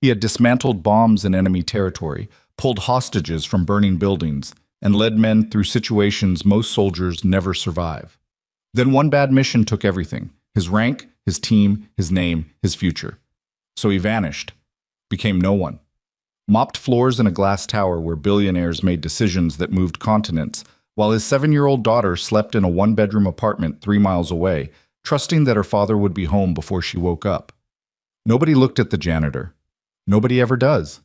He had dismantled bombs in enemy territory, pulled hostages from burning buildings, and led men through situations most soldiers never survive. Then one bad mission took everything: his rank, his team, his name, his future. So he vanished, became no one. Mopped floors in a glass tower where billionaires made decisions that moved continents, while his 7-year-old daughter slept in a one-bedroom apartment 3 miles away, trusting that her father would be home before she woke up. Nobody looked at the janitor. Nobody ever does.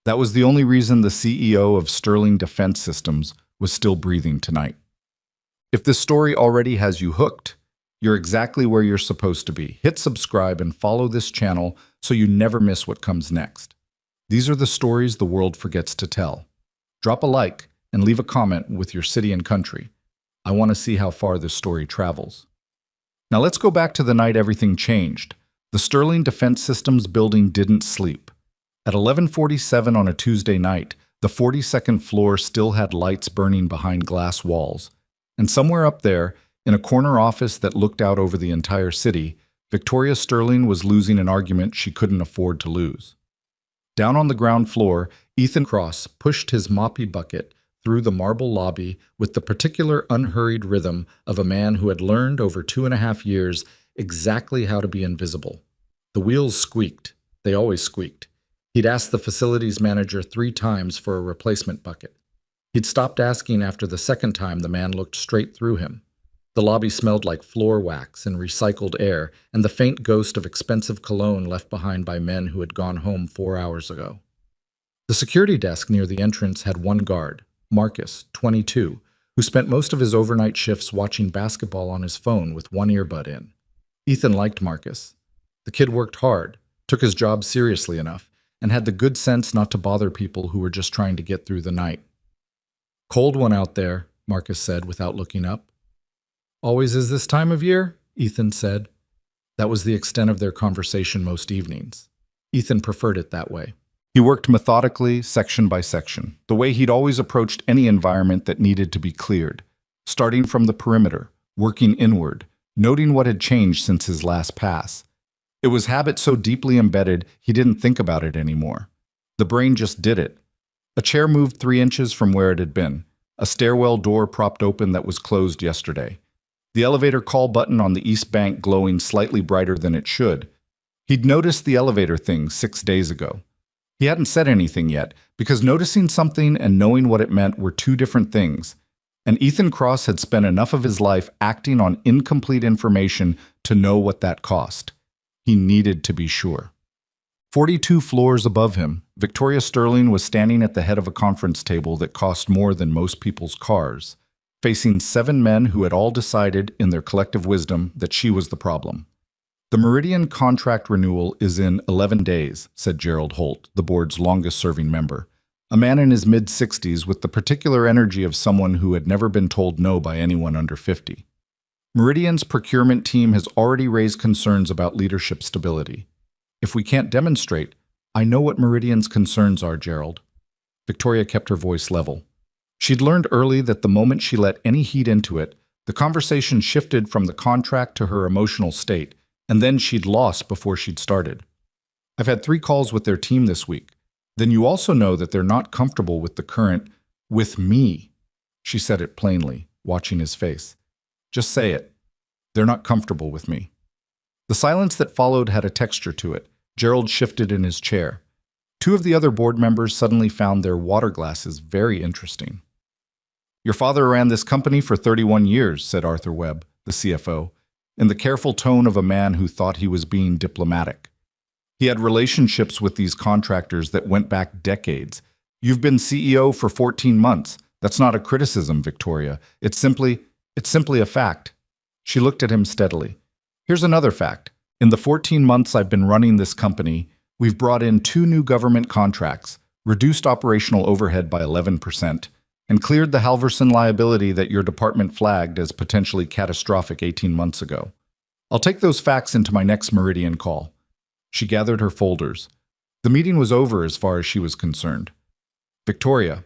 That was the only reason the CEO of Sterling Defense Systems was still breathing tonight. If this story already has you hooked, you're exactly where you're supposed to be. Hit subscribe and follow this channel so you never miss what comes next. These are the stories the world forgets to tell. Drop a like and leave a comment with your city and country. I want to see how far this story travels. Now let's go back to the night everything changed. The Sterling Defense Systems building didn't sleep. At 11:47 on a Tuesday night, the 42nd floor still had lights burning behind glass walls. And somewhere up there, in a corner office that looked out over the entire city, Victoria Sterling was losing an argument she couldn't afford to lose. Down on the ground floor, Ethan Cross pushed his moppy bucket through the marble lobby with the particular unhurried rhythm of a man who had learned over 2.5 years exactly how to be invisible. The wheels squeaked. They always squeaked. He'd asked the facilities manager 3 times for a replacement bucket. He'd stopped asking after the second time the man looked straight through him. The lobby smelled like floor wax and recycled air and the faint ghost of expensive cologne left behind by men who had gone home 4 hours ago. The security desk near the entrance had one guard, Marcus, 22, who spent most of his overnight shifts watching basketball on his phone with one earbud in. Ethan liked Marcus. The kid worked hard, took his job seriously enough, and had the good sense not to bother people who were just trying to get through the night. "Cold one out there," Marcus said without looking up. "Always is this time of year?" Ethan said. That was the extent of their conversation most evenings. Ethan preferred it that way. He worked methodically, section by section, the way he'd always approached any environment that needed to be cleared, starting from the perimeter, working inward, noting what had changed since his last pass. It was habit so deeply embedded he didn't think about it anymore. The brain just did it. A chair moved 3 inches from where it had been. A stairwell door propped open that was closed yesterday. The elevator call button on the east bank glowing slightly brighter than it should. He'd noticed the elevator thing 6 days ago. He hadn't said anything yet, because noticing something and knowing what it meant were 2 different things. And Ethan Cross had spent enough of his life acting on incomplete information to know what that cost. He needed to be sure. 42 floors above him, Victoria Sterling was standing at the head of a conference table that cost more than most people's cars, facing 7 men who had all decided, in their collective wisdom, that she was the problem. "The Meridian contract renewal is in 11 days, said Gerald Holt, the board's longest-serving member, a man in his mid-60s with the particular energy of someone who had never been told no by anyone under 50. Meridian's procurement team has already raised concerns about leadership stability. If we can't demonstrate, I know what Meridian's concerns are, Gerald." Victoria kept her voice level. She'd learned early that the moment she let any heat into it, the conversation shifted from the contract to her emotional state, and then she'd lost before she'd started. "I've had 3 calls with their team this week. Then you also know that they're not comfortable with the current, with me." She said it plainly, watching his face. "Just say it. They're not comfortable with me." The silence that followed had a texture to it. Gerald shifted in his chair. 2 of the other board members suddenly found their water glasses very interesting. "Your father ran this company for 31 years, said Arthur Webb, the CFO, in the careful tone of a man who thought he was being diplomatic. He had relationships with these contractors that went back decades. "You've been CEO for 14 months. That's not a criticism, Victoria. It's simply a fact." She looked at him steadily. "Here's another fact. In the 14 months I've been running this company, we've brought in 2 new government contracts, reduced operational overhead by 11%, and cleared the Halverson liability that your department flagged as potentially catastrophic 18 months ago. I'll take those facts into my next Meridian call." She gathered her folders. The meeting was over as far as she was concerned. "Victoria,"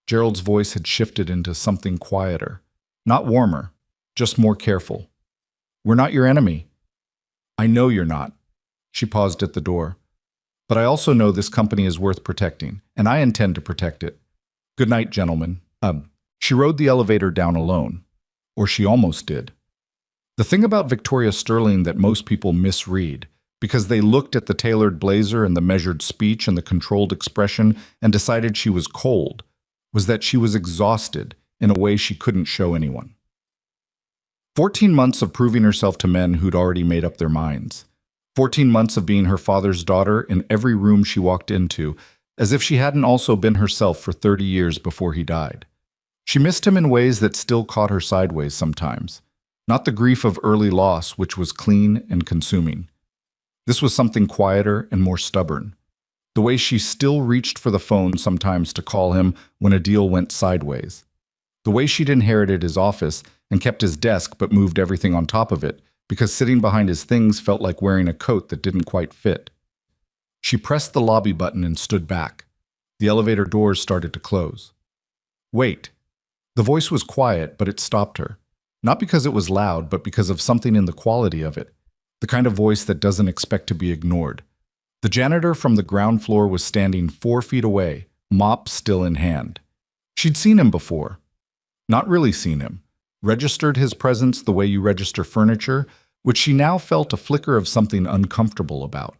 Gerald's voice had shifted into something quieter, not warmer, just more careful. "We're not your enemy." "I know you're not." She paused at the door. But I also know this company is worth protecting, and I intend to protect it. Good night, gentlemen. She rode the elevator down alone. Or she almost did. The thing about Victoria Sterling that most people misread, because they looked at the tailored blazer and the measured speech and the controlled expression and decided she was cold, was that she was exhausted in a way she couldn't show anyone. 14 months of proving herself to men who'd already made up their minds. 14 months of being her father's daughter in every room she walked into, as if she hadn't also been herself for 30 years before he died. She missed him in ways that still caught her sideways sometimes. Not the grief of early loss, which was clean and consuming. This was something quieter and more stubborn. The way she still reached for the phone sometimes to call him when a deal went sideways. The way she'd inherited his office and kept his desk but moved everything on top of it, because sitting behind his things felt like wearing a coat that didn't quite fit. She pressed the lobby button and stood back. The elevator doors started to close. Wait. The voice was quiet, but it stopped her. Not because it was loud, but because of something in the quality of it. The kind of voice that doesn't expect to be ignored. The janitor from the ground floor was standing 4 feet away, mop still in hand. She'd seen him before. Not really seen him. Registered his presence the way you register furniture, which she now felt a flicker of something uncomfortable about.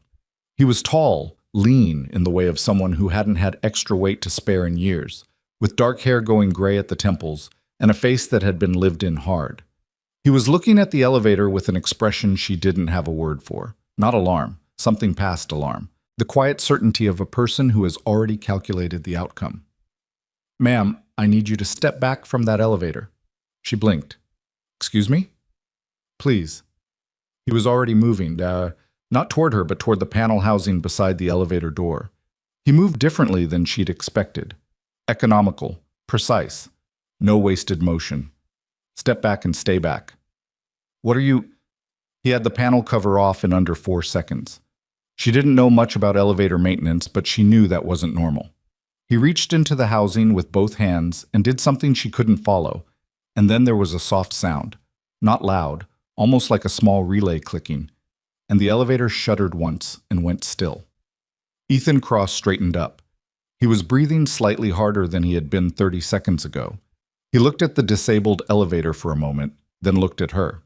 He was tall, lean in the way of someone who hadn't had extra weight to spare in years, with dark hair going gray at the temples and a face that had been lived in hard. He was looking at the elevator with an expression she didn't have a word for. Not alarm, something past alarm. The quiet certainty of a person who has already calculated the outcome. "Ma'am, I need you to step back from that elevator." She blinked. "Excuse me?" "Please." He was already moving, not toward her, but toward the panel housing beside the elevator door. He moved differently than she'd expected. Economical, precise, no wasted motion. Step back and stay back. "What are you—" He had the panel cover off in under 4 seconds. She didn't know much about elevator maintenance, but she knew that wasn't normal. He reached into the housing with both hands and did something she couldn't follow, and then there was a soft sound. Not loud, almost like a small relay clicking, and the elevator shuddered once and went still. Ethan Cross straightened up. He was breathing slightly harder than he had been 30 seconds ago. He looked at the disabled elevator for a moment, then looked at her.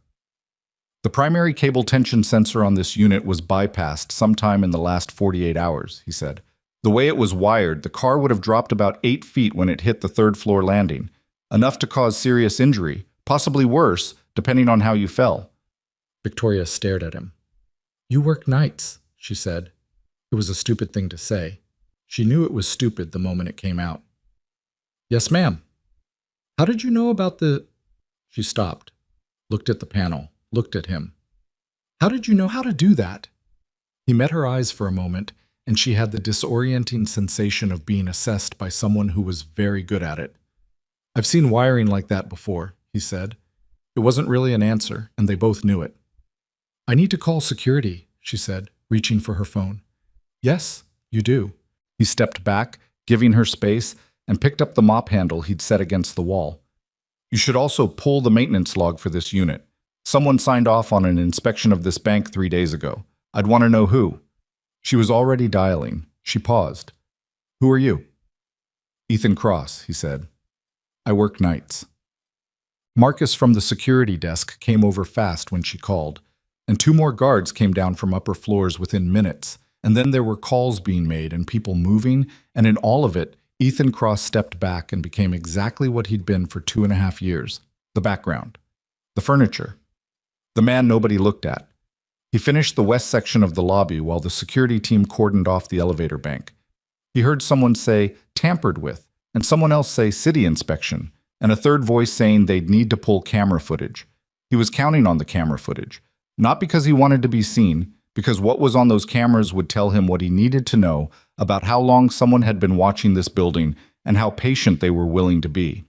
"The primary cable tension sensor on this unit was bypassed sometime in the last 48 hours, he said. "The way it was wired, the car would have dropped about 8 feet when it hit the third-floor landing, enough to cause serious injury, possibly worse, depending on how you fell." Victoria stared at him. "You work nights," she said. It was a stupid thing to say. She knew it was stupid the moment it came out. "Yes, ma'am." "How did you know about the—" She stopped, looked at the panel, looked at him. "How did you know how to do that?" He met her eyes for a moment, and she had the disorienting sensation of being assessed by someone who was very good at it. "I've seen wiring like that before," he said. It wasn't really an answer, and they both knew it. "I need to call security," she said, reaching for her phone. "Yes, you do." He stepped back, giving her space, and picked up the mop handle he'd set against the wall. "You should also pull the maintenance log for this unit. Someone signed off on an inspection of this bank 3 days ago. I'd want to know who." She was already dialing. She paused. "Who are you?" "Ethan Cross," he said. "I work nights." Marcus from the security desk came over fast when she called, and 2 more guards came down from upper floors within minutes, and then there were calls being made and people moving, and in all of it, Ethan Cross stepped back and became exactly what he'd been for 2.5 years. The background. The furniture. The man nobody looked at. He finished the west section of the lobby while the security team cordoned off the elevator bank. He heard someone say, "tampered with," and someone else say, "city inspection," and a third voice saying they'd need to pull camera footage. He was counting on the camera footage. Not because he wanted to be seen, because what was on those cameras would tell him what he needed to know about how long someone had been watching this building and how patient they were willing to be.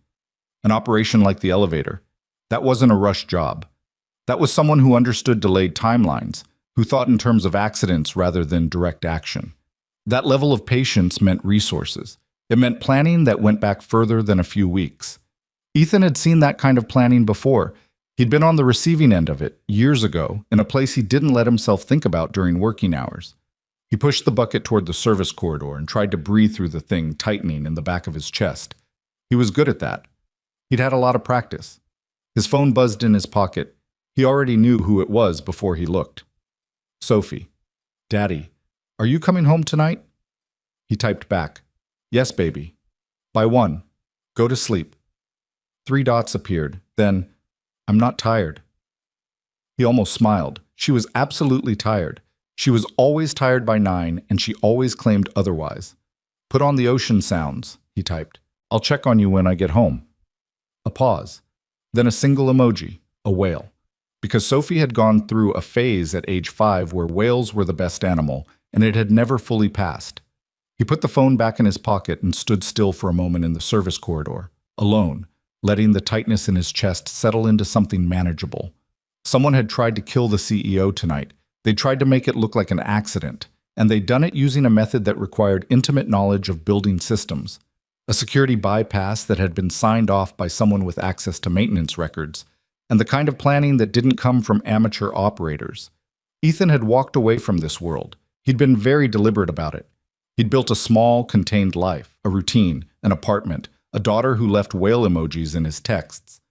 An operation like the elevator. That wasn't a rush job. That was someone who understood delayed timelines, who thought in terms of accidents rather than direct action. That level of patience meant resources. It meant planning that went back further than a few weeks. Ethan had seen that kind of planning before. He'd been on the receiving end of it, years ago, in a place he didn't let himself think about during working hours. He pushed the bucket toward the service corridor and tried to breathe through the thing tightening in the back of his chest. He was good at that. He'd had a lot of practice. His phone buzzed in his pocket. He already knew who it was before he looked. Sophie. Daddy, are you coming home tonight? He typed back. Yes, baby. By 1. Go to sleep. 3 dots appeared. Then, I'm not tired. He almost smiled. She was absolutely tired. She was always tired by 9, and she always claimed otherwise. Put on the ocean sounds, he typed. I'll check on you when I get home. A pause. Then a single emoji, a whale. Because Sophie had gone through a phase at age 5 where whales were the best animal, and it had never fully passed. He put the phone back in his pocket and stood still for a moment in the service corridor, alone, letting the tightness in his chest settle into something manageable. Someone had tried to kill the CEO tonight. They'd tried to make it look like an accident, and they'd done it using a method that required intimate knowledge of building systems, a security bypass that had been signed off by someone with access to maintenance records, and the kind of planning that didn't come from amateur operators. Ethan had walked away from this world. He'd been very deliberate about it. He'd built a small, contained life, a routine, an apartment, a daughter who left whale emojis in his texts.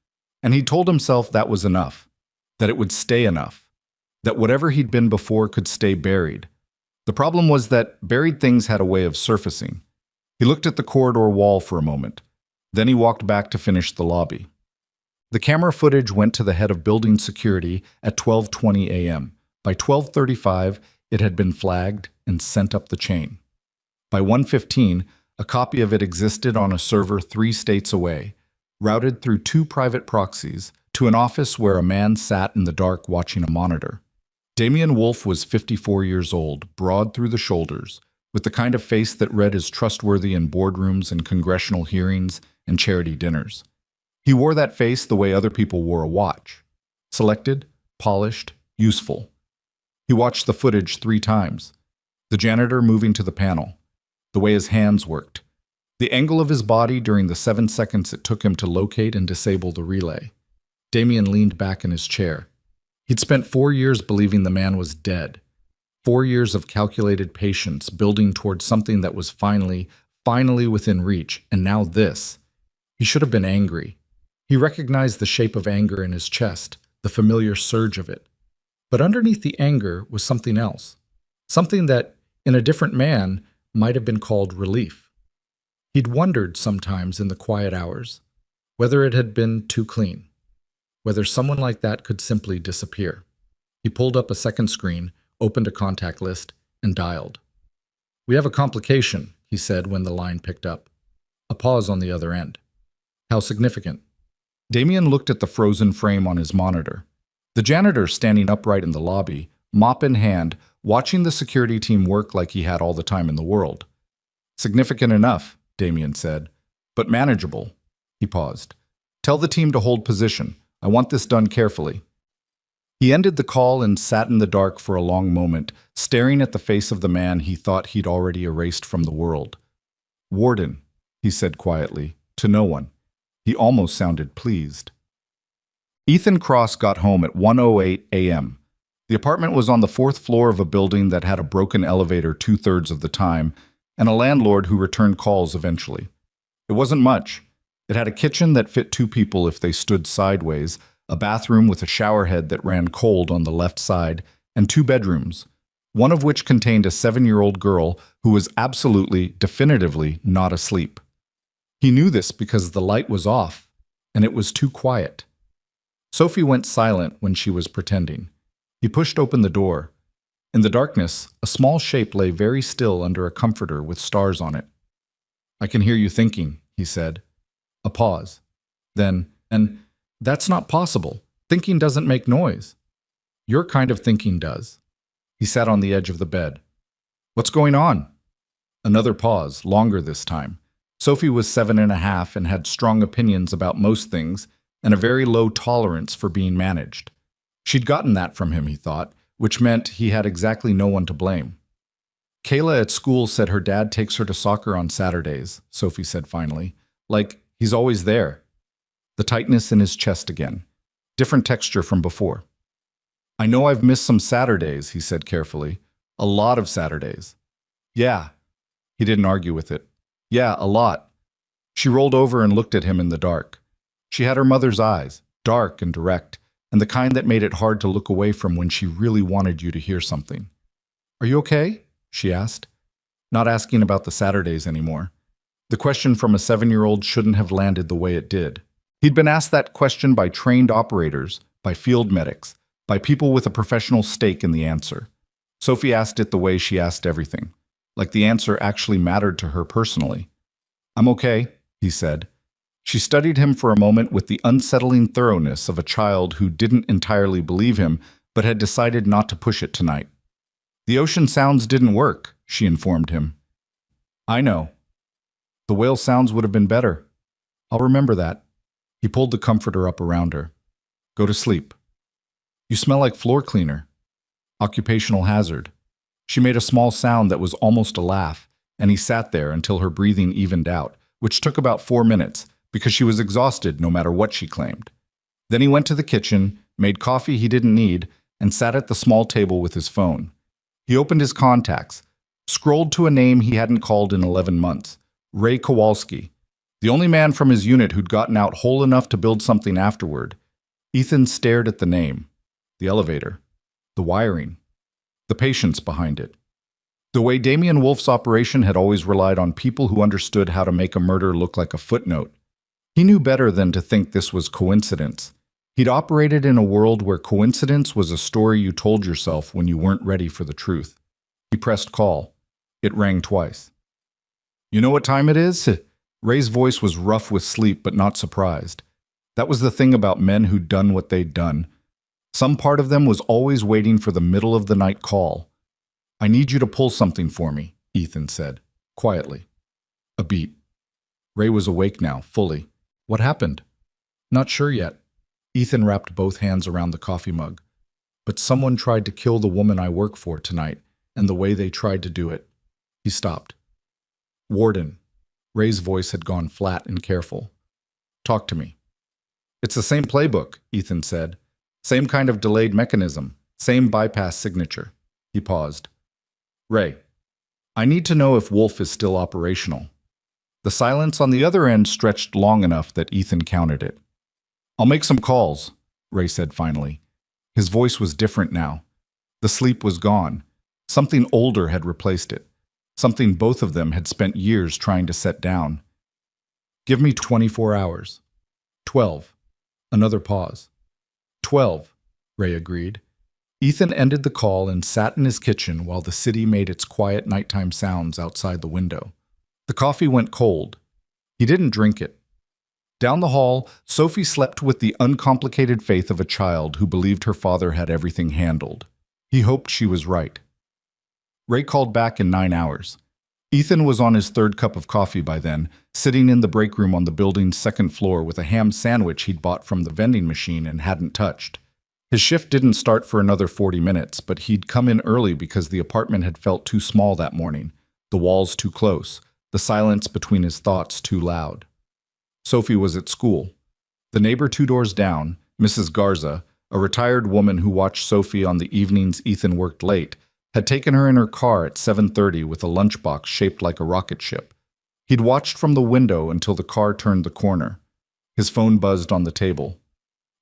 And he told himself that was enough, that it would stay enough, that whatever he'd been before could stay buried. The problem was that buried things had a way of surfacing. He looked at the corridor wall for a moment. Then he walked back to finish the lobby. The camera footage went to the head of building security at 12:20 a.m. By 12:35, it had been flagged and sent up the chain. By 1:15, a copy of it existed on a server 3 states away, routed through 2 private proxies to an office where a man sat in the dark watching a monitor. Damian Wolf was 54 years old, broad through the shoulders, with the kind of face that read as trustworthy in boardrooms and congressional hearings and charity dinners. He wore that face the way other people wore a watch. Selected, polished, useful. He watched the footage 3 times. The janitor moving to the panel. The way his hands worked. The angle of his body during the 7 seconds it took him to locate and disable the relay. Damian leaned back in his chair. He'd spent 4 years believing the man was dead. 4 years of calculated patience, building towards something that was finally within reach, and now this. He should have been angry. He recognized the shape of anger in his chest, the familiar surge of it. But underneath the anger was something else. Something that, in a different man, might have been called relief. He'd wondered sometimes in the quiet hours whether it had been too clean, whether someone like that could simply disappear. He pulled up a second screen, opened a contact list, and dialed. "We have a complication," he said when the line picked up. A pause on the other end. "How significant?" Damian looked at the frozen frame on his monitor. The janitor standing upright in the lobby, mop in hand, watching the security team work like he had all the time in the world. "Significant enough," Damian said, "but manageable." He paused. "Tell the team to hold position. I want this done carefully." He ended the call and sat in the dark for a long moment, staring at the face of the man he thought he'd already erased from the world. "Warden," he said quietly, to no one. He almost sounded pleased. Ethan Cross got home at 1:08 a.m. The apartment was on the 4th floor of a building that had a broken elevator 2/3 of the time, and a landlord who returned calls eventually. It wasn't much. It had a kitchen that fit 2 people if they stood sideways, a bathroom with a shower head that ran cold on the left side, and 2 bedrooms, one of which contained a 7-year-old girl who was absolutely, definitively not asleep. He knew this because the light was off, and it was too quiet. Sophie went silent when she was pretending. He pushed open the door. In the darkness, a small shape lay very still under a comforter with stars on it. "I can hear you thinking," he said. A pause. Then, "And that's not possible. Thinking doesn't make noise." "Your kind of thinking does." He sat on the edge of the bed. "What's going on?" Another pause, longer this time. Sophie was 7.5 and had strong opinions about most things and a very low tolerance for being managed. She'd gotten that from him, he thought, which meant he had exactly no one to blame. "Kayla at school said her dad takes her to soccer on Saturdays," Sophie said finally. "Like, he's always there." The tightness in his chest again. Different texture from before. "I know I've missed some Saturdays," he said carefully. A lot of Saturdays. Yeah. He didn't argue with it. Yeah, a lot. She rolled over and looked at him in the dark. She had her mother's eyes, dark and direct, and the kind that made it hard to look away from when she really wanted you to hear something. Are you okay? She asked, not asking about the Saturdays anymore. The question from a 7-year-old shouldn't have landed the way it did. He'd been asked that question by trained operators, by field medics, by people with a professional stake in the answer. Sophie asked it the way she asked everything, like the answer actually mattered to her personally. I'm okay, he said. She studied him for a moment with the unsettling thoroughness of a child who didn't entirely believe him, but had decided not to push it tonight. The ocean sounds didn't work, she informed him. I know. The whale sounds would have been better. I'll remember that. He pulled the comforter up around her. Go to sleep. You smell like floor cleaner. Occupational hazard. She made a small sound that was almost a laugh, and he sat there until her breathing evened out, which took about 4 minutes, because she was exhausted no matter what she claimed. Then he went to the kitchen, made coffee he didn't need, and sat at the small table with his phone. He opened his contacts, scrolled to a name he hadn't called in 11 months, Ray Kowalski, the only man from his unit who'd gotten out whole enough to build something afterward. Ethan stared at the name, the elevator, the wiring, the patience behind it. The way Damien Wolf's operation had always relied on people who understood how to make a murder look like a footnote. He knew better than to think this was coincidence. He'd operated in a world where coincidence was a story you told yourself when you weren't ready for the truth. He pressed call. It rang twice. You know what time it is? Ray's voice was rough with sleep but not surprised. That was the thing about men who'd done what they'd done. Some part of them was always waiting for the middle of the night call. I need you to pull something for me, Ethan said, quietly. A beat. Ray was awake now, fully. What happened? Not sure yet. Ethan wrapped both hands around the coffee mug. But someone tried to kill the woman I work for tonight, and the way they tried to do it. He stopped. Warden. Ray's voice had gone flat and careful. Talk to me. It's the same playbook, Ethan said. Same kind of delayed mechanism, same bypass signature. He paused. Ray, I need to know if Wolf is still operational. The silence on the other end stretched long enough that Ethan counted it. I'll make some calls, Ray said finally. His voice was different now. The sleep was gone. Something older had replaced it. Something both of them had spent years trying to set down. Give me 24 hours. 12. Another pause. 12, Ray agreed. Ethan ended the call and sat in his kitchen while the city made its quiet nighttime sounds outside the window. The coffee went cold. He didn't drink it. Down the hall, Sophie slept with the uncomplicated faith of a child who believed her father had everything handled. He hoped she was right. Ray called back in 9 hours. Ethan was on his 3rd cup of coffee by then, sitting in the break room on the building's 2nd floor with a ham sandwich he'd bought from the vending machine and hadn't touched. His shift didn't start for another 40 minutes, but he'd come in early because the apartment had felt too small that morning, the walls too close, the silence between his thoughts too loud. Sophie was at school. The neighbor 2 doors down, Mrs. Garza, a retired woman who watched Sophie on the evenings Ethan worked late, had taken her in her car at 7:30 with a lunchbox shaped like a rocket ship. He'd watched from the window until the car turned the corner. His phone buzzed on the table.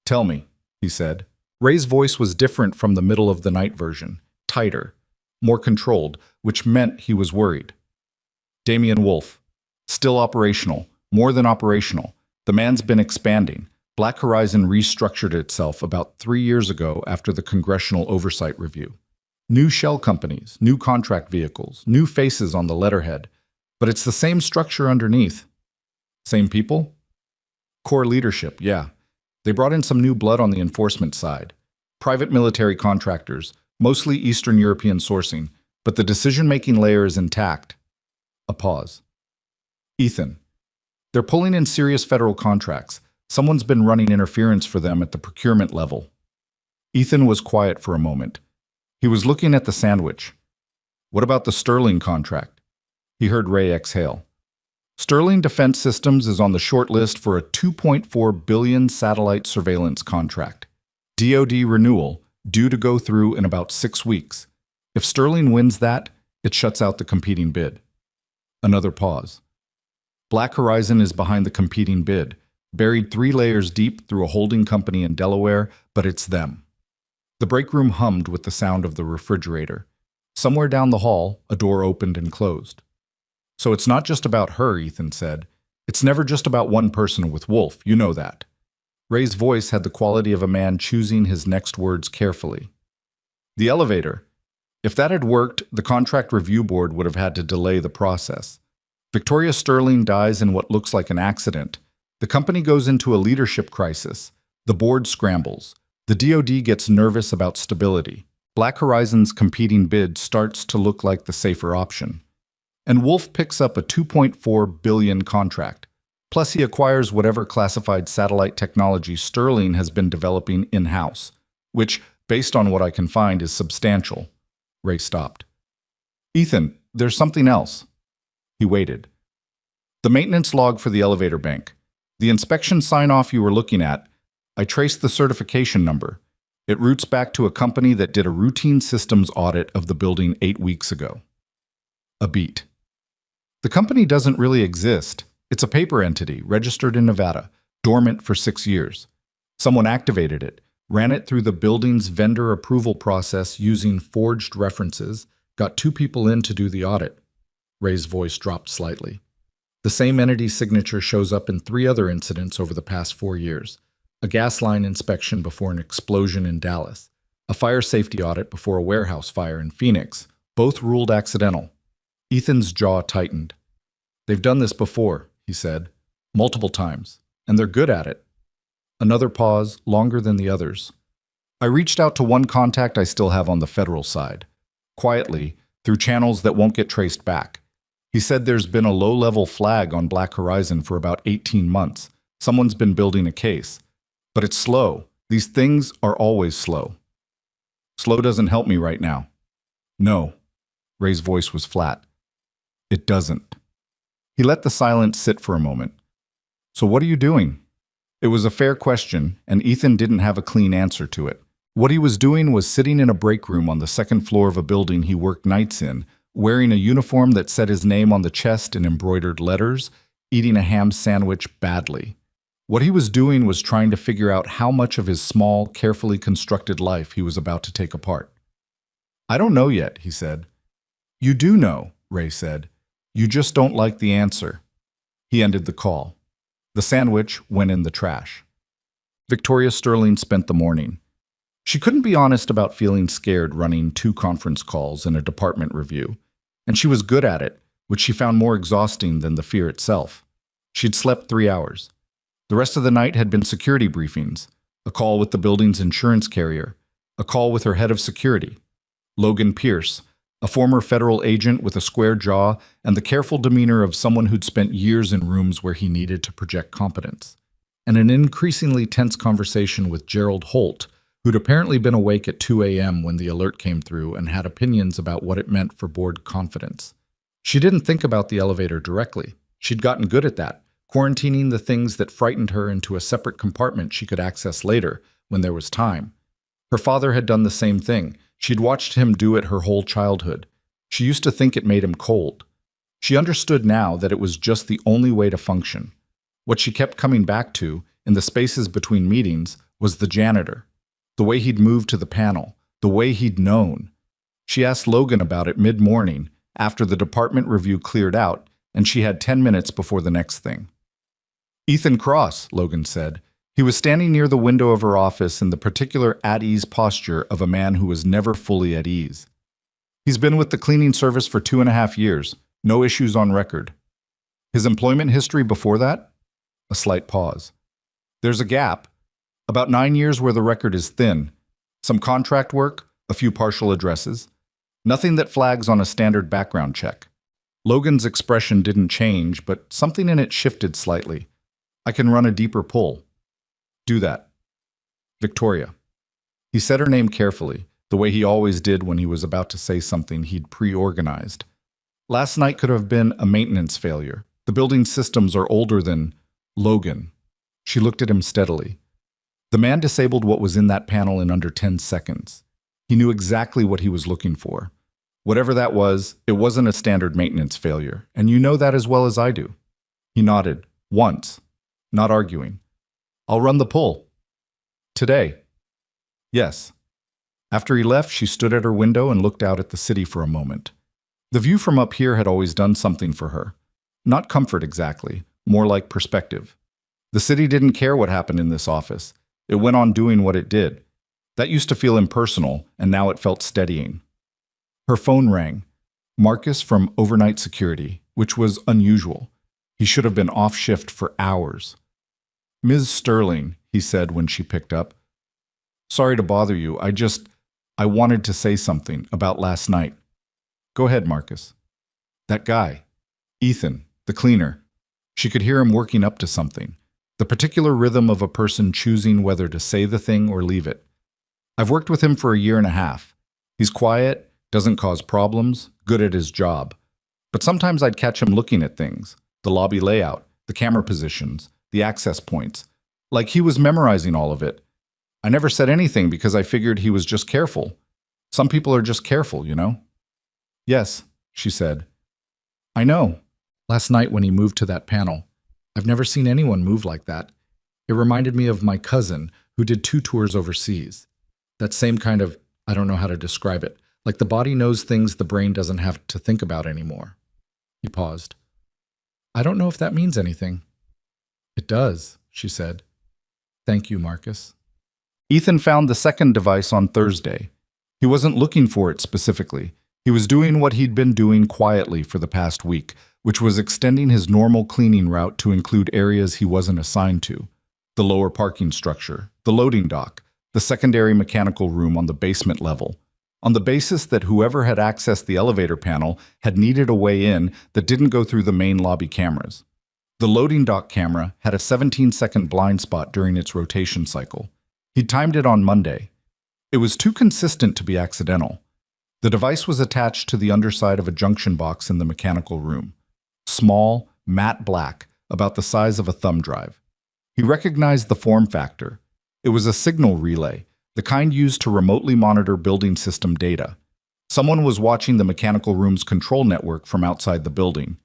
Tell me, he said. Ray's voice was different from the middle of the night version, tighter, more controlled, which meant he was worried. Damien Wolf. Still operational, more than operational. The man's been expanding. Black Horizon restructured itself about 3 years ago after the Congressional Oversight Review. New shell companies, new contract vehicles, new faces on the letterhead. But it's the same structure underneath. Same people? Core leadership, yeah. They brought in some new blood on the enforcement side. Private military contractors, mostly Eastern European sourcing, but the decision-making layer is intact. A pause. Ethan. They're pulling in serious federal contracts. Someone's been running interference for them at the procurement level. Ethan was quiet for a moment. He was looking at the sandwich. What about the Sterling contract? He heard Ray exhale. Sterling Defense Systems is on the short list for a $2.4 billion satellite surveillance contract. DoD renewal, due to go through in about 6 weeks. If Sterling wins that, it shuts out the competing bid. Another pause. Black Horizon is behind the competing bid, buried 3 layers deep through a holding company in Delaware, but it's them. The break room hummed with the sound of the refrigerator. Somewhere down the hall, a door opened and closed. So it's not just about her, Ethan said. It's never just about one person with Wolf, you know that. Ray's voice had the quality of a man choosing his next words carefully. The elevator. If that had worked, the contract review board would have had to delay the process. Victoria Sterling dies in what looks like an accident. The company goes into a leadership crisis. The board scrambles. The DoD gets nervous about stability. Black Horizon's competing bid starts to look like the safer option. And Wolf picks up a $2.4 billion contract. Plus he acquires whatever classified satellite technology Sterling has been developing in-house, which, based on what I can find, is substantial. Ray stopped. Ethan, there's something else. He waited. The maintenance log for the elevator bank. The inspection sign-off you were looking at, I traced the certification number. It roots back to a company that did a routine systems audit of the building 8 weeks ago. A beat. The company doesn't really exist. It's a paper entity, registered in Nevada, dormant for 6 years. Someone activated it, ran it through the building's vendor approval process using forged references, got 2 people in to do the audit. Ray's voice dropped slightly. The same entity's signature shows up in 3 other incidents over the past 4 years. A gas line inspection before an explosion in Dallas. A fire safety audit before a warehouse fire in Phoenix. Both ruled accidental. Ethan's jaw tightened. They've done this before, he said. Multiple times. And they're good at it. Another pause, longer than the others. I reached out to one contact I still have on the federal side. Quietly, through channels that won't get traced back. He said there's been a low-level flag on Black Horizon for about 18 months. Someone's been building a case. But it's slow. These things are always slow. Slow doesn't help me right now. No. Ray's voice was flat. It doesn't. He let the silence sit for a moment. So what are you doing? It was a fair question, and Ethan didn't have a clean answer to it. What he was doing was sitting in a break room on the 2nd floor of a building he worked nights in, wearing a uniform that said his name on the chest in embroidered letters, eating a ham sandwich badly. What he was doing was trying to figure out how much of his small, carefully constructed life he was about to take apart. I don't know yet, he said. You do know, Ray said. You just don't like the answer. He ended the call. The sandwich went in the trash. Victoria Sterling spent the morning. She couldn't be honest about feeling scared running 2 conference calls and a department review, and she was good at it, which she found more exhausting than the fear itself. She'd slept 3 hours. The rest of the night had been security briefings, a call with the building's insurance carrier, a call with her head of security, Logan Pierce, a former federal agent with a square jaw and the careful demeanor of someone who'd spent years in rooms where he needed to project competence, and an increasingly tense conversation with Gerald Holt, who'd apparently been awake at 2 a.m. when the alert came through and had opinions about what it meant for board confidence. She didn't think about the elevator directly. She'd gotten good at that, quarantining the things that frightened her into a separate compartment she could access later, when there was time. Her father had done the same thing. She'd watched him do it her whole childhood. She used to think it made him cold. She understood now that it was just the only way to function. What she kept coming back to, in the spaces between meetings, was the janitor. The way he'd moved to the panel, the way he'd known. She asked Logan about it mid-morning, after the department review cleared out, and she had 10 minutes before the next thing. Ethan Cross, Logan said. He was standing near the window of her office in the particular at-ease posture of a man who was never fully at ease. He's been with the cleaning service for 2.5 years, no issues on record. His employment history before that? A slight pause. There's a gap. About 9 years where the record is thin. Some contract work, a few partial addresses. Nothing that flags on a standard background check. Logan's expression didn't change, but something in it shifted slightly. I can run a deeper pull. Do that. Victoria. He said her name carefully, the way he always did when he was about to say something he'd pre-organized. Last night could have been a maintenance failure. The building systems are older than Logan. She looked at him steadily. The man disabled what was in that panel in under 10 seconds. He knew exactly what he was looking for. Whatever that was, it wasn't a standard maintenance failure, and you know that as well as I do. He nodded, once, not arguing. I'll run the pull. Today. Yes. After he left, she stood at her window and looked out at the city for a moment. The view from up here had always done something for her. Not comfort exactly, more like perspective. The city didn't care what happened in this office. It went on doing what it did. That used to feel impersonal, and now it felt steadying. Her phone rang. Marcus from overnight security, which was unusual. He should have been off shift for hours. Ms. Sterling, he said when she picked up. Sorry to bother you. I wanted to say something about last night. Go ahead, Marcus. That guy, Ethan, the cleaner. She could hear him working up to something. The particular rhythm of a person choosing whether to say the thing or leave it. I've worked with him for a year and a half. He's quiet, doesn't cause problems, good at his job. But sometimes I'd catch him looking at things, the lobby layout, the camera positions, the access points, like he was memorizing all of it. I never said anything because I figured he was just careful. Some people are just careful, you know? Yes, she said. I know. Last night when he moved to that panel, I've never seen anyone move like that. It reminded me of my cousin who did 2 tours overseas. That same kind of, I don't know how to describe it, like the body knows things the brain doesn't have to think about anymore. He paused. I don't know if that means anything. It does, she said. Thank you, Marcus. Ethan found the second device on Thursday. He wasn't looking for it specifically. He was doing what he'd been doing quietly for the past week, which was extending his normal cleaning route to include areas he wasn't assigned to. The lower parking structure, the loading dock, the secondary mechanical room on the basement level, on the basis that whoever had accessed the elevator panel had needed a way in that didn't go through the main lobby cameras. The loading dock camera had a 17-second blind spot during its rotation cycle. He'd timed it on Monday. It was too consistent to be accidental. The device was attached to the underside of a junction box in the mechanical room. Small, matte black, about the size of a thumb drive. He recognized the form factor. It was a signal relay, the kind used to remotely monitor building system data. Someone was watching the mechanical room's control network from outside the building.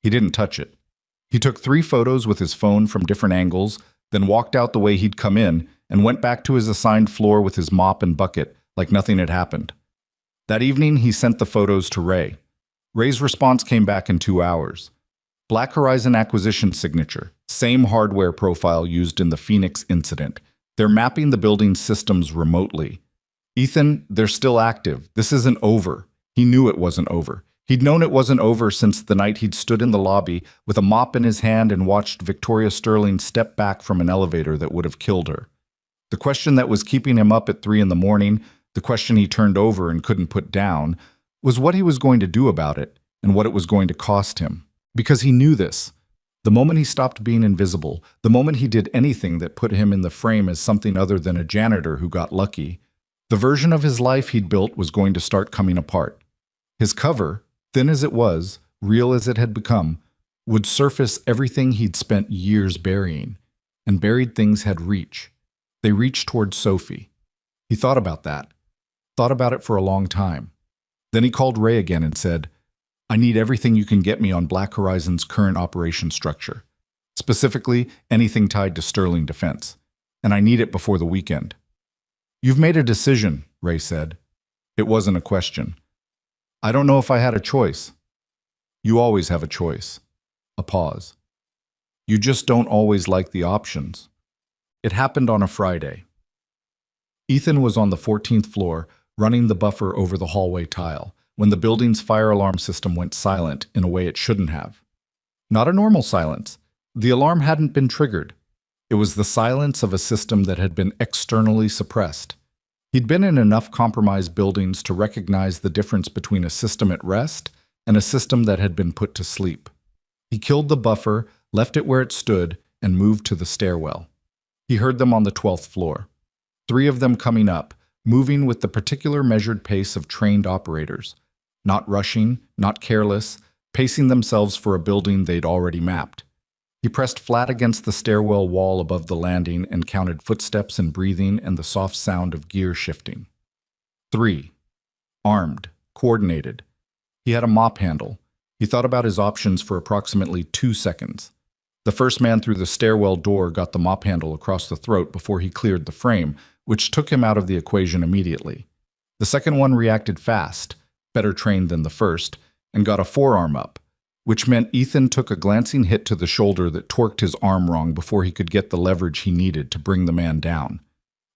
He didn't touch it. He took 3 photos with his phone from different angles, then walked out the way he'd come in and went back to his assigned floor with his mop and bucket like nothing had happened. That evening, he sent the photos to Ray. Ray's response came back in 2 hours. Black Horizon acquisition signature, same hardware profile used in the Phoenix incident. They're mapping the building's systems remotely. Ethan, they're still active. This isn't over. He knew it wasn't over. He'd known it wasn't over since the night he'd stood in the lobby with a mop in his hand and watched Victoria Sterling step back from an elevator that would have killed her. The question that was keeping him up at 3 in the morning, the question he turned over and couldn't put down, was what he was going to do about it and what it was going to cost him. Because he knew this. The moment he stopped being invisible, the moment he did anything that put him in the frame as something other than a janitor who got lucky, the version of his life he'd built was going to start coming apart. His cover, thin as it was, real as it had become, would surface everything he'd spent years burying. And buried things had reach. They reached toward Sophie. He thought about that. Thought about it for a long time. Then he called Ray again and said, I need everything you can get me on Black Horizon's current operation structure. Specifically, anything tied to Sterling Defense. And I need it before the weekend. You've made a decision, Ray said. It wasn't a question. I don't know if I had a choice. You always have a choice. A pause. You just don't always like the options. It happened on a Friday. Ethan was on the 14th floor, running the buffer over the hallway tile, when the building's fire alarm system went silent in a way it shouldn't have. Not a normal silence. The alarm hadn't been triggered. It was the silence of a system that had been externally suppressed. He'd been in enough compromised buildings to recognize the difference between a system at rest and a system that had been put to sleep. He killed the buffer, left it where it stood, and moved to the stairwell. He heard them on the 12th floor. 3 of them coming up, moving with the particular measured pace of trained operators. Not rushing, not careless, pacing themselves for a building they'd already mapped. He pressed flat against the stairwell wall above the landing and counted footsteps and breathing and the soft sound of gear shifting. 3. Armed, coordinated, He had a mop handle. He thought about his options for approximately 2 seconds. The first man through the stairwell door got the mop handle across the throat before he cleared the frame, which took him out of the equation immediately. The second one reacted fast, better trained than the first, and got a forearm up, which meant Ethan took a glancing hit to the shoulder that torqued his arm wrong before he could get the leverage he needed to bring the man down.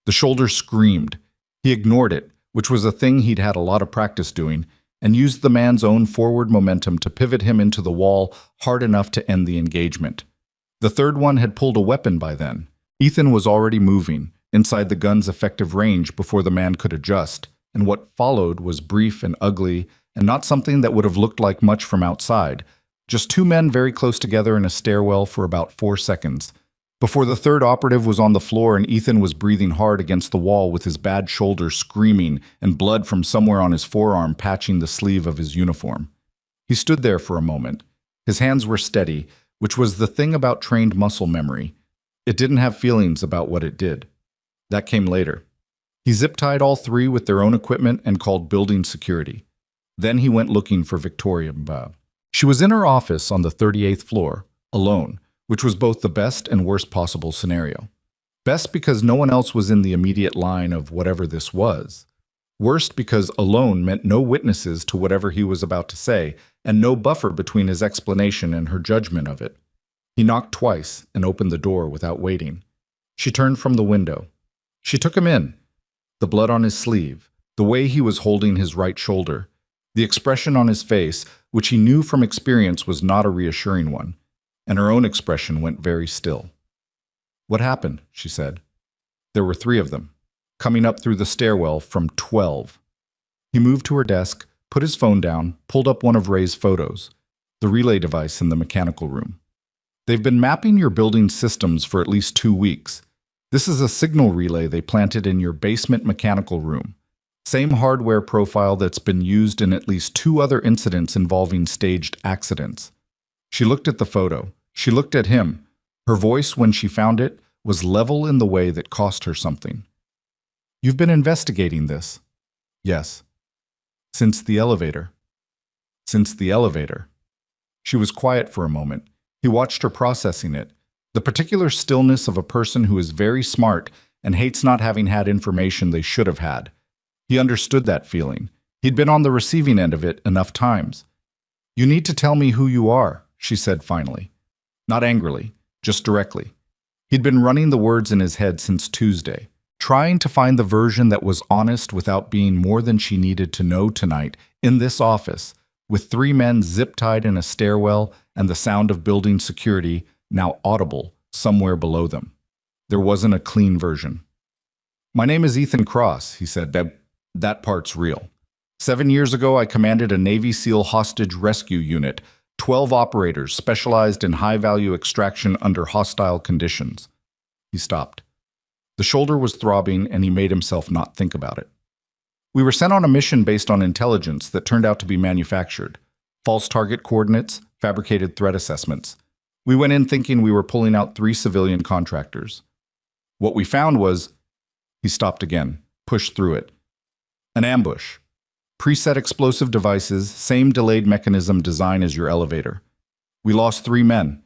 The shoulder screamed. He ignored it, which was a thing he'd had a lot of practice doing, and used the man's own forward momentum to pivot him into the wall hard enough to end the engagement. The third one had pulled a weapon by then. Ethan was already moving, inside the gun's effective range before the man could adjust, and what followed was brief and ugly, and not something that would have looked like much from outside. Just two men very close together in a stairwell for about 4 seconds, before the third operative was on the floor and Ethan was breathing hard against the wall with his bad shoulder screaming and blood from somewhere on his forearm patching the sleeve of his uniform. He stood there for a moment. His hands were steady, which was the thing about trained muscle memory. It didn't have feelings about what it did. That came later. He zip-tied all three with their own equipment and called building security. Then he went looking for Victoria Bob. She was in her office on the 38th floor, alone, which was both the best and worst possible scenario. Best because no one else was in the immediate line of whatever this was. Worst because alone meant no witnesses to whatever he was about to say, and no buffer between his explanation and her judgment of it. He knocked twice and opened the door without waiting. She turned from the window. She took him in. The blood on his sleeve, the way he was holding his right shoulder, the expression on his face, which he knew from experience was not a reassuring one, and her own expression went very still. "What happened?" she said. There were 3 of them, coming up through the stairwell from 12. He moved to her desk, put his phone down, pulled up one of Ray's photos, the relay device in the mechanical room. "They've been mapping your building's systems for at least 2 weeks. This is a signal relay they planted in your basement mechanical room. Same hardware profile that's been used in at least 2 other incidents involving staged accidents." She looked at the photo. She looked at him. Her voice, when she found it, was level in the way that cost her something. "You've been investigating this?" "Yes." "Since the elevator?" "Since the elevator." She was quiet for a moment. He watched her processing it, the particular stillness of a person who is very smart and hates not having had information they should have had. He understood that feeling. He'd been on the receiving end of it enough times. "You need to tell me who you are," she said finally. Not angrily, just directly. He'd been running the words in his head since Tuesday, trying to find the version that was honest without being more than she needed to know tonight, in this office, with 3 men zip-tied in a stairwell and the sound of building security, now audible, somewhere below them. There wasn't a clean version. "My name is Ethan Cross," he said. That part's real. 7 years ago, I commanded a Navy SEAL hostage rescue unit, 12 operators specialized in high-value extraction under hostile conditions." He stopped. The shoulder was throbbing, and he made himself not think about it. "We were sent on a mission based on intelligence that turned out to be manufactured. False target coordinates, fabricated threat assessments. We went in thinking we were pulling out 3 civilian contractors. What we found was..." He stopped again, pushed through it. "An ambush. Preset explosive devices, same delayed mechanism design as your elevator. We lost 3 men.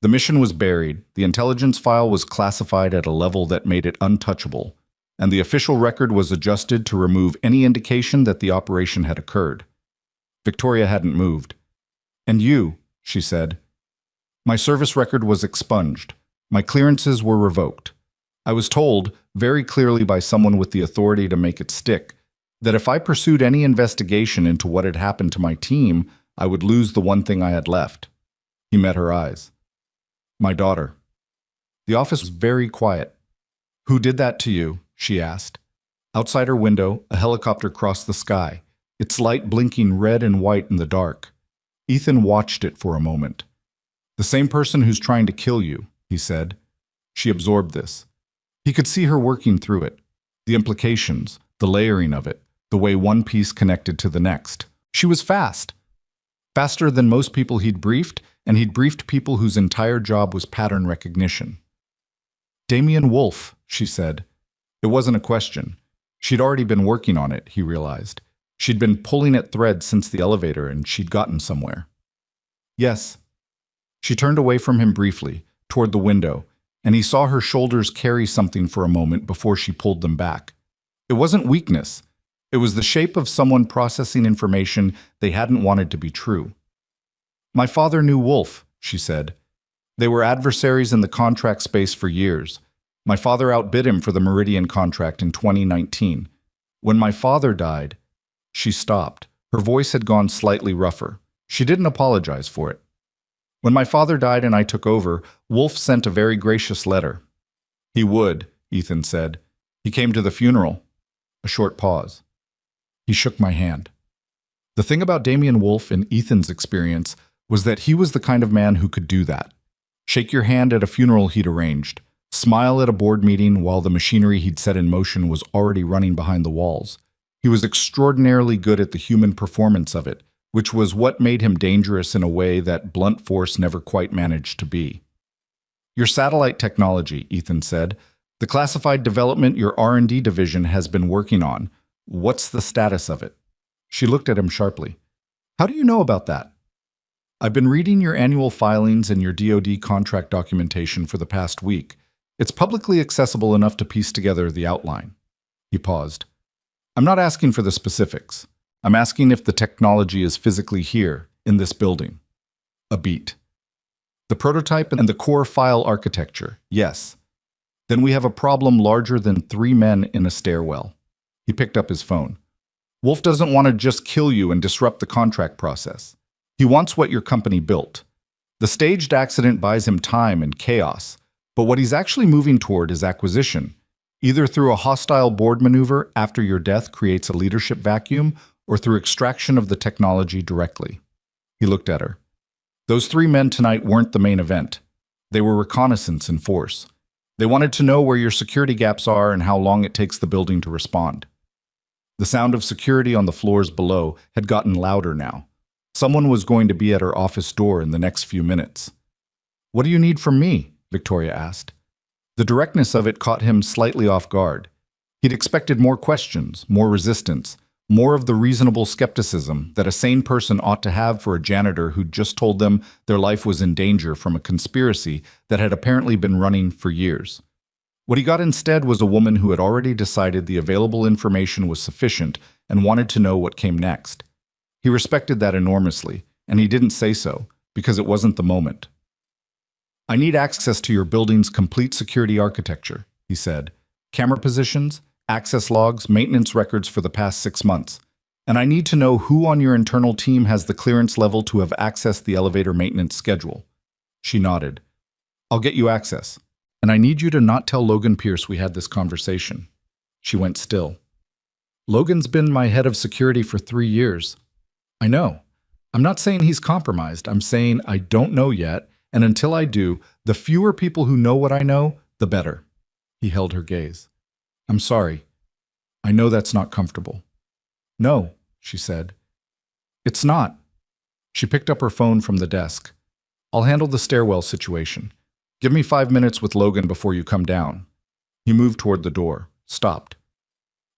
The mission was buried, the intelligence file was classified at a level that made it untouchable, and the official record was adjusted to remove any indication that the operation had occurred." Victoria hadn't moved. "And you," she said. "My service record was expunged. My clearances were revoked. I was told, very clearly by someone with the authority to make it stick, that if I pursued any investigation into what had happened to my team, I would lose the one thing I had left." He met her eyes. "My daughter." The office was very quiet. "Who did that to you?" she asked. Outside her window, a helicopter crossed the sky, its light blinking red and white in the dark. Ethan watched it for a moment. "The same person who's trying to kill you," he said. She absorbed this. He could see her working through it, the implications, the layering of it, the way one piece connected to the next. She was fast. Faster than most people he'd briefed, and he'd briefed people whose entire job was pattern recognition. "Damien Wolf," she said. It wasn't a question. She'd already been working on it, he realized. She'd been pulling at threads since the elevator, and she'd gotten somewhere. Yes. She turned away from him briefly, toward the window, and he saw her shoulders carry something for a moment before she pulled them back. It wasn't weakness. It was the shape of someone processing information they hadn't wanted to be true. My father knew Wolf, she said. They were adversaries in the contract space for years. My father outbid him for the Meridian contract in 2019. When my father died, she stopped. Her voice had gone slightly rougher. She didn't apologize for it. When my father died and I took over, Wolf sent a very gracious letter. He would, Ethan said. He came to the funeral. A short pause. He shook my hand. The thing about Damian Wolf in Ethan's experience was that he was the kind of man who could do that. Shake your hand at a funeral he'd arranged, smile at a board meeting while the machinery he'd set in motion was already running behind the walls. He was extraordinarily good at the human performance of it, which was what made him dangerous in a way that blunt force never quite managed to be. Your satellite technology, Ethan said. The classified development your R&D division has been working on. What's the status of it? She looked at him sharply. How do you know about that? I've been reading your annual filings and your DoD contract documentation for the past week. It's publicly accessible enough to piece together the outline. He paused. I'm not asking for the specifics. I'm asking if the technology is physically here, in this building. A beat. The prototype and the core file architecture, yes. Then we have a problem larger than 3 men in a stairwell. He picked up his phone. Wolf doesn't want to just kill you and disrupt the contract process. He wants what your company built. The staged accident buys him time and chaos, but what he's actually moving toward is acquisition, either through a hostile board maneuver after your death creates a leadership vacuum, or through extraction of the technology directly. He looked at her. Those 3 men tonight weren't the main event. They were reconnaissance in force. They wanted to know where your security gaps are and how long it takes the building to respond. The sound of security on the floors below had gotten louder now. Someone was going to be at her office door in the next few minutes. What do you need from me? Victoria asked. The directness of it caught him slightly off guard. He'd expected more questions, more resistance, more of the reasonable skepticism that a sane person ought to have for a janitor who'd just told them their life was in danger from a conspiracy that had apparently been running for years. What he got instead was a woman who had already decided the available information was sufficient and wanted to know what came next. He respected that enormously, and he didn't say so, because it wasn't the moment. I need access to your building's complete security architecture, he said. Camera positions, access logs, maintenance records for the past 6 months. And I need to know who on your internal team has the clearance level to have accessed the elevator maintenance schedule. She nodded. I'll get you access. And I need you to not tell Logan Pierce we had this conversation. She went still. Logan's been my head of security for 3 years. I know. I'm not saying he's compromised. I'm saying I don't know yet, and until I do, the fewer people who know what I know, the better. He held her gaze. I'm sorry. I know that's not comfortable. No, she said. It's not. She picked up her phone from the desk. I'll handle the stairwell situation. Give me 5 minutes with Logan before you come down. He moved toward the door, stopped.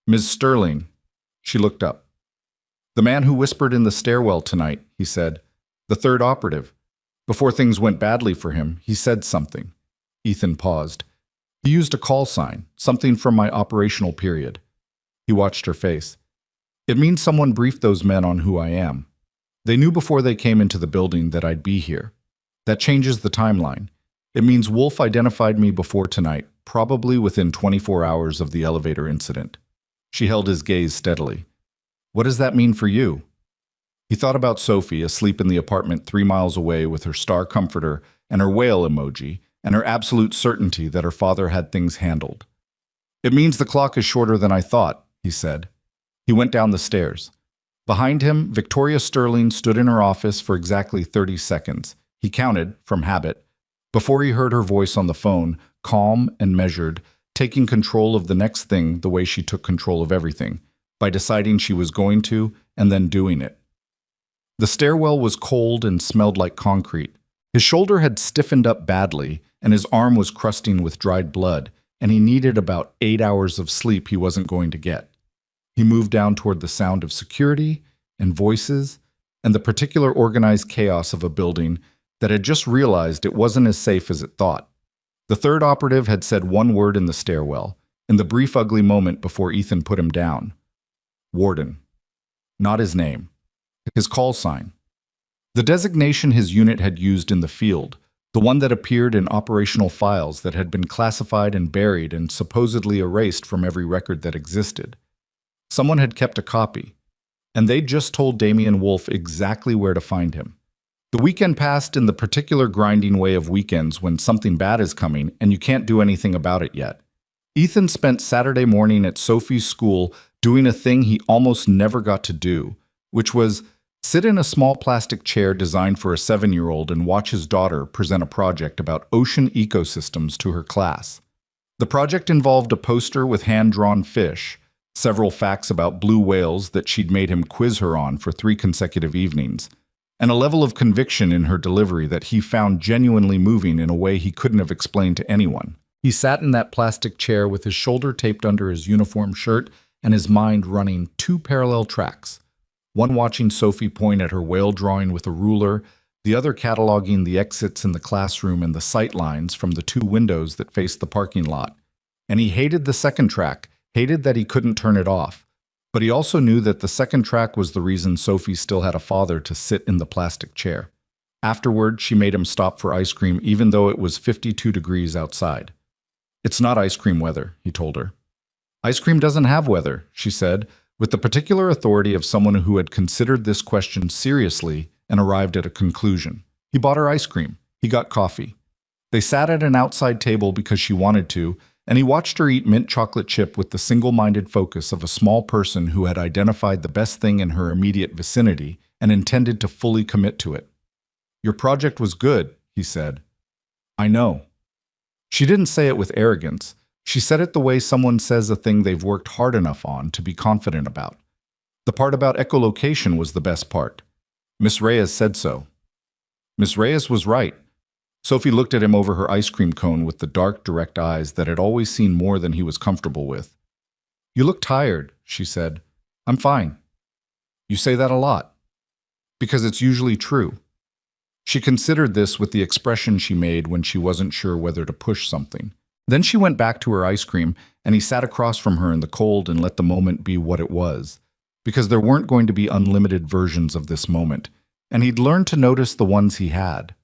Ms. Sterling. She looked up. The man who whispered in the stairwell tonight, he said. The third operative. Before things went badly for him, he said something. Ethan paused. He used a call sign, something from my operational period. He watched her face. It means someone briefed those men on who I am. They knew before they came into the building that I'd be here. That changes the timeline. It means Wolf identified me before tonight, probably within 24 hours of the elevator incident. She held his gaze steadily. What does that mean for you? He thought about Sophie, asleep in the apartment 3 miles away with her star comforter and her whale emoji, and her absolute certainty that her father had things handled. It means the clock is shorter than I thought, he said. He went down the stairs. Behind him, Victoria Sterling stood in her office for exactly 30 seconds. He counted, from habit, before he heard her voice on the phone, calm and measured, taking control of the next thing the way she took control of everything, by deciding she was going to and then doing it. The stairwell was cold and smelled like concrete. His shoulder had stiffened up badly, and his arm was crusting with dried blood, and he needed about 8 hours of sleep he wasn't going to get. He moved down toward the sound of security and voices and the particular organized chaos of a building that had just realized it wasn't as safe as it thought. The third operative had said one word in the stairwell, in the brief ugly moment before Ethan put him down. Warden. Not his name. His call sign. The designation his unit had used in the field, the one that appeared in operational files that had been classified and buried and supposedly erased from every record that existed. Someone had kept a copy, and they'd just told Damian Wolf exactly where to find him. The weekend passed in the particular grinding way of weekends when something bad is coming and you can't do anything about it yet. Ethan spent Saturday morning at Sophie's school doing a thing he almost never got to do, which was sit in a small plastic chair designed for a 7-year-old and watch his daughter present a project about ocean ecosystems to her class. The project involved a poster with hand-drawn fish, several facts about blue whales that she'd made him quiz her on for 3 consecutive evenings, and a level of conviction in her delivery that he found genuinely moving in a way he couldn't have explained to anyone. He sat in that plastic chair with his shoulder taped under his uniform shirt and his mind running 2 parallel tracks, one watching Sophie point at her whale drawing with a ruler, the other cataloging the exits in the classroom and the sight lines from the 2 windows that faced the parking lot. And he hated the second track, hated that he couldn't turn it off. But he also knew that the second track was the reason Sophie still had a father to sit in the plastic chair. Afterward, she made him stop for ice cream even though it was 52 degrees outside. "It's not ice cream weather," he told her. "Ice cream doesn't have weather," she said, with the particular authority of someone who had considered this question seriously and arrived at a conclusion. He bought her ice cream. He got coffee. They sat at an outside table because she wanted to, and he watched her eat mint chocolate chip with the single-minded focus of a small person who had identified the best thing in her immediate vicinity and intended to fully commit to it. "Your project was good," he said. "I know." She didn't say it with arrogance. She said it the way someone says a thing they've worked hard enough on to be confident about. The part about echolocation was the best part. Miss Reyes said so. Miss Reyes was right. Sophie looked at him over her ice cream cone with the dark, direct eyes that had always seen more than he was comfortable with. "You look tired," she said. "I'm fine." "You say that a lot." "Because it's usually true." She considered this with the expression she made when she wasn't sure whether to push something. Then she went back to her ice cream, and he sat across from her in the cold and let the moment be what it was. Because there weren't going to be unlimited versions of this moment, and he'd learned to notice the ones he had.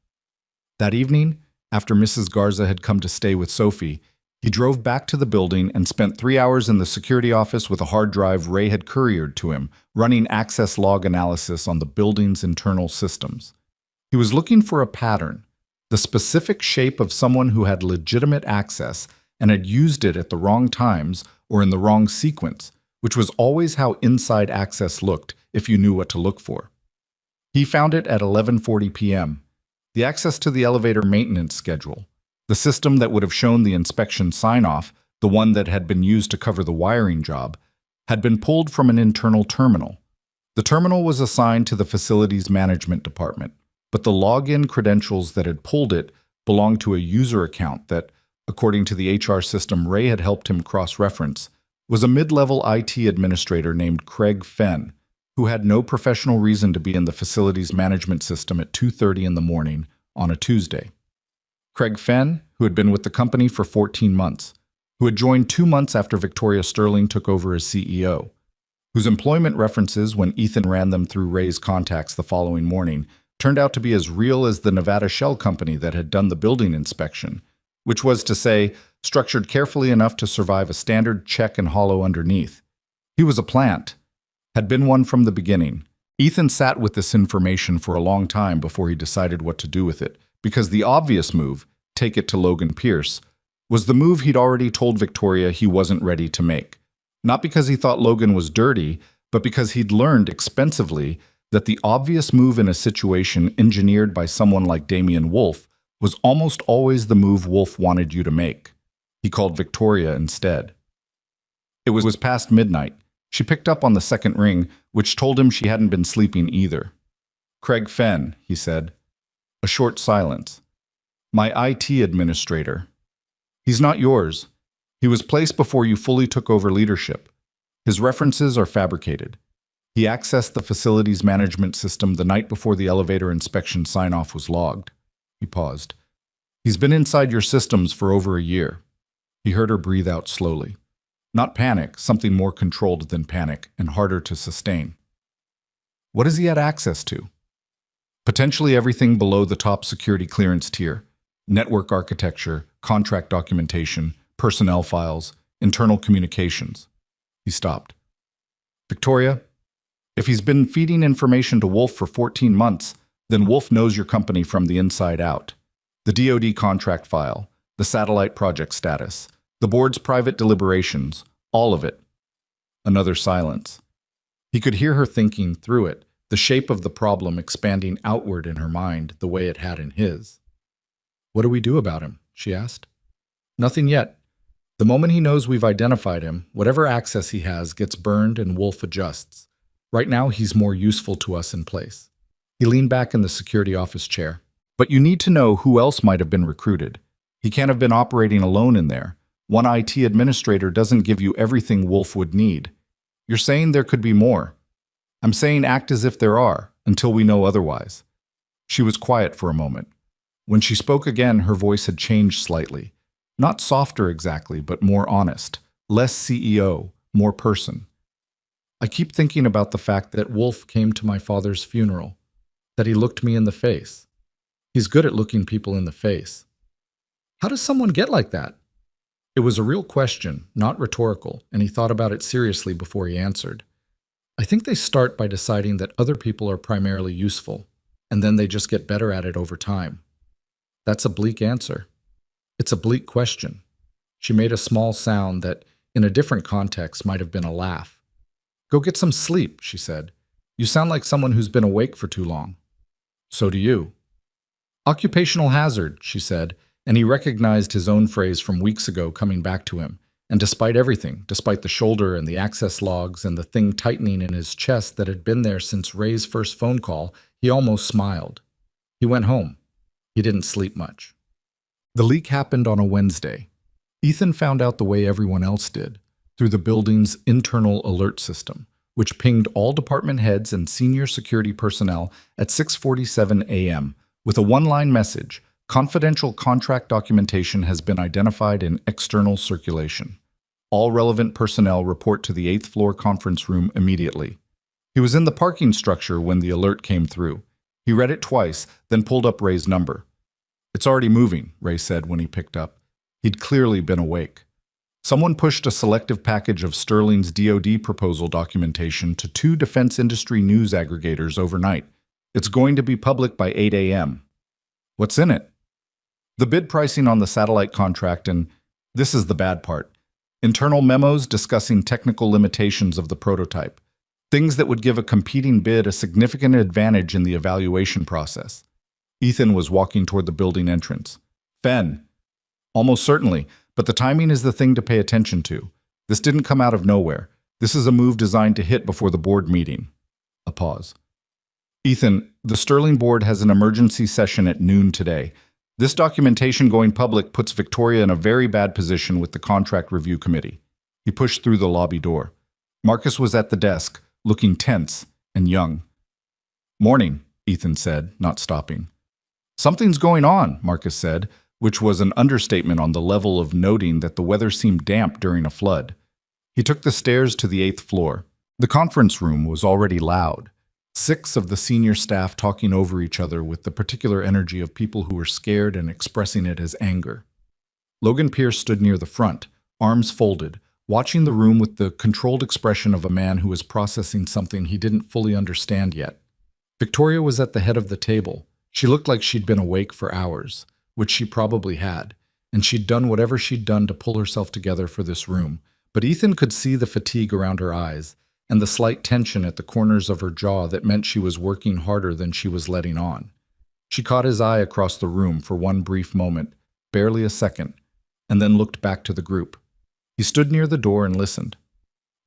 That evening, after Mrs. Garza had come to stay with Sophie, he drove back to the building and spent 3 hours in the security office with a hard drive Ray had couriered to him, running access log analysis on the building's internal systems. He was looking for a pattern, the specific shape of someone who had legitimate access and had used it at the wrong times or in the wrong sequence, which was always how inside access looked if you knew what to look for. He found it at 11:40 p.m., the access to the elevator maintenance schedule, the system that would have shown the inspection sign-off, the one that had been used to cover the wiring job, had been pulled from an internal terminal. The terminal was assigned to the facilities management department, but the login credentials that had pulled it belonged to a user account that, according to the HR system Ray had helped him cross-reference, was a mid-level IT administrator named Craig Fenn, who had no professional reason to be in the facilities management system at 2:30 in the morning on a Tuesday. Craig Fenn, who had been with the company for 14 months, who had joined 2 months after Victoria Sterling took over as CEO, whose employment references, when Ethan ran them through Ray's contacts the following morning, turned out to be as real as the Nevada shell company that had done the building inspection, which was to say, structured carefully enough to survive a standard check and hollow underneath. He was a plant. Had been one from the beginning. Ethan sat with this information for a long time before he decided what to do with it, because the obvious move, take it to Logan Pierce, was the move he'd already told Victoria he wasn't ready to make. Not because he thought Logan was dirty, but because he'd learned expensively that the obvious move in a situation engineered by someone like Damian Wolf was almost always the move Wolf wanted you to make. He called Victoria instead. It was past midnight. She picked up on the second ring, which told him she hadn't been sleeping either. "Craig Fenn," he said. A short silence. "My IT administrator. He's not yours. He was placed before you fully took over leadership. His references are fabricated. He accessed the facilities management system the night before the elevator inspection sign-off was logged. He paused. He's been inside your systems for over a year. He heard her breathe out slowly. Not panic, something more controlled than panic and harder to sustain. What has he had access to? Potentially everything below the top security clearance tier. Network architecture, contract documentation, personnel files, internal communications. He stopped. Victoria, if he's been feeding information to Wolf for 14 months, then Wolf knows your company from the inside out. The DoD contract file, the satellite project status, the board's private deliberations, all of it. Another silence. He could hear her thinking through it, the shape of the problem expanding outward in her mind the way it had in his. What do we do about him? She asked. Nothing yet. The moment he knows we've identified him, whatever access he has gets burned and Wolf adjusts. Right now, he's more useful to us in place. He leaned back in the security office chair. But you need to know who else might have been recruited. He can't have been operating alone in there. One IT administrator doesn't give you everything Wolf would need. You're saying there could be more. I'm saying act as if there are, until we know otherwise. She was quiet for a moment. When she spoke again, her voice had changed slightly. Not softer exactly, but more honest. Less CEO, more person. I keep thinking about the fact that Wolf came to my father's funeral, that he looked me in the face. He's good at looking people in the face. How does someone get like that? It was a real question, not rhetorical, and he thought about it seriously before he answered. I think they start by deciding that other people are primarily useful, and then they just get better at it over time. That's a bleak answer. It's a bleak question. She made a small sound that, in a different context, might have been a laugh. Go get some sleep, she said. You sound like someone who's been awake for too long. So do you. Occupational hazard, she said, and he recognized his own phrase from weeks ago coming back to him. And despite everything, despite the shoulder and the access logs and the thing tightening in his chest that had been there since Ray's first phone call, he almost smiled. He went home. He didn't sleep much. The leak happened on a Wednesday. Ethan found out the way everyone else did, through the building's internal alert system, which pinged all department heads and senior security personnel at 6:47 a.m. with a one-line message: confidential contract documentation has been identified in external circulation. All relevant personnel report to the 8th floor conference room immediately. He was in the parking structure when the alert came through. He read it twice, then pulled up Ray's number. It's already moving, Ray said when he picked up. He'd clearly been awake. Someone pushed a selective package of Sterling's DoD proposal documentation to 2 defense industry news aggregators overnight. It's going to be public by 8 a.m. What's in it? The bid pricing on the satellite contract and, this is the bad part, internal memos discussing technical limitations of the prototype, things that would give a competing bid a significant advantage in the evaluation process. Ethan was walking toward the building entrance. Fen. Almost certainly, but the timing is the thing to pay attention to. This didn't come out of nowhere. This is a move designed to hit before the board meeting. A pause. Ethan, the Sterling board has an emergency session at noon today. This documentation going public puts Victoria in a very bad position with the contract review committee. He pushed through the lobby door. Marcus was at the desk, looking tense and young. Morning, Ethan said, not stopping. Something's going on, Marcus said, which was an understatement on the level of noting that the weather seemed damp during a flood. He took the stairs to the 8th floor. The conference room was already loud. 6 of the senior staff talking over each other with the particular energy of people who were scared and expressing it as anger. Logan Pierce stood near the front, arms folded, watching the room with the controlled expression of a man who was processing something he didn't fully understand yet. Victoria was at the head of the table. She looked like she'd been awake for hours, which she probably had, and she'd done whatever she'd done to pull herself together for this room. But Ethan could see the fatigue around her eyes and the slight tension at the corners of her jaw that meant she was working harder than she was letting on. She caught his eye across the room for one brief moment, barely a second, and then looked back to the group. He stood near the door and listened.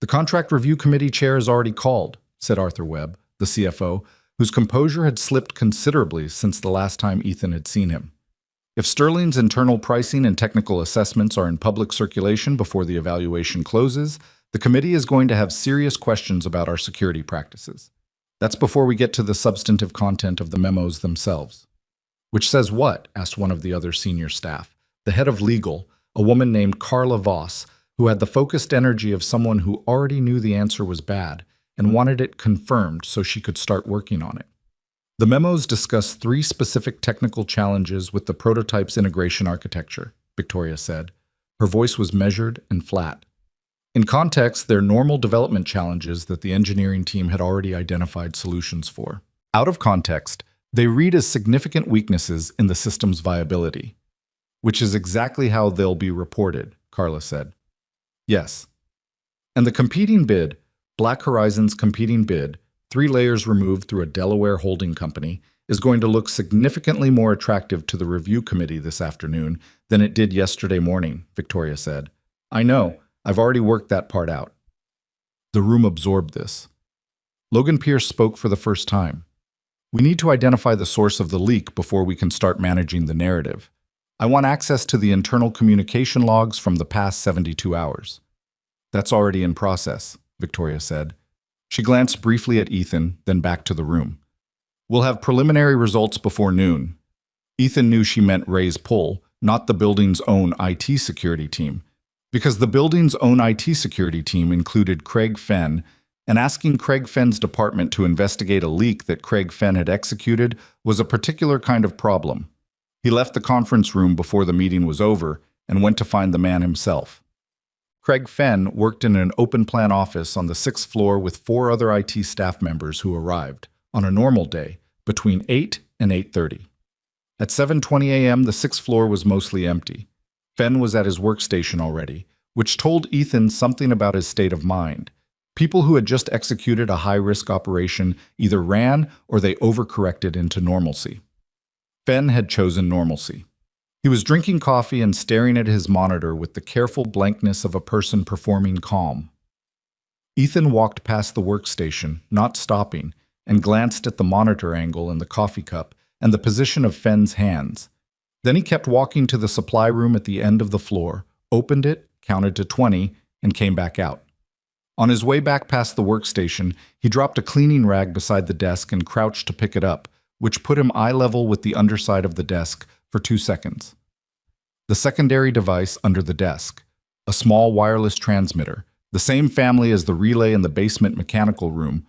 The Contract Review Committee chair is already called, said Arthur Webb, the CFO, whose composure had slipped considerably since the last time Ethan had seen him. If Sterling's internal pricing and technical assessments are in public circulation before the evaluation closes, the committee is going to have serious questions about our security practices. That's before we get to the substantive content of the memos themselves. Which says what? Asked one of the other senior staff. The head of legal, a woman named Carla Voss, who had the focused energy of someone who already knew the answer was bad and wanted it confirmed so she could start working on it. The memos discuss 3 specific technical challenges with the prototype's integration architecture, Victoria said. Her voice was measured and flat. In context, they're normal development challenges that the engineering team had already identified solutions for. Out of context, they read as significant weaknesses in the system's viability, which is exactly how they'll be reported, Carla said. Yes. And the competing bid, Black Horizon's competing bid, 3 layers removed through a Delaware holding company, is going to look significantly more attractive to the review committee this afternoon than it did yesterday morning, Victoria said. I know, I've already worked that part out. The room absorbed this. Logan Pierce spoke for the first time. We need to identify the source of the leak before we can start managing the narrative. I want access to the internal communication logs from the past 72 hours. That's already in process, Victoria said. She glanced briefly at Ethan, then back to the room. We'll have preliminary results before noon. Ethan knew she meant Ray's pull, not the building's own IT security team, because the building's own IT security team included Craig Fenn, and asking Craig Fenn's department to investigate a leak that Craig Fenn had executed was a particular kind of problem. He left the conference room before the meeting was over and went to find the man himself. Craig Fenn worked in an open-plan office on the 6th floor with 4 other IT staff members who arrived, on a normal day, between 8 and 8:30. At 7:20 a.m., the 6th floor was mostly empty. Fenn was at his workstation already, which told Ethan something about his state of mind. People who had just executed a high-risk operation either ran or they overcorrected into normalcy. Fenn had chosen normalcy. He was drinking coffee and staring at his monitor with the careful blankness of a person performing calm. Ethan walked past the workstation, not stopping, and glanced at the monitor angle and the coffee cup and the position of Fenn's hands. Then he kept walking to the supply room at the end of the floor, opened it, counted to 20, and came back out. On his way back past the workstation, he dropped a cleaning rag beside the desk and crouched to pick it up, which put him eye level with the underside of the desk for 2 seconds. The secondary device under the desk, a small wireless transmitter, the same family as the relay in the basement mechanical room,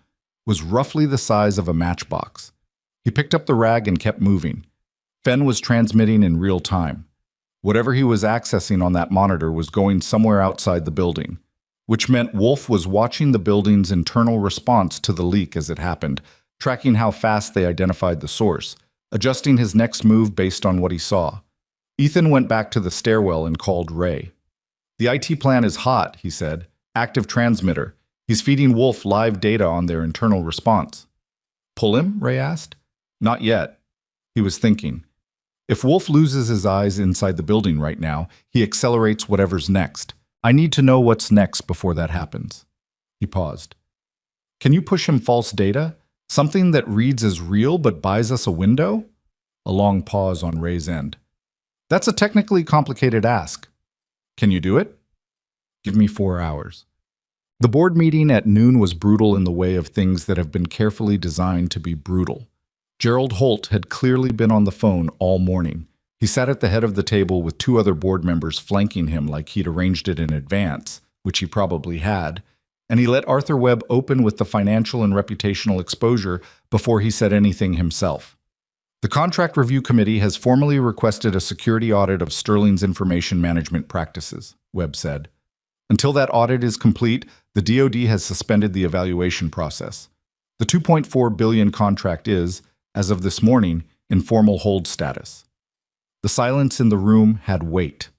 was roughly the size of a matchbox. He picked up the rag and kept moving. Fenn was transmitting in real time. Whatever he was accessing on that monitor was going somewhere outside the building, which meant Wolf was watching the building's internal response to the leak as it happened, tracking how fast they identified the source, adjusting his next move based on what he saw. Ethan went back to the stairwell and called Ray. The IT plan is hot, he said. Active transmitter. He's feeding Wolf live data on their internal response. Pull him? Ray asked. Not yet. He was thinking. If Wolf loses his eyes inside the building right now, he accelerates whatever's next. I need to know what's next before that happens. He paused. Can you push him false data? Something that reads as real but buys us a window? A long pause on Ray's end. That's a technically complicated ask. Can you do it? Give me 4 hours. The board meeting at noon was brutal in the way of things that have been carefully designed to be brutal. Gerald Holt had clearly been on the phone all morning. He sat at the head of the table with 2 other board members flanking him like he'd arranged it in advance, which he probably had, and he let Arthur Webb open with the financial and reputational exposure before he said anything himself. The Contract Review Committee has formally requested a security audit of Sterling's information management practices, Webb said. Until that audit is complete, the DoD has suspended the evaluation process. The $2.4 billion contract is, as of this morning, in formal hold status. The silence in the room had weight.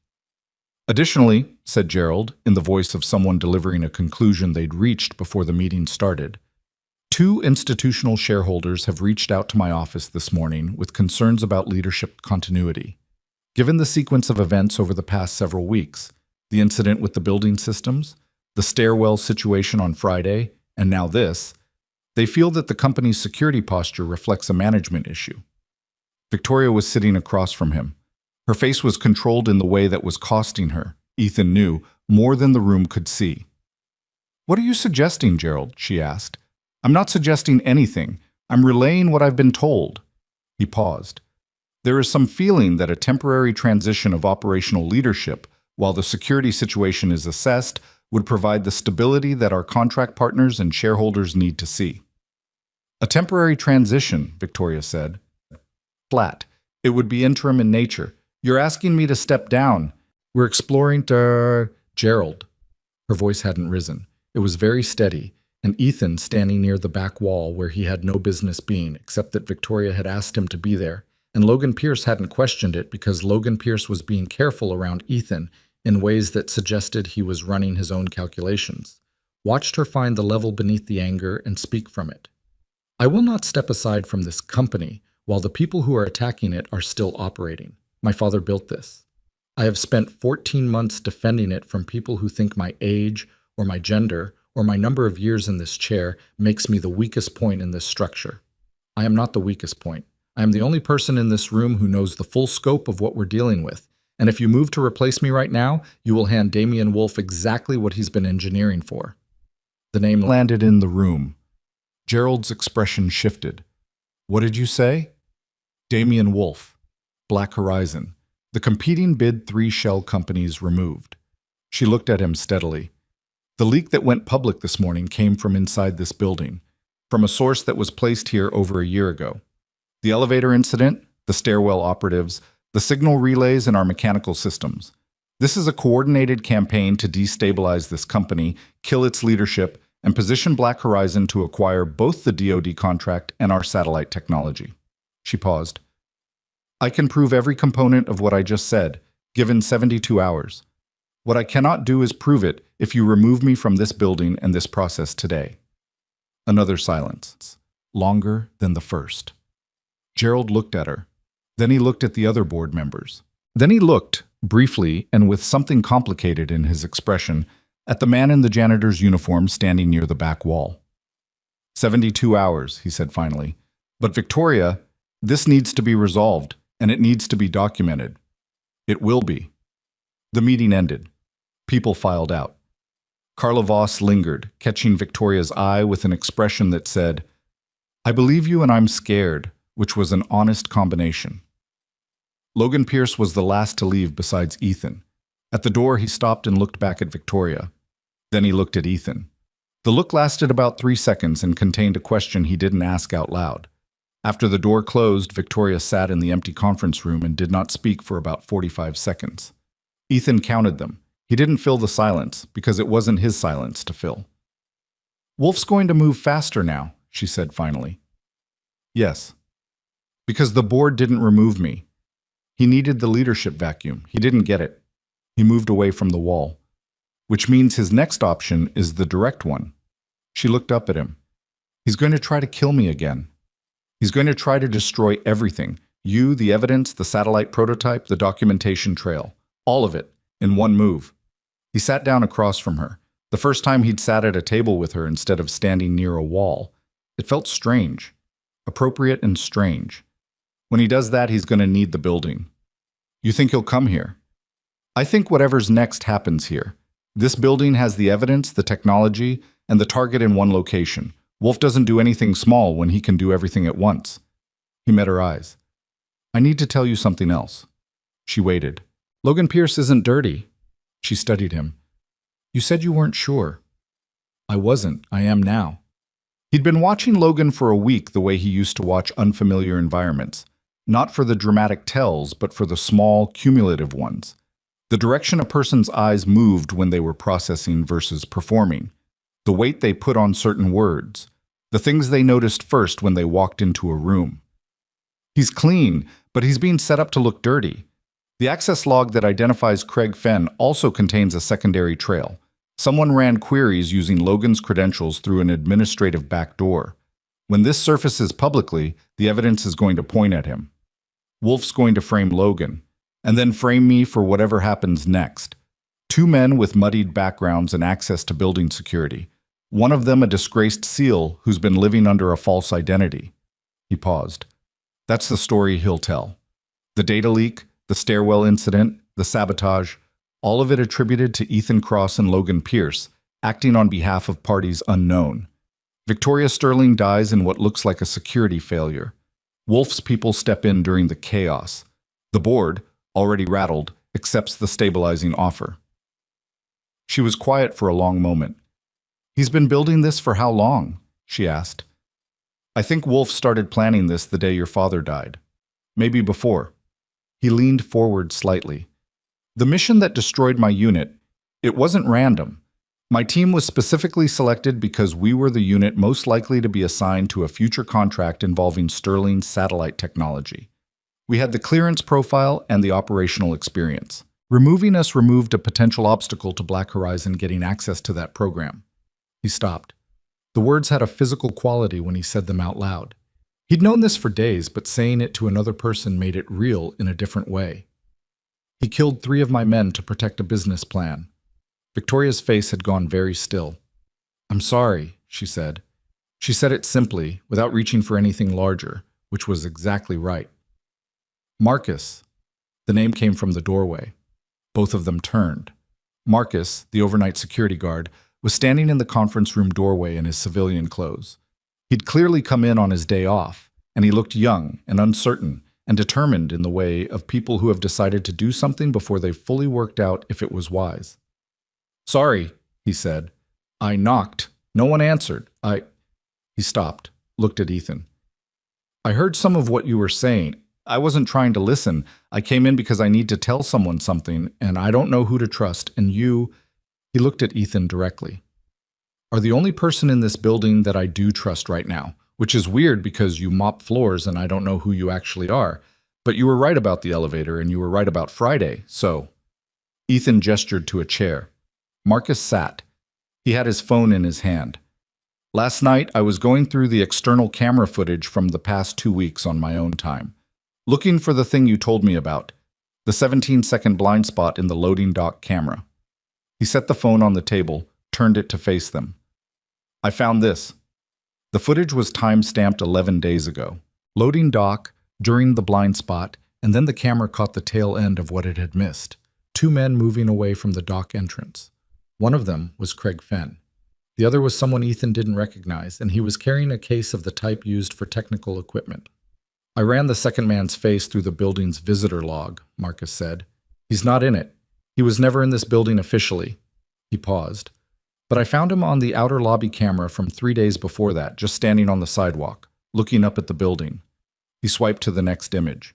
Additionally, said Gerald, in the voice of someone delivering a conclusion they'd reached before the meeting started, 2 institutional shareholders have reached out to my office this morning with concerns about leadership continuity. Given the sequence of events over the past several weeks, the incident with the building systems, the stairwell situation on Friday, and now this, they feel that the company's security posture reflects a management issue. Victoria was sitting across from him. Her face was controlled in the way that was costing her, Ethan knew, more than the room could see. "What are you suggesting, Gerald?" she asked. "I'm not suggesting anything. I'm relaying what I've been told." He paused. "There is some feeling that a temporary transition of operational leadership, while the security situation is assessed, would provide the stability that our contract partners and shareholders need to see." "A temporary transition," Victoria said. "Flat. It would be interim in nature. You're asking me to step down. We're exploring Gerald." Her voice hadn't risen. It was very steady, and Ethan, standing near the back wall where he had no business being, except that Victoria had asked him to be there, and Logan Pierce hadn't questioned it because Logan Pierce was being careful around Ethan in ways that suggested he was running his own calculations, watched her find the level beneath the anger and speak from it. "I will not step aside from this company while the people who are attacking it are still operating. My father built this. I have spent 14 months defending it from people who think my age or my gender or my number of years in this chair makes me the weakest point in this structure. I am not the weakest point. I am the only person in this room who knows the full scope of what we're dealing with. And if you move to replace me right now, you will hand Damian Wolf exactly what he's been engineering for." The name landed in the room. Gerald's expression shifted. "What did you say?" "Damian Wolf. Black Horizon. The competing bid 3 shell companies removed." She looked at him steadily. "The leak that went public this morning came from inside this building, from a source that was placed here over a year ago. The elevator incident, the stairwell operatives, the signal relays in our mechanical systems. This is a coordinated campaign to destabilize this company, kill its leadership, and position Black Horizon to acquire both the DoD contract and our satellite technology." She paused. "I can prove every component of what I just said, given 72 hours. What I cannot do is prove it if you remove me from this building and this process today." Another silence, longer than the first. Gerald looked at her. Then he looked at the other board members. Then he looked, briefly and with something complicated in his expression, at the man in the janitor's uniform standing near the back wall. 72 hours, he said finally. "But Victoria, this needs to be resolved, and it needs to be documented." "It will be." The meeting ended. People filed out. Carla Voss lingered, catching Victoria's eye with an expression that said, "I believe you and I'm scared," which was an honest combination. Logan Pierce was the last to leave besides Ethan. At the door, he stopped and looked back at Victoria. Then he looked at Ethan. The look lasted about 3 seconds and contained a question he didn't ask out loud. After the door closed, Victoria sat in the empty conference room and did not speak for about 45 seconds. Ethan counted them. He didn't fill the silence, because it wasn't his silence to fill. "Wolf's going to move faster now," she said finally. "Yes. Because the board didn't remove me. He needed the leadership vacuum. He didn't get it. He moved away from the wall. Which means his next option is the direct one." She looked up at him. "He's going to try to kill me again. He's going to try to destroy everything. You, the evidence, the satellite prototype, the documentation trail. All of it, in one move." He sat down across from her. The first time he'd sat at a table with her instead of standing near a wall. It felt strange. Appropriate and strange. When he does that, he's going to need the building. "You think he'll come here?" "I think whatever's next happens here. This building has the evidence, the technology, and the target in one location. Wolf doesn't do anything small when he can do everything at once." He met her eyes. "I need to tell you something else." She waited. "Logan Pierce isn't dirty." She studied him. "You said you weren't sure." "I wasn't. I am now." He'd been watching Logan for a week the way he used to watch unfamiliar environments. Not for the dramatic tells, but for the small, cumulative ones. The direction a person's eyes moved when they were processing versus performing. The weight they put on certain words. The things they noticed first when they walked into a room. He's clean, but he's being set up to look dirty. The access log that identifies Craig Fenn also contains a secondary trail. Someone ran queries using Logan's credentials through an administrative backdoor. When this surfaces publicly, the evidence is going to point at him. Wolf's going to frame Logan, and then frame me for whatever happens next. 2 men with muddied backgrounds and access to building security. One of them a disgraced SEAL who's been living under a false identity. He paused. That's the story he'll tell. The data leak, The stairwell incident, the sabotage, all of it attributed to Ethan Cross and Logan Pierce, acting on behalf of parties unknown. Victoria Sterling dies in what looks like a security failure. Wolf's people step in during the chaos. The board, already rattled, accepts the stabilizing offer. She was quiet for a long moment. "He's been building this for how long?" she asked. "I think Wolf started planning this the day your father died. Maybe before." He leaned forward slightly. "The mission that destroyed my unit, it wasn't random. My team was specifically selected because we were the unit most likely to be assigned to a future contract involving Sterling's satellite technology. We had the clearance profile and the operational experience. Removing us removed a potential obstacle to Black Horizon getting access to that program." He stopped. The words had a physical quality when he said them out loud. He'd known this for days, but saying it to another person made it real in a different way. "He killed 3 of my men to protect a business plan." Victoria's face had gone very still. "I'm sorry," she said. She said it simply, without reaching for anything larger, which was exactly right. "Marcus." The name came from the doorway. Both of them turned. Marcus, the overnight security guard, was standing in the conference room doorway in his civilian clothes. He'd clearly come in on his day off, and he looked young and uncertain and determined in the way of people who have decided to do something before they've fully worked out if it was wise. "Sorry," he said. "I knocked. No one answered. He stopped, looked at Ethan. "I heard some of what you were saying. I wasn't trying to listen. I came in because I need to tell someone something, and I don't know who to trust, and you—" He looked at Ethan directly. "Are the only person in this building that I do trust right now, which is weird because you mop floors and I don't know who you actually are. But you were right about the elevator and you were right about Friday, so—" Ethan gestured to a chair. Marcus sat. He had his phone in his hand. "Last night, I was going through the external camera footage from the past 2 weeks on my own time, looking for the thing you told me about, the 17-second blind spot in the loading dock camera." He set the phone on the table, turned it to face them. "I found this." The footage was time-stamped 11 days ago. Loading dock, during the blind spot, and then the camera caught the tail end of what it had missed. 2 men moving away from the dock entrance. One of them was Craig Fenn. The other was someone Ethan didn't recognize, and he was carrying a case of the type used for technical equipment. "I ran the second man's face through the building's visitor log," Marcus said. "He's not in it. He was never in this building officially." He paused. "But I found him on the outer lobby camera from 3 days before that, just standing on the sidewalk, looking up at the building." He swiped to the next image.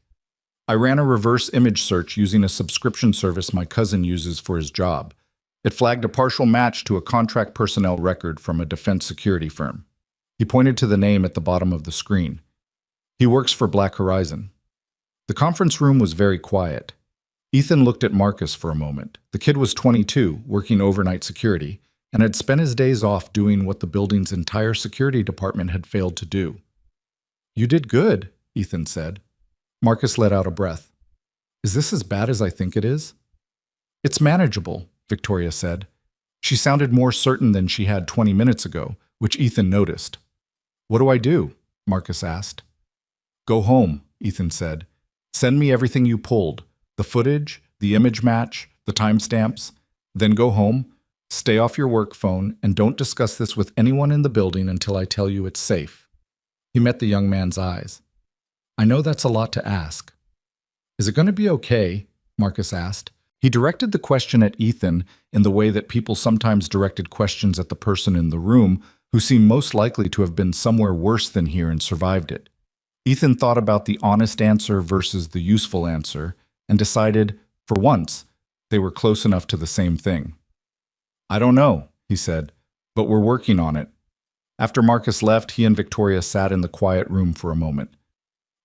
"I ran a reverse image search using a subscription service my cousin uses for his job. It flagged a partial match to a contract personnel record from a defense security firm." He pointed to the name at the bottom of the screen. "He works for Black Horizon." The conference room was very quiet. Ethan looked at Marcus for a moment. The kid was 22, working overnight security, and had spent his days off doing what the building's entire security department had failed to do. "You did good," Ethan said. Marcus let out a breath. "Is this as bad as I think it is?" "It's manageable," Victoria said. She sounded more certain than she had 20 minutes ago, which Ethan noticed. "What do I do?" Marcus asked. "Go home," Ethan said. "Send me everything you pulled, the footage, the image match, the timestamps. Then go home, stay off your work phone, and don't discuss this with anyone in the building until I tell you it's safe." He met the young man's eyes. "I know that's a lot to ask." "Is it going to be okay?" Marcus asked. He directed the question at Ethan in the way that people sometimes directed questions at the person in the room who seemed most likely to have been somewhere worse than here and survived it. Ethan thought about the honest answer versus the useful answer and decided, for once, they were close enough to the same thing. "I don't know," he said, "but we're working on it." After Marcus left, he and Victoria sat in the quiet room for a moment.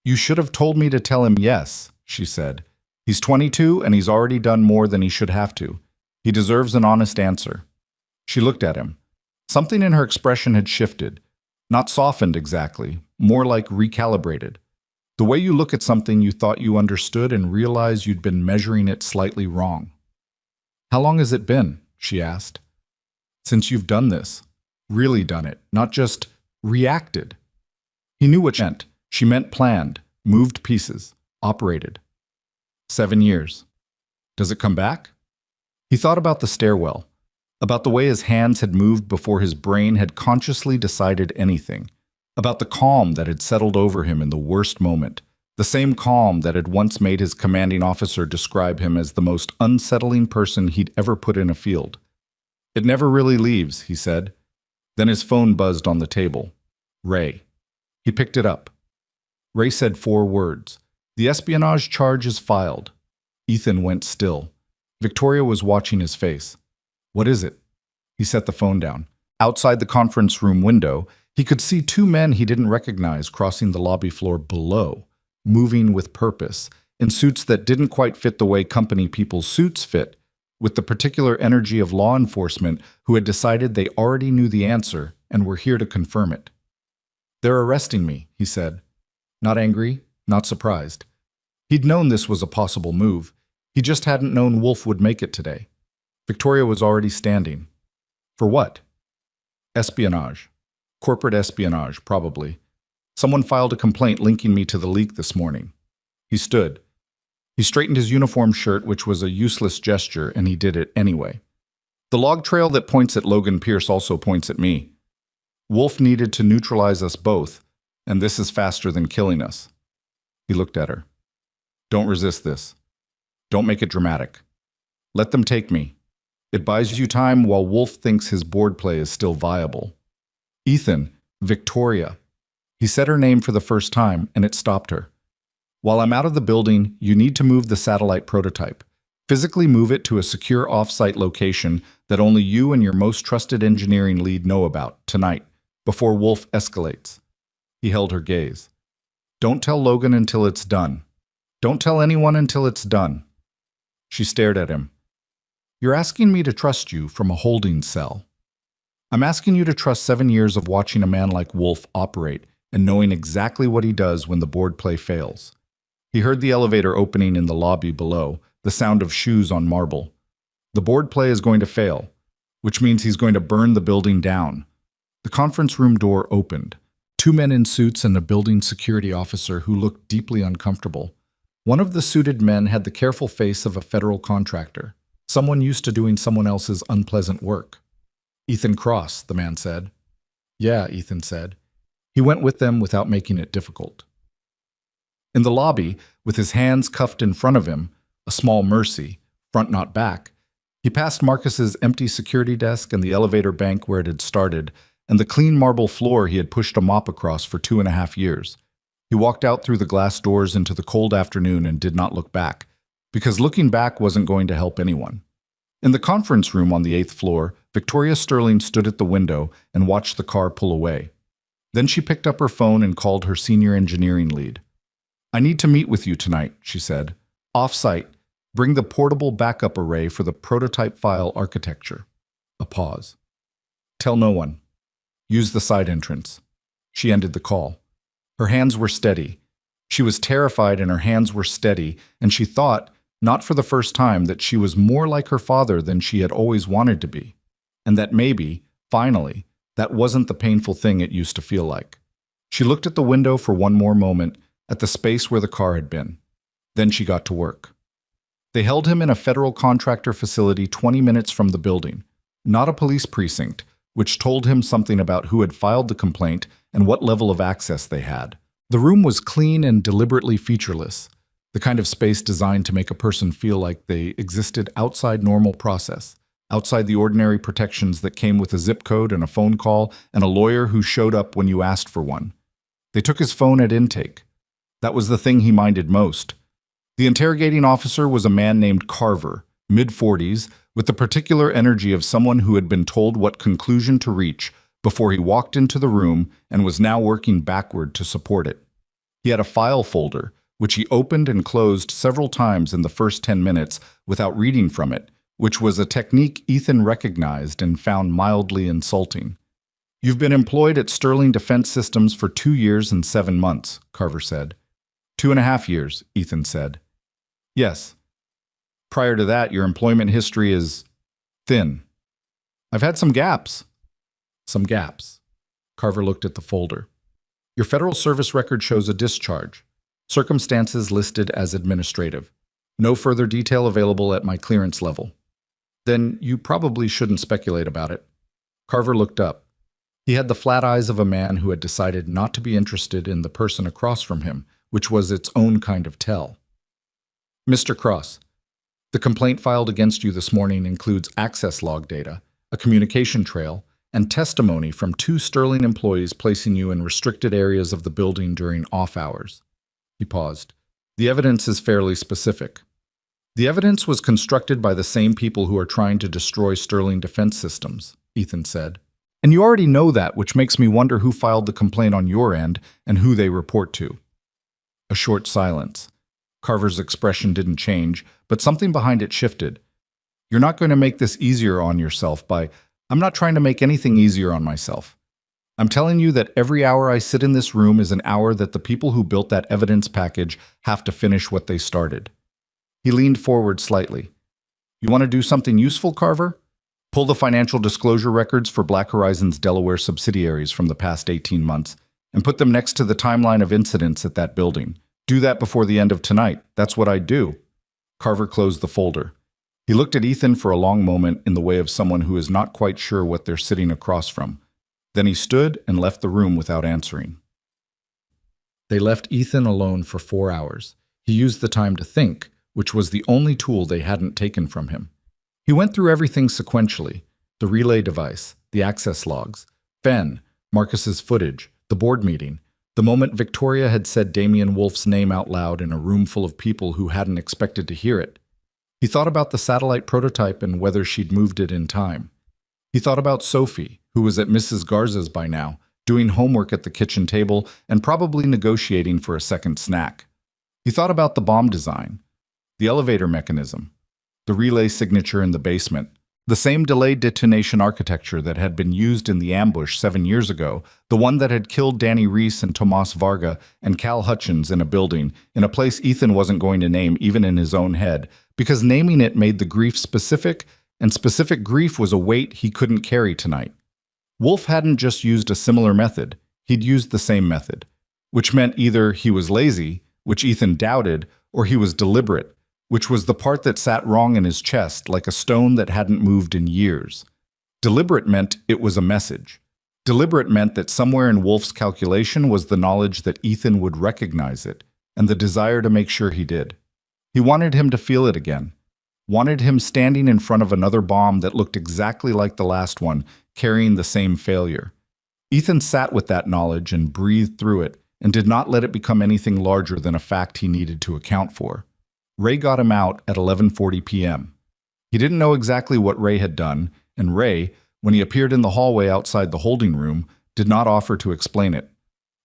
"You should have told me to tell him yes," she said. "He's 22 and he's already done more than he should have to. He deserves an honest answer." She looked at him. Something in her expression had shifted. Not softened exactly, more like recalibrated. The way you look at something you thought you understood and realized you'd been measuring it slightly wrong. "How long has it been?" she asked. "Since you've done this. Really done it, not just reacted." He knew what she meant. She meant planned, moved pieces, operated. 7 years. Does it come back? He thought about the stairwell, about the way his hands had moved before his brain had consciously decided anything, about the calm that had settled over him in the worst moment, the same calm that had once made his commanding officer describe him as the most unsettling person he'd ever put in a field. It never really leaves, he said. Then his phone buzzed on the table. Ray. He picked it up. Ray said 4 words. The espionage charge is filed. Ethan went still. Victoria was watching his face. What is it? He set the phone down. Outside the conference room window, he could see 2 men he didn't recognize crossing the lobby floor below, moving with purpose, in suits that didn't quite fit the way company people's suits fit, with the particular energy of law enforcement who had decided they already knew the answer and were here to confirm it. They're arresting me, he said. Not angry, not surprised. He'd known this was a possible move. He just hadn't known Wolf would make it today. Victoria was already standing. For what? Espionage. Corporate espionage, probably. Someone filed a complaint linking me to the leak this morning. He stood. He straightened his uniform shirt, which was a useless gesture, and he did it anyway. The log trail that points at Logan Pierce also points at me. Wolf needed to neutralize us both, and this is faster than killing us. He looked at her. Don't resist this. Don't make it dramatic. Let them take me. It buys you time while Wolf thinks his board play is still viable. Ethan, Victoria. He said her name for the first time, and it stopped her. While I'm out of the building, you need to move the satellite prototype. Physically move it to a secure off-site location that only you and your most trusted engineering lead know about tonight, before Wolf escalates. He held her gaze. Don't tell Logan until it's done. Don't tell anyone until it's done. She stared at him. You're asking me to trust you from a holding cell. I'm asking you to trust 7 years of watching a man like Wolf operate and knowing exactly what he does when the board play fails. He heard the elevator opening in the lobby below, the sound of shoes on marble. The board play is going to fail, which means he's going to burn the building down. The conference room door opened. 2 men in suits and a building security officer who looked deeply uncomfortable. One of the suited men had the careful face of a federal contractor, someone used to doing someone else's unpleasant work. Ethan Cross, the man said. Yeah, Ethan said. He went with them without making it difficult. In the lobby, with his hands cuffed in front of him, a small mercy, front not back, he passed Marcus's empty security desk and the elevator bank where it had started, and the clean marble floor he had pushed a mop across for 2.5 years. He walked out through the glass doors into the cold afternoon and did not look back, because looking back wasn't going to help anyone. In the conference room on the 8th floor, Victoria Sterling stood at the window and watched the car pull away. Then she picked up her phone and called her senior engineering lead. I need to meet with you tonight, she said. Off-site, bring the portable backup array for the prototype file architecture. A pause. Tell no one. Use the side entrance. She ended the call. Her hands were steady. She was terrified and her hands were steady, and she thought, not for the first time, that she was more like her father than she had always wanted to be, and that maybe, finally, that wasn't the painful thing it used to feel like. She looked at the window for one more moment, at the space where the car had been. Then she got to work. They held him in a federal contractor facility 20 minutes from the building, not a police precinct, which told him something about who had filed the complaint and what level of access they had. The room was clean and deliberately featureless, the kind of space designed to make a person feel like they existed outside normal process, outside the ordinary protections that came with a zip code and a phone call and a lawyer who showed up when you asked for one. They took his phone at intake. That was the thing he minded most. The interrogating officer was a man named Carver, mid-40s, with the particular energy of someone who had been told what conclusion to reach before he walked into the room and was now working backward to support it. He had a file folder, which he opened and closed several times in the first 10 minutes without reading from it, which was a technique Ethan recognized and found mildly insulting. You've been employed at Sterling Defense Systems for 2 years and 7 months, Carver said. 2.5 years, Ethan said. Yes. Prior to that, your employment history is thin. I've had some gaps. Some gaps. Carver looked at the folder. Your federal service record shows a discharge. Circumstances listed as administrative. No further detail available at my clearance level. Then you probably shouldn't speculate about it. Carver looked up. He had the flat eyes of a man who had decided not to be interested in the person across from him, which was its own kind of tell. Mr. Cross, the complaint filed against you this morning includes access log data, a communication trail, and testimony from 2 Sterling employees placing you in restricted areas of the building during off hours. He paused. The evidence is fairly specific. The evidence was constructed by the same people who are trying to destroy Sterling defense systems, Ethan said. And you already know that, which makes me wonder who filed the complaint on your end and who they report to. A short silence. Carver's expression didn't change, but something behind it shifted. You're not going to make this easier on yourself by... I'm not trying to make anything easier on myself. I'm telling you that every hour I sit in this room is an hour that the people who built that evidence package have to finish what they started. He leaned forward slightly. You want to do something useful, Carver? Pull the financial disclosure records for Black Horizon's Delaware subsidiaries from the past 18 months and put them next to the timeline of incidents at that building. Do that before the end of tonight. That's what I'd do. Carver closed the folder. He looked at Ethan for a long moment in the way of someone who is not quite sure what they're sitting across from. Then he stood and left the room without answering. They left Ethan alone for 4 hours. He used the time to think, which was the only tool they hadn't taken from him. He went through everything sequentially: the relay device, the access logs, Fenn, Marcus's footage, the board meeting, the moment Victoria had said Damian Wolf's name out loud in a room full of people who hadn't expected to hear it. He thought about the satellite prototype and whether she'd moved it in time. He thought about Sophie, who was at Mrs. Garza's by now, doing homework at the kitchen table and probably negotiating for a second snack. He thought about the bomb design, the elevator mechanism, the relay signature in the basement, the same delayed detonation architecture that had been used in the ambush 7 years ago, the one that had killed Danny Reese and Tomas Varga and Cal Hutchins in a building, in a place Ethan wasn't going to name even in his own head, because naming it made the grief specific, and specific grief was a weight he couldn't carry tonight. Wolf hadn't just used a similar method, he'd used the same method, which meant either he was lazy, which Ethan doubted, or he was deliberate, which was the part that sat wrong in his chest like a stone that hadn't moved in years. Deliberate meant it was a message. Deliberate meant that somewhere in Wolf's calculation was the knowledge that Ethan would recognize it, and the desire to make sure he did. He wanted him to feel it again. Wanted him standing in front of another bomb that looked exactly like the last one, carrying the same failure. Ethan sat with that knowledge and breathed through it, and did not let it become anything larger than a fact he needed to account for. Ray got him out at 11:40 p.m. He didn't know exactly what Ray had done, and Ray, when he appeared in the hallway outside the holding room, did not offer to explain it.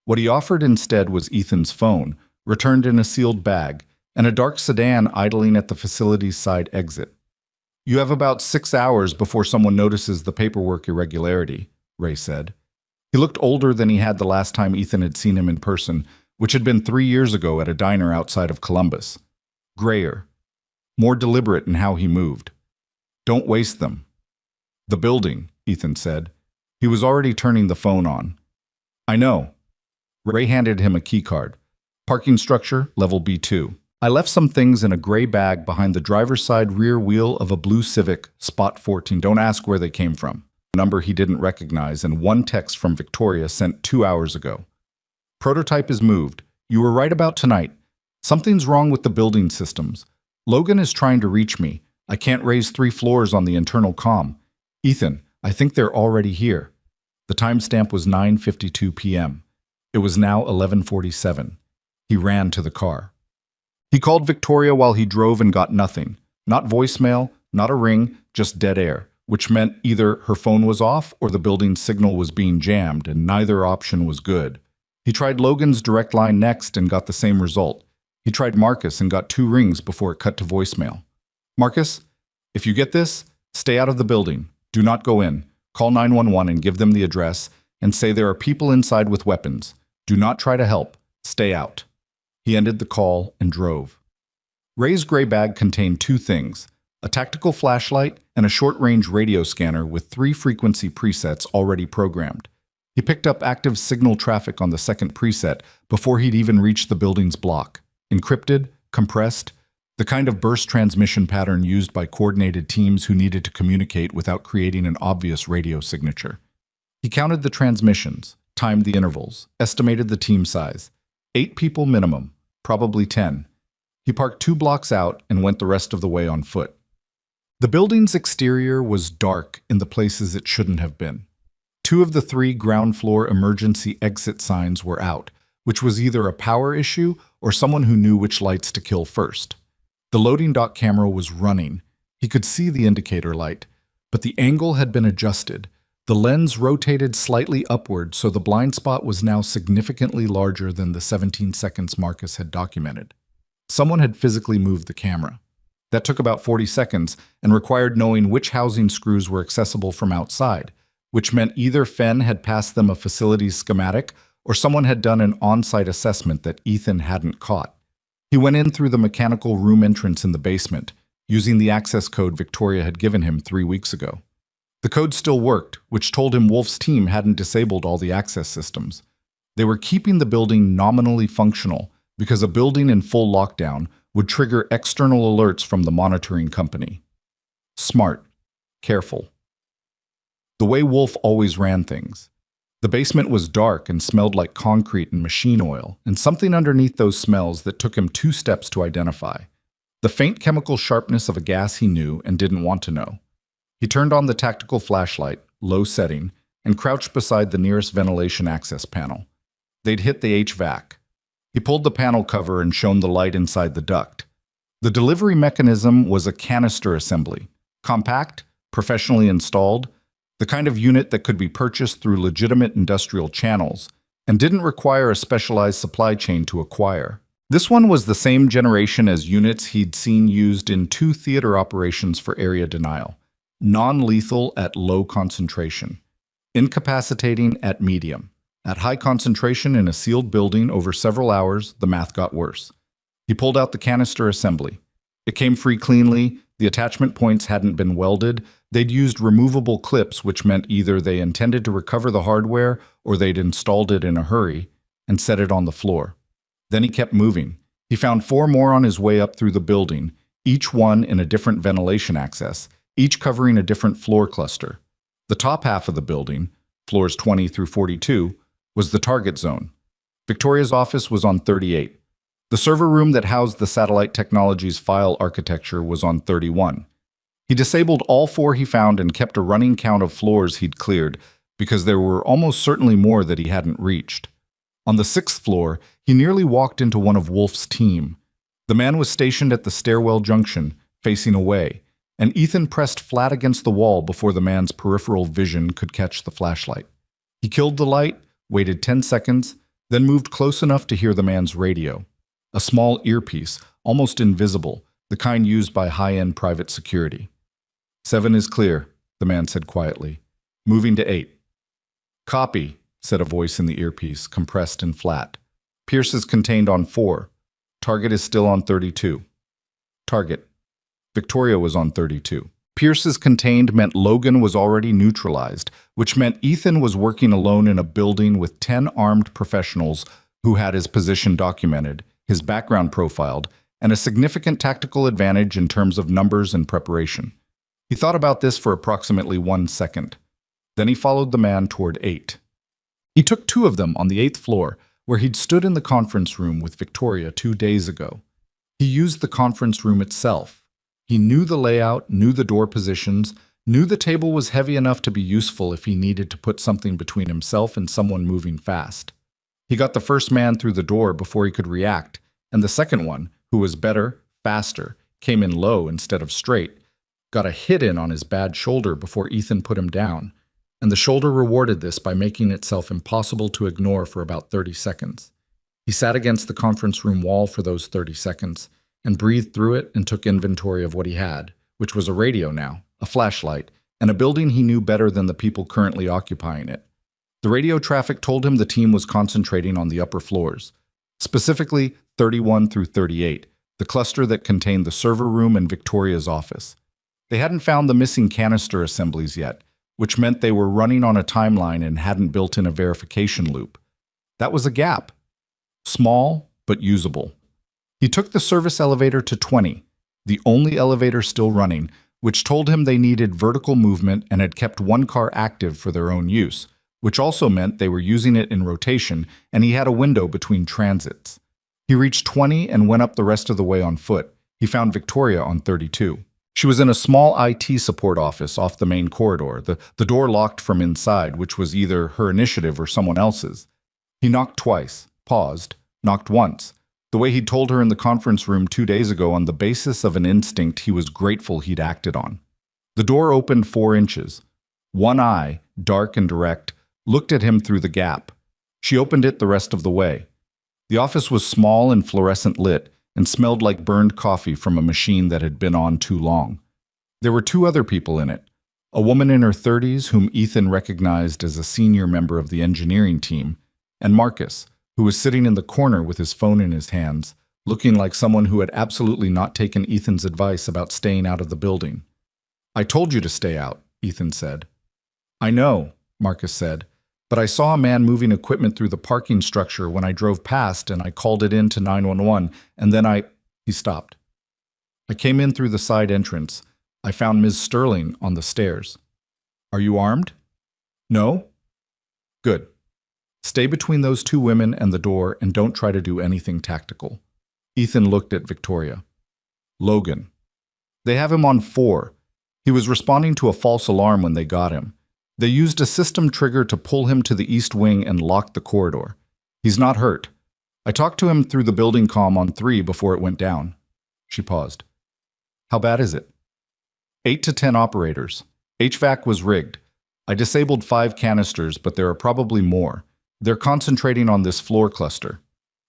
What he offered instead was Ethan's phone, returned in a sealed bag, and a dark sedan idling at the facility's side exit. You have about 6 hours before someone notices the paperwork irregularity, Ray said. He looked older than he had the last time Ethan had seen him in person, which had been 3 years ago at a diner outside of Columbus. Grayer. More deliberate in how he moved. Don't waste them. The building, Ethan said. He was already turning the phone on. I know. Ray handed him a keycard. Parking structure, level B2. I left some things in a gray bag behind the driver's side rear wheel of a blue Civic, Spot 14. Don't ask where they came from. A number he didn't recognize, and one text from Victoria sent 2 hours ago. Prototype is moved. You were right about tonight. Something's wrong with the building systems. Logan is trying to reach me. I can't raise 3 floors on the internal comm. Ethan, I think they're already here. The timestamp was 9:52 p.m. It was now 11:47. He ran to the car. He called Victoria while he drove and got nothing. Not voicemail, not a ring, just dead air, which meant either her phone was off or the building's signal was being jammed, and neither option was good. He tried Logan's direct line next and got the same result. He tried Marcus and got 2 rings before it cut to voicemail. Marcus, if you get this, stay out of the building. Do not go in. Call 911 and give them the address and say there are people inside with weapons. Do not try to help. Stay out. He ended the call and drove. Ray's gray bag contained 2 things: a tactical flashlight and a short-range radio scanner with 3 frequency presets already programmed. He picked up active signal traffic on the second preset before he'd even reached the building's block. Encrypted, compressed, the kind of burst transmission pattern used by coordinated teams who needed to communicate without creating an obvious radio signature. He counted the transmissions, timed the intervals, estimated the team size. 8 people minimum, probably 10. He parked 2 blocks out and went the rest of the way on foot. The building's exterior was dark in the places it shouldn't have been. 2 of the 3 ground floor emergency exit signs were out, which was either a power issue or someone who knew which lights to kill first. The loading dock camera was running. He could see the indicator light, but the angle had been adjusted. The lens rotated slightly upward, so the blind spot was now significantly larger than the 17 seconds Marcus had documented. Someone had physically moved the camera. That took about 40 seconds and required knowing which housing screws were accessible from outside, which meant either Fenn had passed them a facilities schematic or someone had done an on-site assessment that Ethan hadn't caught. He went in through the mechanical room entrance in the basement, using the access code Victoria had given him 3 weeks ago. The code still worked, which told him Wolf's team hadn't disabled all the access systems. They were keeping the building nominally functional because a building in full lockdown would trigger external alerts from the monitoring company. Smart. Careful. The way Wolf always ran things. The basement was dark and smelled like concrete and machine oil, and something underneath those smells that took him 2 steps to identify. The faint chemical sharpness of a gas he knew and didn't want to know. He turned on the tactical flashlight, low setting, and crouched beside the nearest ventilation access panel. They'd hit the HVAC. He pulled the panel cover and shone the light inside the duct. The delivery mechanism was a canister assembly, compact, professionally installed, the kind of unit that could be purchased through legitimate industrial channels and didn't require a specialized supply chain to acquire. This one was the same generation as units he'd seen used in 2 theater operations for area denial. Non-lethal at low concentration, incapacitating at medium. At high concentration in a sealed building over several hours, the math got worse. He pulled out the canister assembly. It came free cleanly, the attachment points hadn't been welded, they'd used removable clips, which meant either they intended to recover the hardware or they'd installed it in a hurry and set it on the floor. Then he kept moving. He found 4 more on his way up through the building, each one in a different ventilation access, each covering a different floor cluster. The top half of the building, floors 20 through 42, was the target zone. Victoria's office was on 38. The server room that housed the satellite technology's file architecture was on 31. He disabled all 4 he found and kept a running count of floors he'd cleared, because there were almost certainly more that he hadn't reached. On the 6th floor, he nearly walked into one of Wolf's team. The man was stationed at the stairwell junction, facing away, and Ethan pressed flat against the wall before the man's peripheral vision could catch the flashlight. He killed the light, waited 10 seconds, then moved close enough to hear the man's radio. A small earpiece, almost invisible, the kind used by high-end private security. 7 is clear, the man said quietly. Moving to 8. Copy, said a voice in the earpiece, compressed and flat. Pierce is contained on 4. Target is still on 32. Target. Victoria was on 32. Pierce's contained meant Logan was already neutralized, which meant Ethan was working alone in a building with 10 armed professionals who had his position documented, his background profiled, and a significant tactical advantage in terms of numbers and preparation. He thought about this for approximately 1 second. Then he followed the man toward 8. He took 2 of them on the 8th floor, where he'd stood in the conference room with Victoria 2 days ago. He used the conference room itself. He knew the layout, knew the door positions, knew the table was heavy enough to be useful if he needed to put something between himself and someone moving fast. He got the first man through the door before he could react, and the second one, who was better, faster, came in low instead of straight, got a hit in on his bad shoulder before Ethan put him down, and the shoulder rewarded this by making itself impossible to ignore for about 30 seconds. He sat against the conference room wall for those 30 seconds, and breathed through it and took inventory of what he had, which was a radio now, a flashlight, and a building he knew better than the people currently occupying it. The radio traffic told him the team was concentrating on the upper floors, specifically 31 through 38, the cluster that contained the server room and Victoria's office. They hadn't found the missing canister assemblies yet, which meant they were running on a timeline and hadn't built in a verification loop. That was a gap. Small, but usable. He took the service elevator to 20, the only elevator still running, which told him they needed vertical movement and had kept one car active for their own use, which also meant they were using it in rotation and he had a window between transits. He reached 20 and went up the rest of the way on foot. He found Victoria on 32. She was in a small IT support office off the main corridor, the door locked from inside, which was either her initiative or someone else's. He knocked twice, paused, knocked once. The way he'd told her in the conference room 2 days ago on the basis of an instinct he was grateful he'd acted on. The door opened 4 inches. One eye, dark and direct, looked at him through the gap. She opened it the rest of the way. The office was small and fluorescent lit and smelled like burned coffee from a machine that had been on too long. There were 2 other people in it, a woman in her 30s whom Ethan recognized as a senior member of the engineering team, and Marcus, who was sitting in the corner with his phone in his hands, looking like someone who had absolutely not taken Ethan's advice about staying out of the building. "I told you to stay out," Ethan said. "I know," Marcus said, "but I saw a man moving equipment through the parking structure when I drove past and I called it in to 911, and then He stopped. "I came in through the side entrance. I found Ms. Sterling on the stairs." "Are you armed?" "No." "Good. Stay between those 2 women and the door and don't try to do anything tactical." Ethan looked at Victoria. "Logan. They have him on 4. He was responding to a false alarm when they got him. They used a system trigger to pull him to the east wing and lock the corridor. He's not hurt. I talked to him through the building comm on 3 before it went down." She paused. "How bad is it?" 8 to 10 operators. HVAC was rigged. I disabled 5 canisters, but there are probably more. They're concentrating on this floor cluster."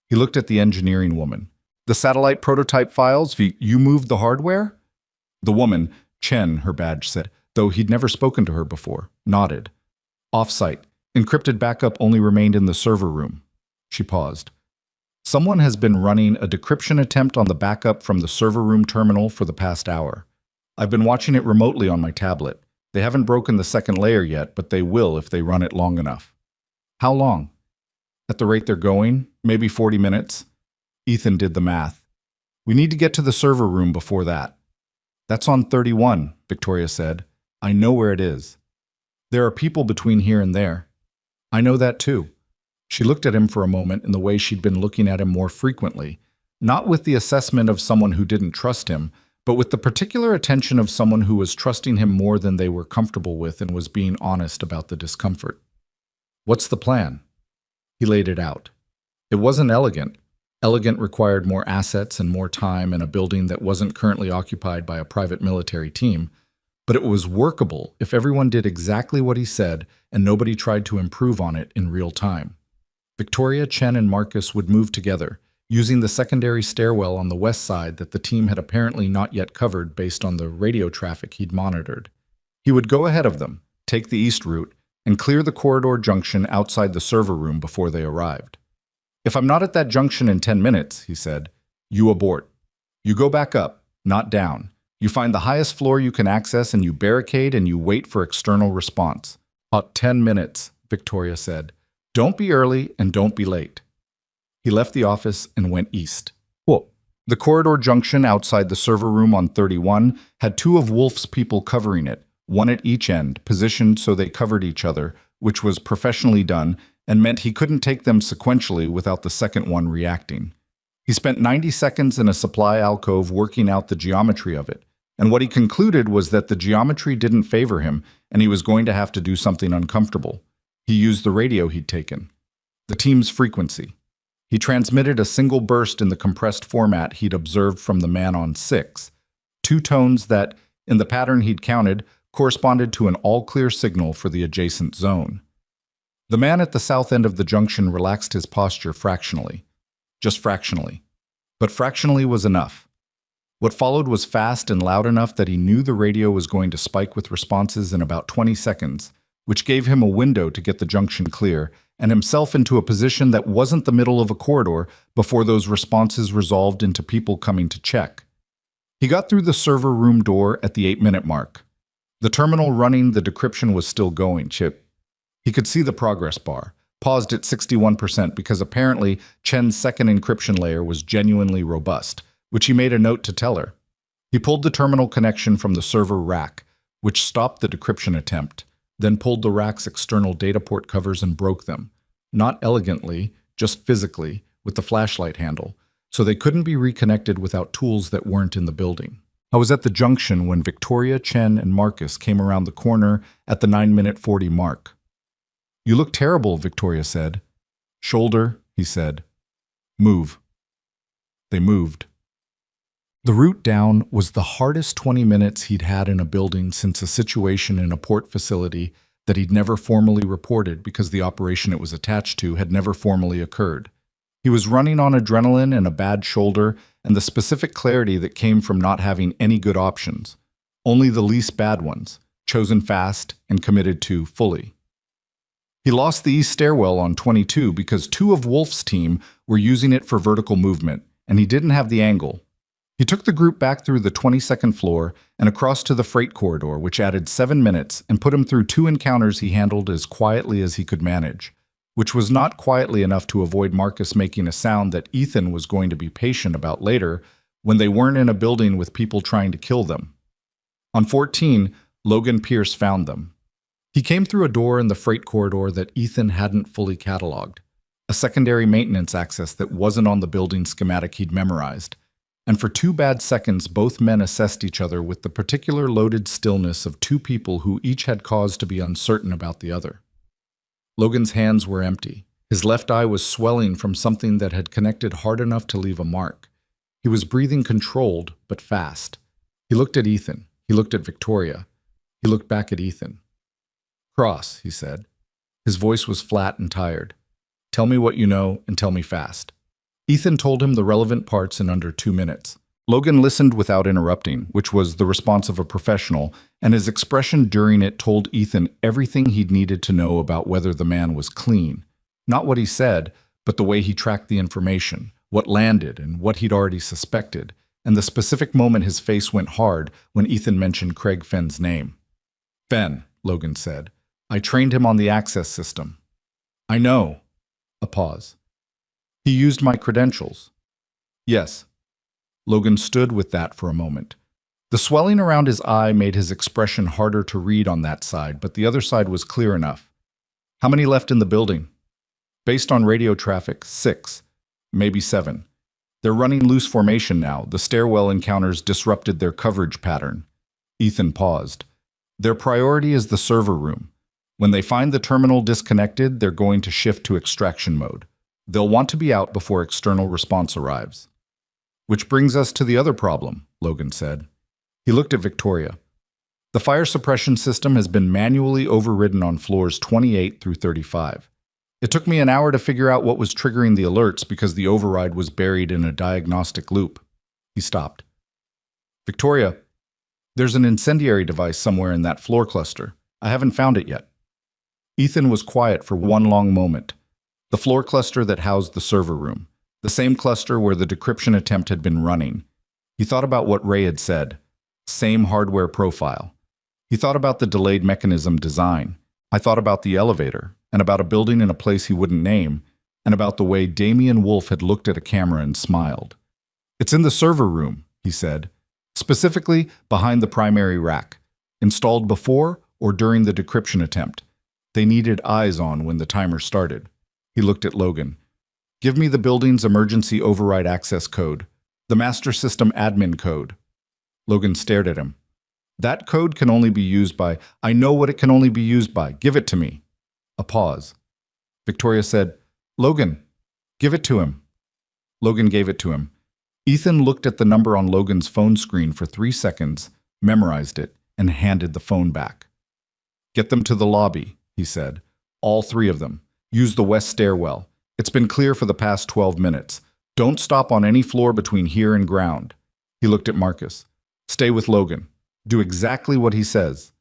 He looked at the engineering woman. "The satellite prototype files, you moved the hardware?" The woman, Chen, her badge said, though he'd never spoken to her before, nodded. "Off-site. Encrypted backup only remained in the server room." She paused. "Someone has been running a decryption attempt on the backup from the server room terminal for the past hour. I've been watching it remotely on my tablet. They haven't broken the second layer yet, but they will if they run it long enough." "How long?" "At the rate they're going, maybe 40 minutes. Ethan did the math. "We need to get to the server room before that." "That's on 31, Victoria said. "I know where it is." "There are people between here and there." "I know that too." She looked at him for a moment in the way she'd been looking at him more frequently, not with the assessment of someone who didn't trust him, but with the particular attention of someone who was trusting him more than they were comfortable with and was being honest about the discomfort. "What's the plan?" He laid it out. It wasn't elegant. Elegant required more assets and more time in a building that wasn't currently occupied by a private military team, but it was workable if everyone did exactly what he said and nobody tried to improve on it in real time. Victoria, Chen, and Marcus would move together, using the secondary stairwell on the west side that the team had apparently not yet covered based on the radio traffic he'd monitored. He would go ahead of them, take the east route, and clear the corridor junction outside the server room before they arrived. "If I'm not at that junction in 10 minutes, he said, "you abort. You go back up, not down. You find the highest floor you can access and you barricade and you wait for external response." "About 10 minutes, Victoria said. "Don't be early and don't be late." He left the office and went east. Whoa. The corridor junction outside the server room on 31 had 2 of Wolf's people covering it, one at each end, positioned so they covered each other, which was professionally done and meant he couldn't take them sequentially without the second one reacting. He spent 90 seconds in a supply alcove working out the geometry of it, and what he concluded was that the geometry didn't favor him and he was going to have to do something uncomfortable. He used the radio he'd taken, the team's frequency. He transmitted a single burst in the compressed format he'd observed from the man on 6, 2 tones that, in the pattern he'd counted, corresponded to an all-clear signal for the adjacent zone. The man at the south end of the junction relaxed his posture fractionally. Just fractionally. But fractionally was enough. What followed was fast and loud enough that he knew the radio was going to spike with responses in about 20 seconds, which gave him a window to get the junction clear and himself into a position that wasn't the middle of a corridor before those responses resolved into people coming to check. He got through the server room door at the 8-minute mark. The terminal running the decryption was still going, Chip. He could see the progress bar, paused at 61% because apparently Chen's second encryption layer was genuinely robust, which he made a note to tell her. He pulled the terminal connection from the server rack, which stopped the decryption attempt, then pulled the rack's external data port covers and broke them. Not elegantly, just physically, with the flashlight handle, so they couldn't be reconnected without tools that weren't in the building. I was at the junction when Victoria, Chen, and Marcus came around the corner at the 9-minute 40 mark. "You look terrible," Victoria said. "Shoulder," he said. "Move." They moved. The route down was the hardest 20 minutes he'd had in a building since a situation in a port facility that he'd never formally reported because the operation it was attached to had never formally occurred. He was running on adrenaline and a bad shoulder and the specific clarity that came from not having any good options, only the least bad ones, chosen fast and committed to fully. He lost the east stairwell on 22 because two of Wolf's team were using it for vertical movement, and he didn't have the angle. He took the group back through the 22nd floor and across to the freight corridor, which added 7 minutes and put him through 2 encounters he handled as quietly as he could manage, which was not quietly enough to avoid Marcus making a sound that Ethan was going to be patient about later when they weren't in a building with people trying to kill them. On 14, Logan Pierce found them. He came through a door in the freight corridor that Ethan hadn't fully cataloged, a secondary maintenance access that wasn't on the building schematic he'd memorized. And for 2 bad seconds, both men assessed each other with the particular loaded stillness of 2 people who each had cause to be uncertain about the other. Logan's hands were empty. His left eye was swelling from something that had connected hard enough to leave a mark. He was breathing controlled, but fast. He looked at Ethan. He looked at Victoria. He looked back at Ethan. "Cross," he said. His voice was flat and tired. "Tell me what you know and tell me fast." Ethan told him the relevant parts in under 2 minutes. Logan listened without interrupting, which was the response of a professional, and his expression during it told Ethan everything he'd needed to know about whether the man was clean. Not what he said, but the way he tracked the information, what landed and what he'd already suspected, and the specific moment his face went hard when Ethan mentioned Craig Fenn's name. "Fenn," Logan said. "I trained him on the access system." "I know." A pause. "He used my credentials." "Yes." Logan stood with that for a moment. The swelling around his eye made his expression harder to read on that side, but the other side was clear enough. "How many left in the building?" "Based on radio traffic, 6, maybe 7. They're running loose formation now. The stairwell encounters disrupted their coverage pattern." Ethan paused. "Their priority is the server room. When they find the terminal disconnected, they're going to shift to extraction mode. They'll want to be out before external response arrives." "Which brings us to the other problem," Logan said. He looked at Victoria. "The fire suppression system has been manually overridden on floors 28 through 35. It took me an hour to figure out what was triggering the alerts because the override was buried in a diagnostic loop." He stopped. "Victoria, there's an incendiary device somewhere in that floor cluster. I haven't found it yet." Ethan was quiet for one long moment. The floor cluster that housed the server room. The same cluster where the decryption attempt had been running. He thought about what Ray had said. Same hardware profile. He thought about the delayed mechanism design. I thought about the elevator, and about a building in a place he wouldn't name, and about the way Damian Wolf had looked at a camera and smiled. "It's in the server room," he said. "Specifically behind the primary rack. Installed before or during the decryption attempt. They needed eyes on when the timer started." He looked at Logan. "Give me the building's emergency override access code. The master system admin code." Logan stared at him. "That code can only be used by— I know what it can only be used by. Give it to me." A pause. Victoria said, "Logan, give it to him." Logan gave it to him. Ethan looked at the number on Logan's phone screen for 3 seconds, memorized it, and handed the phone back. "Get them to the lobby," he said. "All 3 of them. Use the west stairwell. It's been clear for the past 12 minutes. Don't stop on any floor between here and ground." He looked at Marcus. "Stay with Logan. Do exactly what he says."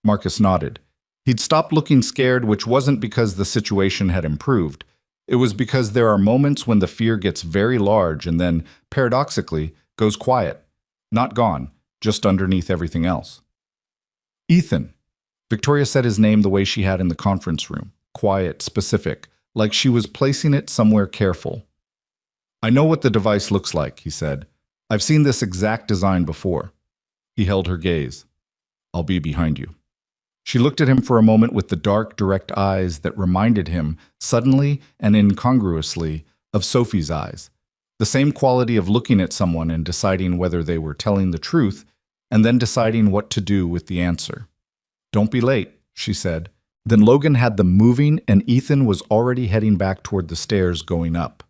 Marcus nodded. He'd stopped looking scared, which wasn't because the situation had improved. It was because there are moments when the fear gets very large and then, paradoxically, goes quiet. Not gone, just underneath everything else. "Ethan." Victoria said his name the way she had in the conference room. quiet, specific, like she was placing it somewhere careful. "I know what the device looks like," he said. "I've seen this exact design before." He held her gaze. "I'll be behind you." She looked at him for a moment with the dark, direct eyes that reminded him, suddenly and incongruously, of Sophie's eyes. The same quality of looking at someone and deciding whether they were telling the truth, and then deciding what to do with the answer. "Don't be late," she said. Then Logan had them moving, and Ethan was already heading back toward the stairs going up.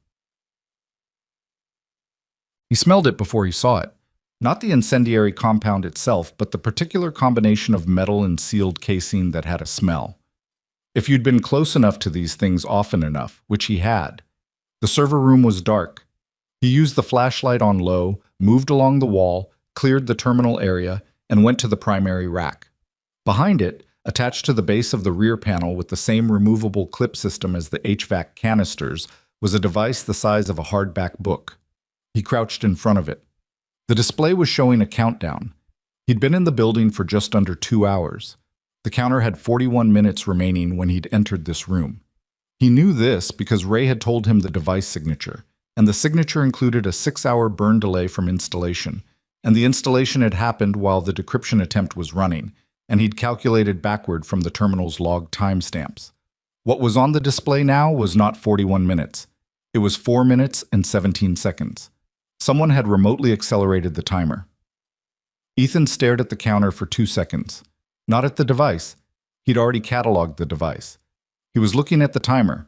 He smelled it before he saw it. Not the incendiary compound itself, but the particular combination of metal and sealed casing that had a smell. If you'd been close enough to these things often enough, which he had. The server room was dark. He used the flashlight on low, moved along the wall, cleared the terminal area, and went to the primary rack. Behind it, attached to the base of the rear panel with the same removable clip system as the HVAC canisters, was a device the size of a hardback book. He crouched in front of it. The display was showing a countdown. He'd been in the building for just under 2 hours. The counter had 41 minutes remaining when he'd entered this room. He knew this because Ray had told him the device signature, and the signature included a 6-hour burn delay from installation, and the installation had happened while the decryption attempt was running, and he'd calculated backward from the terminal's log timestamps. What was on the display now was not 41 minutes. It was 4 minutes and 17 seconds. Someone had remotely accelerated the timer. Ethan stared at the counter for 2 seconds. Not at the device. He'd already cataloged the device. He was looking at the timer,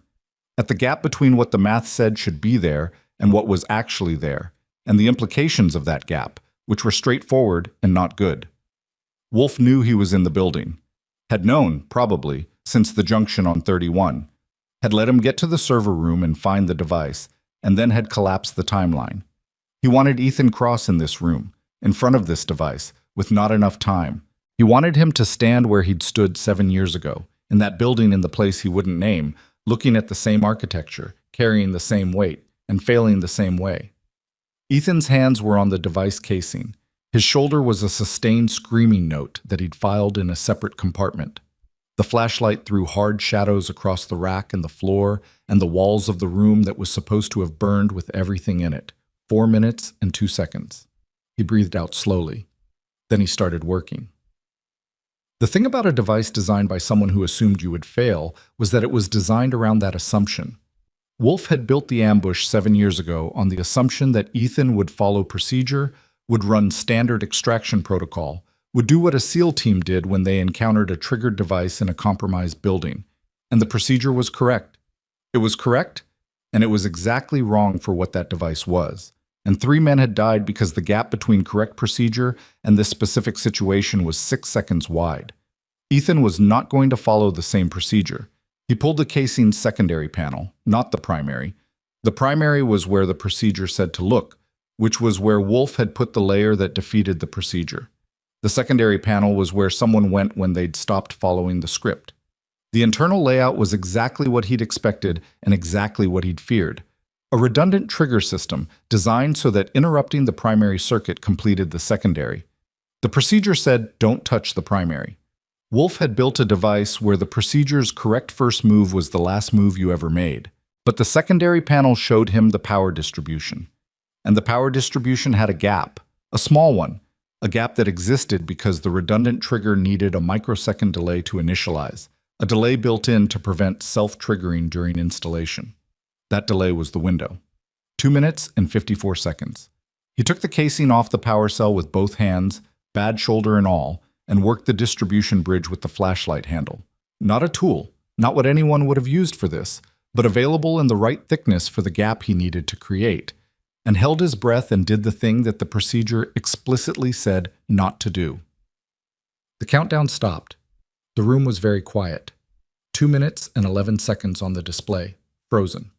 at the gap between what the math said should be there and what was actually there, and the implications of that gap, which were straightforward and not good. Wolf knew he was in the building. Had known, probably, since the junction on 31. Had let him get to the server room and find the device, and then had collapsed the timeline. He wanted Ethan Cross in this room, in front of this device, with not enough time. He wanted him to stand where he'd stood 7 years ago, in that building in the place he wouldn't name, looking at the same architecture, carrying the same weight, and failing the same way. Ethan's hands were on the device casing. His shoulder was a sustained screaming note that he'd filed in a separate compartment. The flashlight threw hard shadows across the rack and the floor and the walls of the room that was supposed to have burned with everything in it. 4 minutes and 2 seconds. He breathed out slowly. Then he started working. The thing about a device designed by someone who assumed you would fail was that it was designed around that assumption. Wolf had built the ambush 7 years ago on the assumption that Ethan would follow procedure, would run standard extraction protocol, would do what a SEAL team did when they encountered a triggered device in a compromised building. And the procedure was correct. It was correct, and it was exactly wrong for what that device was. And 3 men had died because the gap between correct procedure and this specific situation was 6 seconds wide. Ethan was not going to follow the same procedure. He pulled the casing's secondary panel, not the primary. The primary was where the procedure said to look, which was where Wolf had put the layer that defeated the procedure. The secondary panel was where someone went when they'd stopped following the script. The internal layout was exactly what he'd expected and exactly what he'd feared. A redundant trigger system designed so that interrupting the primary circuit completed the secondary. The procedure said, "Don't touch the primary." Wolf had built a device where the procedure's correct first move was the last move you ever made. But the secondary panel showed him the power distribution. And the power distribution had a gap, a small one, a gap that existed because the redundant trigger needed a microsecond delay to initialize, a delay built in to prevent self-triggering during installation. That delay was the window. 2 minutes and 54 seconds. He took the casing off the power cell with both hands, bad shoulder and all, and worked the distribution bridge with the flashlight handle. Not a tool, not what anyone would have used for this, but available in the right thickness for the gap he needed to create, and held his breath and did the thing that the procedure explicitly said not to do. The countdown stopped. The room was very quiet. 2 minutes and 11 seconds on the display, frozen.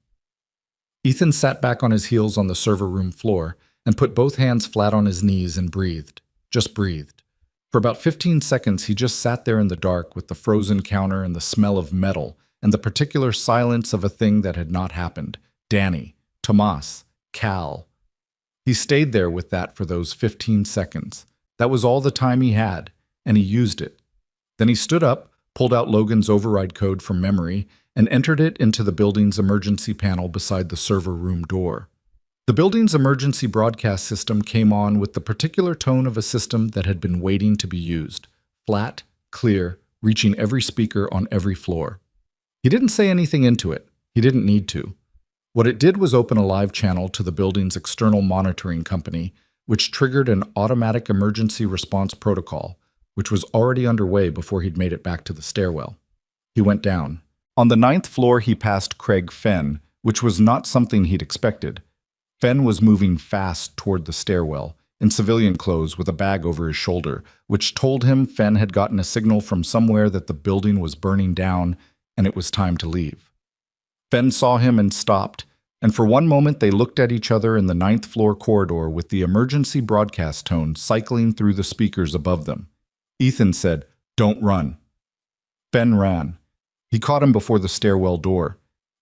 Ethan sat back on his heels on the server room floor and put both hands flat on his knees and breathed. Just breathed. For about 15 seconds, he just sat there in the dark with the frozen counter and the smell of metal and the particular silence of a thing that had not happened. Danny, Tomas, Cal. He stayed there with that for those 15 seconds. That was all the time he had, and he used it. Then he stood up, pulled out Logan's override code from memory, and entered it into the building's emergency panel beside the server room door. The building's emergency broadcast system came on with the particular tone of a system that had been waiting to be used. Flat, clear, reaching every speaker on every floor. He didn't say anything into it. He didn't need to. What it did was open a live channel to the building's external monitoring company, which triggered an automatic emergency response protocol, which was already underway before he'd made it back to the stairwell. He went down. On the 9th floor, he passed Craig Fenn, which was not something he'd expected. Fenn was moving fast toward the stairwell, in civilian clothes with a bag over his shoulder, which told him Fenn had gotten a signal from somewhere that the building was burning down and it was time to leave. Fenn saw him and stopped, and for one moment they looked at each other in the 9th floor corridor with the emergency broadcast tone cycling through the speakers above them. Ethan said, "Don't run." Fenn ran. He caught him before the stairwell door.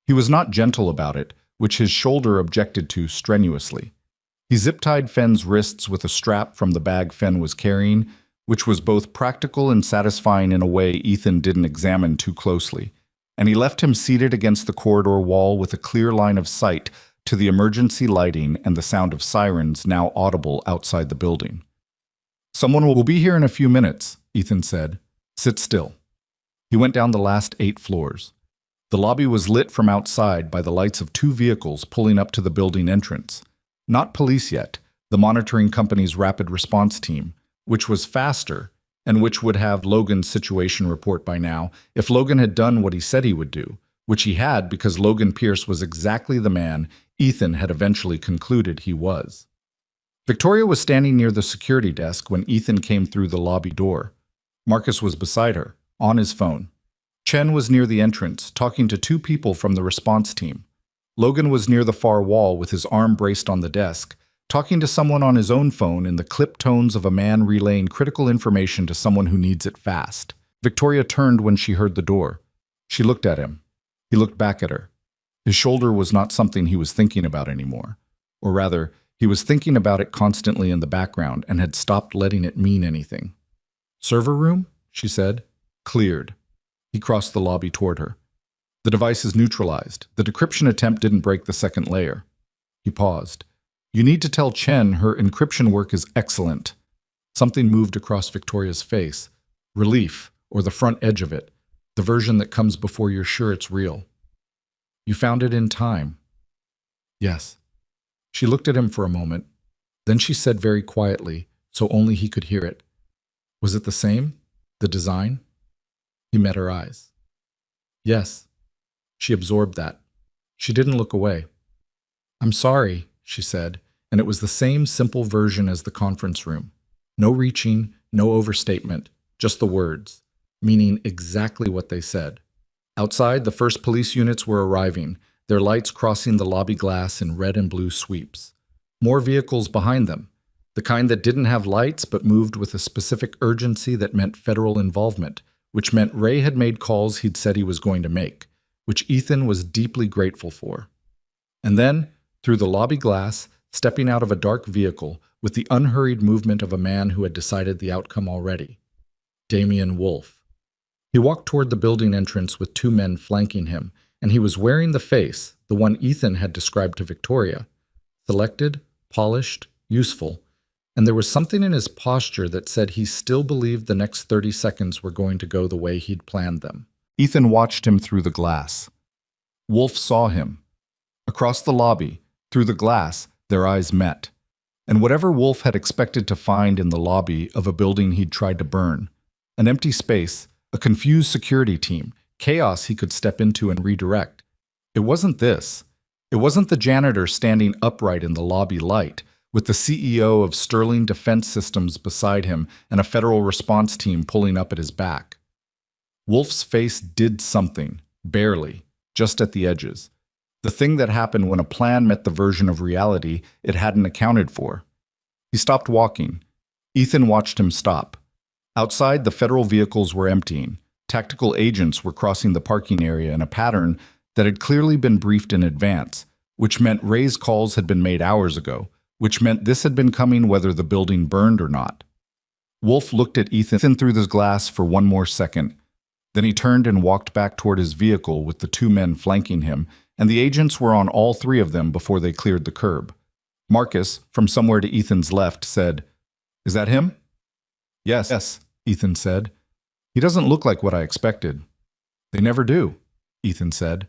He was not gentle about it, which his shoulder objected to strenuously. He zip-tied Fenn's wrists with a strap from the bag Fenn was carrying, which was both practical and satisfying in a way Ethan didn't examine too closely, and he left him seated against the corridor wall with a clear line of sight to the emergency lighting and the sound of sirens now audible outside the building. "Someone will be here in a few minutes," Ethan said. "Sit still." He went down the last 8 floors. The lobby was lit from outside by the lights of 2 vehicles pulling up to the building entrance. Not police yet, the monitoring company's rapid response team, which was faster and which would have Logan's situation report by now if Logan had done what he said he would do, which he had because Logan Pierce was exactly the man Ethan had eventually concluded he was. Victoria was standing near the security desk when Ethan came through the lobby door. Marcus was beside her, on his phone. Chen was near the entrance, talking to 2 people from the response team. Logan was near the far wall with his arm braced on the desk, talking to someone on his own phone in the clipped tones of a man relaying critical information to someone who needs it fast. Victoria turned when she heard the door. She looked at him. He looked back at her. His shoulder was not something he was thinking about anymore. Or rather, he was thinking about it constantly in the background and had stopped letting it mean anything. "Server room?" she said. "Cleared." He crossed the lobby toward her. "The device is neutralized. The decryption attempt didn't break the 2nd layer." He paused. "You need to tell Chen her encryption work is excellent." Something moved across Victoria's face. Relief, or the front edge of it, the version that comes before you're sure it's real. "You found it in time." "Yes." She looked at him for a moment. Then she said very quietly, so only he could hear it, "Was it the same? The design?" He met her eyes. "Yes." She absorbed that. She didn't look away. "I'm sorry," she said, and it was the same simple version as the conference room. No reaching, no overstatement, just the words, meaning exactly what they said. Outside, the first police units were arriving, their lights crossing the lobby glass in red and blue sweeps. More vehicles behind them, the kind that didn't have lights but moved with a specific urgency that meant federal involvement, which meant Ray had made calls he'd said he was going to make, which Ethan was deeply grateful for. And then, through the lobby glass, stepping out of a dark vehicle with the unhurried movement of a man who had decided the outcome already. Damian Wolfe. He walked toward the building entrance with 2 men flanking him, and he was wearing the face, the one Ethan had described to Victoria. Selected, polished, useful, and there was something in his posture that said he still believed the next 30 seconds were going to go the way he'd planned them. Ethan watched him through the glass. Wolfe saw him. Across the lobby, through the glass, their eyes met. And whatever Wolfe had expected to find in the lobby of a building he'd tried to burn, an empty space, a confused security team, chaos he could step into and redirect. It wasn't this. It wasn't the janitor standing upright in the lobby light, with the CEO of Sterling Defense Systems beside him and a federal response team pulling up at his back. Wolfe's face did something, barely, just at the edges. The thing that happened when a plan met the version of reality it hadn't accounted for. He stopped walking. Ethan watched him stop. Outside, the federal vehicles were emptying. Tactical agents were crossing the parking area in a pattern that had clearly been briefed in advance, which meant Ray's calls had been made hours ago, which meant this had been coming whether the building burned or not. Wolfe looked at Ethan through the glass for one more second. Then he turned and walked back toward his vehicle with the two men flanking him, and the agents were on all three of them before they cleared the curb. Marcus, from somewhere to Ethan's left, said, "Is that him?" Yes, Ethan said. "He doesn't look like what I expected." "They never do," Ethan said.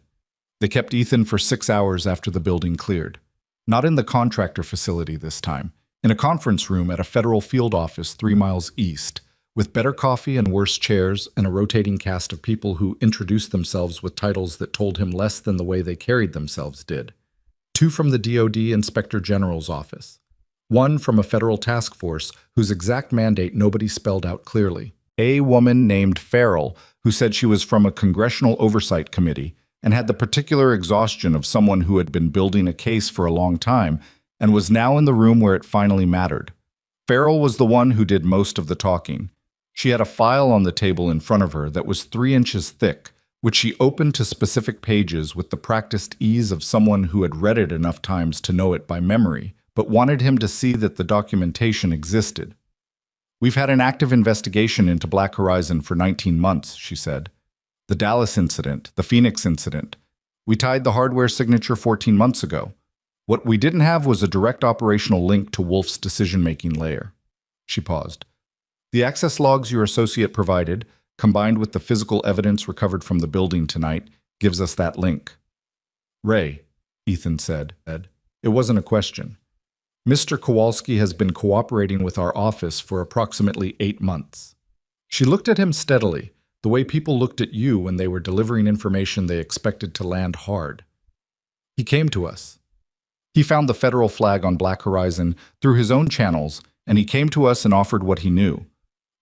They kept Ethan for 6 hours after the building cleared. Not in the contractor facility this time, in a conference room at a federal field office 3 miles east, with better coffee and worse chairs and a rotating cast of people who introduced themselves with titles that told him less than the way they carried themselves did. 2 from the DoD Inspector General's office. 1 from a federal task force whose exact mandate nobody spelled out clearly. A woman named Farrell, who said she was from a congressional oversight committee and had the particular exhaustion of someone who had been building a case for a long time and was now in the room where it finally mattered. Farrell was the one who did most of the talking. She had a file on the table in front of her that was 3 inches thick, which she opened to specific pages with the practiced ease of someone who had read it enough times to know it by memory, but wanted him to see that the documentation existed. "We've had an active investigation into Black Horizon for 19 months, she said. "The Dallas incident, the Phoenix incident. We tied the hardware signature 14 months ago. What we didn't have was a direct operational link to Wolf's decision-making layer." She paused. "The access logs your associate provided, combined with the physical evidence recovered from the building tonight, gives us that link." "Ray," Ethan said. It wasn't a question. "Mr. Kowalski has been cooperating with our office for approximately 8 months." She looked at him steadily, the way people looked at you when they were delivering information they expected to land hard. "He came to us. He found the federal flag on Black Horizon through his own channels, and he came to us and offered what he knew,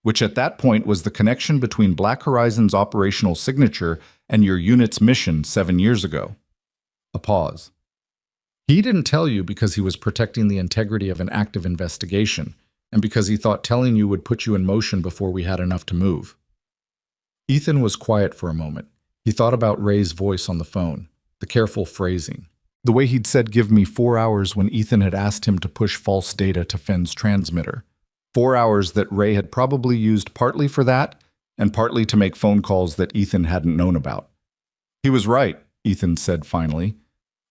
which at that point was the connection between Black Horizon's operational signature and your unit's mission 7 years ago." A pause. "He didn't tell you because he was protecting the integrity of an active investigation, and because he thought telling you would put you in motion before we had enough to move." Ethan was quiet for a moment. He thought about Ray's voice on the phone, the careful phrasing, the way he'd said "give me 4 hours" when Ethan had asked him to push false data to Fenn's transmitter. 4 hours that Ray had probably used partly for that and partly to make phone calls that Ethan hadn't known about. "He was right," Ethan said finally.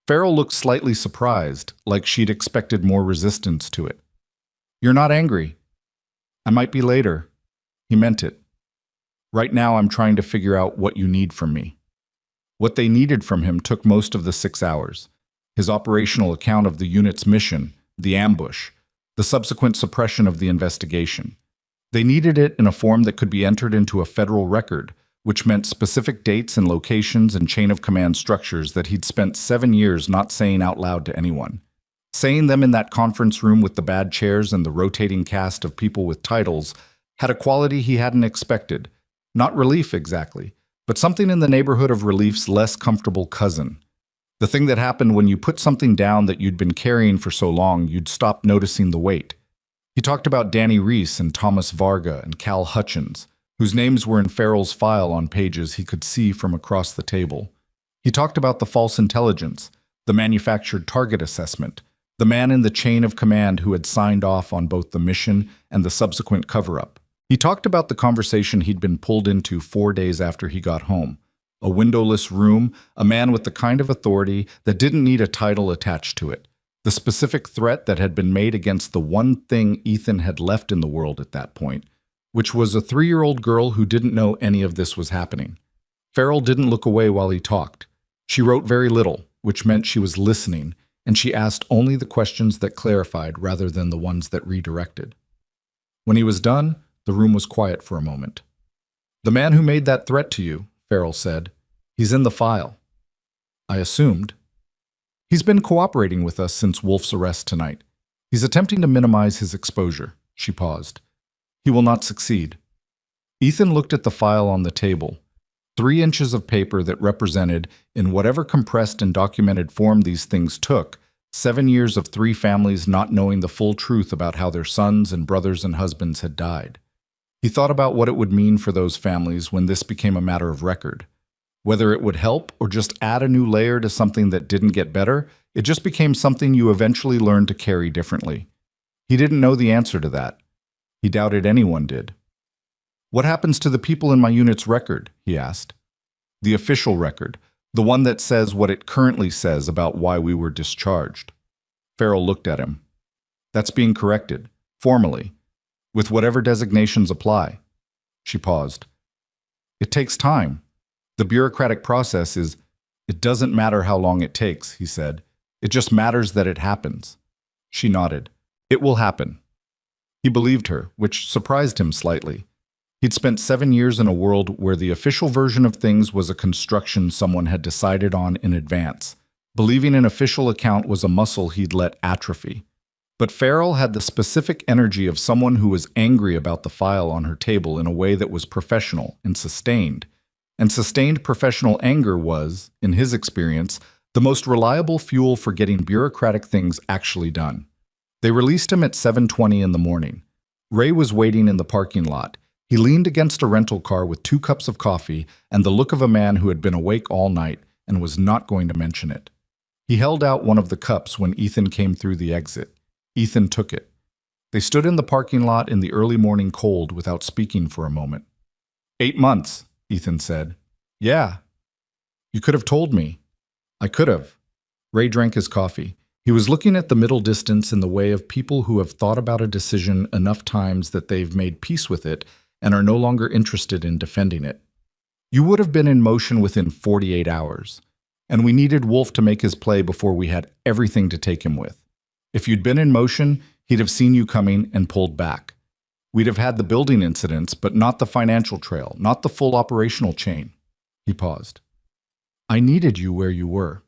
Farrell looked slightly surprised, like she'd expected more resistance to it. "You're not angry?" "I might be later." He meant it. "Right now I'm trying to figure out what you need from me." What they needed from him took most of the 6 hours. His operational account of the unit's mission, the ambush, the subsequent suppression of the investigation. They needed it in a form that could be entered into a federal record, which meant specific dates and locations and chain-of-command structures that he'd spent 7 years not saying out loud to anyone. Saying them in that conference room with the bad chairs and the rotating cast of people with titles had a quality he hadn't expected. Not relief exactly, but something in the neighborhood of relief's less comfortable cousin. The thing that happened when you put something down that you'd been carrying for so long you'd stop noticing the weight. He talked about Danny Reese and Thomas Varga and Cal Hutchins, whose names were in Farrell's file on pages he could see from across the table. He talked about the false intelligence, the manufactured target assessment, the man in the chain of command who had signed off on both the mission and the subsequent cover-up. He talked about the conversation he'd been pulled into 4 days after he got home. A windowless room, a man with the kind of authority that didn't need a title attached to it. The specific threat that had been made against the one thing Ethan had left in the world at that point, which was a 3-year-old girl who didn't know any of this was happening. Farrell didn't look away while he talked. She wrote very little, which meant she was listening, and she asked only the questions that clarified rather than the ones that redirected. When he was done, the room was quiet for a moment. "The man who made that threat to you," Farrell said, "he's in the file." I assumed. "He's been cooperating with us since Wolf's arrest tonight. He's attempting to minimize his exposure." She paused. "He will not succeed." Ethan looked at the file on the table. 3 inches of paper that represented, in whatever compressed and documented form these things took, 7 years of 3 families not knowing the full truth about how their sons and brothers and husbands had died. He thought about what it would mean for those families when this became a matter of record. Whether it would help or just add a new layer to something that didn't get better, it just became something you eventually learned to carry differently. He didn't know the answer to that. He doubted anyone did. What happens to the people in my unit's record? He asked. The official record, the one that says what it currently says about why we were discharged. Farrell looked at him. That's being corrected, formally, with whatever designations apply. She paused. It takes time. The bureaucratic process is, it doesn't matter how long it takes, he said. It just matters that it happens. She nodded. It will happen. He believed her, which surprised him slightly. He'd spent 7 years in a world where the official version of things was a construction someone had decided on in advance. Believing an official account was a muscle he'd let atrophy. But Farrell had the specific energy of someone who was angry about the file on her table in a way that was professional and sustained. And sustained professional anger was, in his experience, the most reliable fuel for getting bureaucratic things actually done. They released him at 7:20 in the morning. Ray was waiting in the parking lot. He leaned against a rental car with 2 cups of coffee and the look of a man who had been awake all night and was not going to mention it. He held out one of the cups when Ethan came through the exit. Ethan took it. They stood in the parking lot in the early morning cold without speaking for a moment. 8 months, Ethan said. Yeah. You could have told me. I could have. Ray drank his coffee. He was looking at the middle distance in the way of people who have thought about a decision enough times that they've made peace with it and are no longer interested in defending it. You would have been in motion within 48 hours, and we needed Wolf to make his play before we had everything to take him with. If you'd been in motion, he'd have seen you coming and pulled back. We'd have had the building incidents, but not the financial trail, not the full operational chain. He paused. I needed you where you were.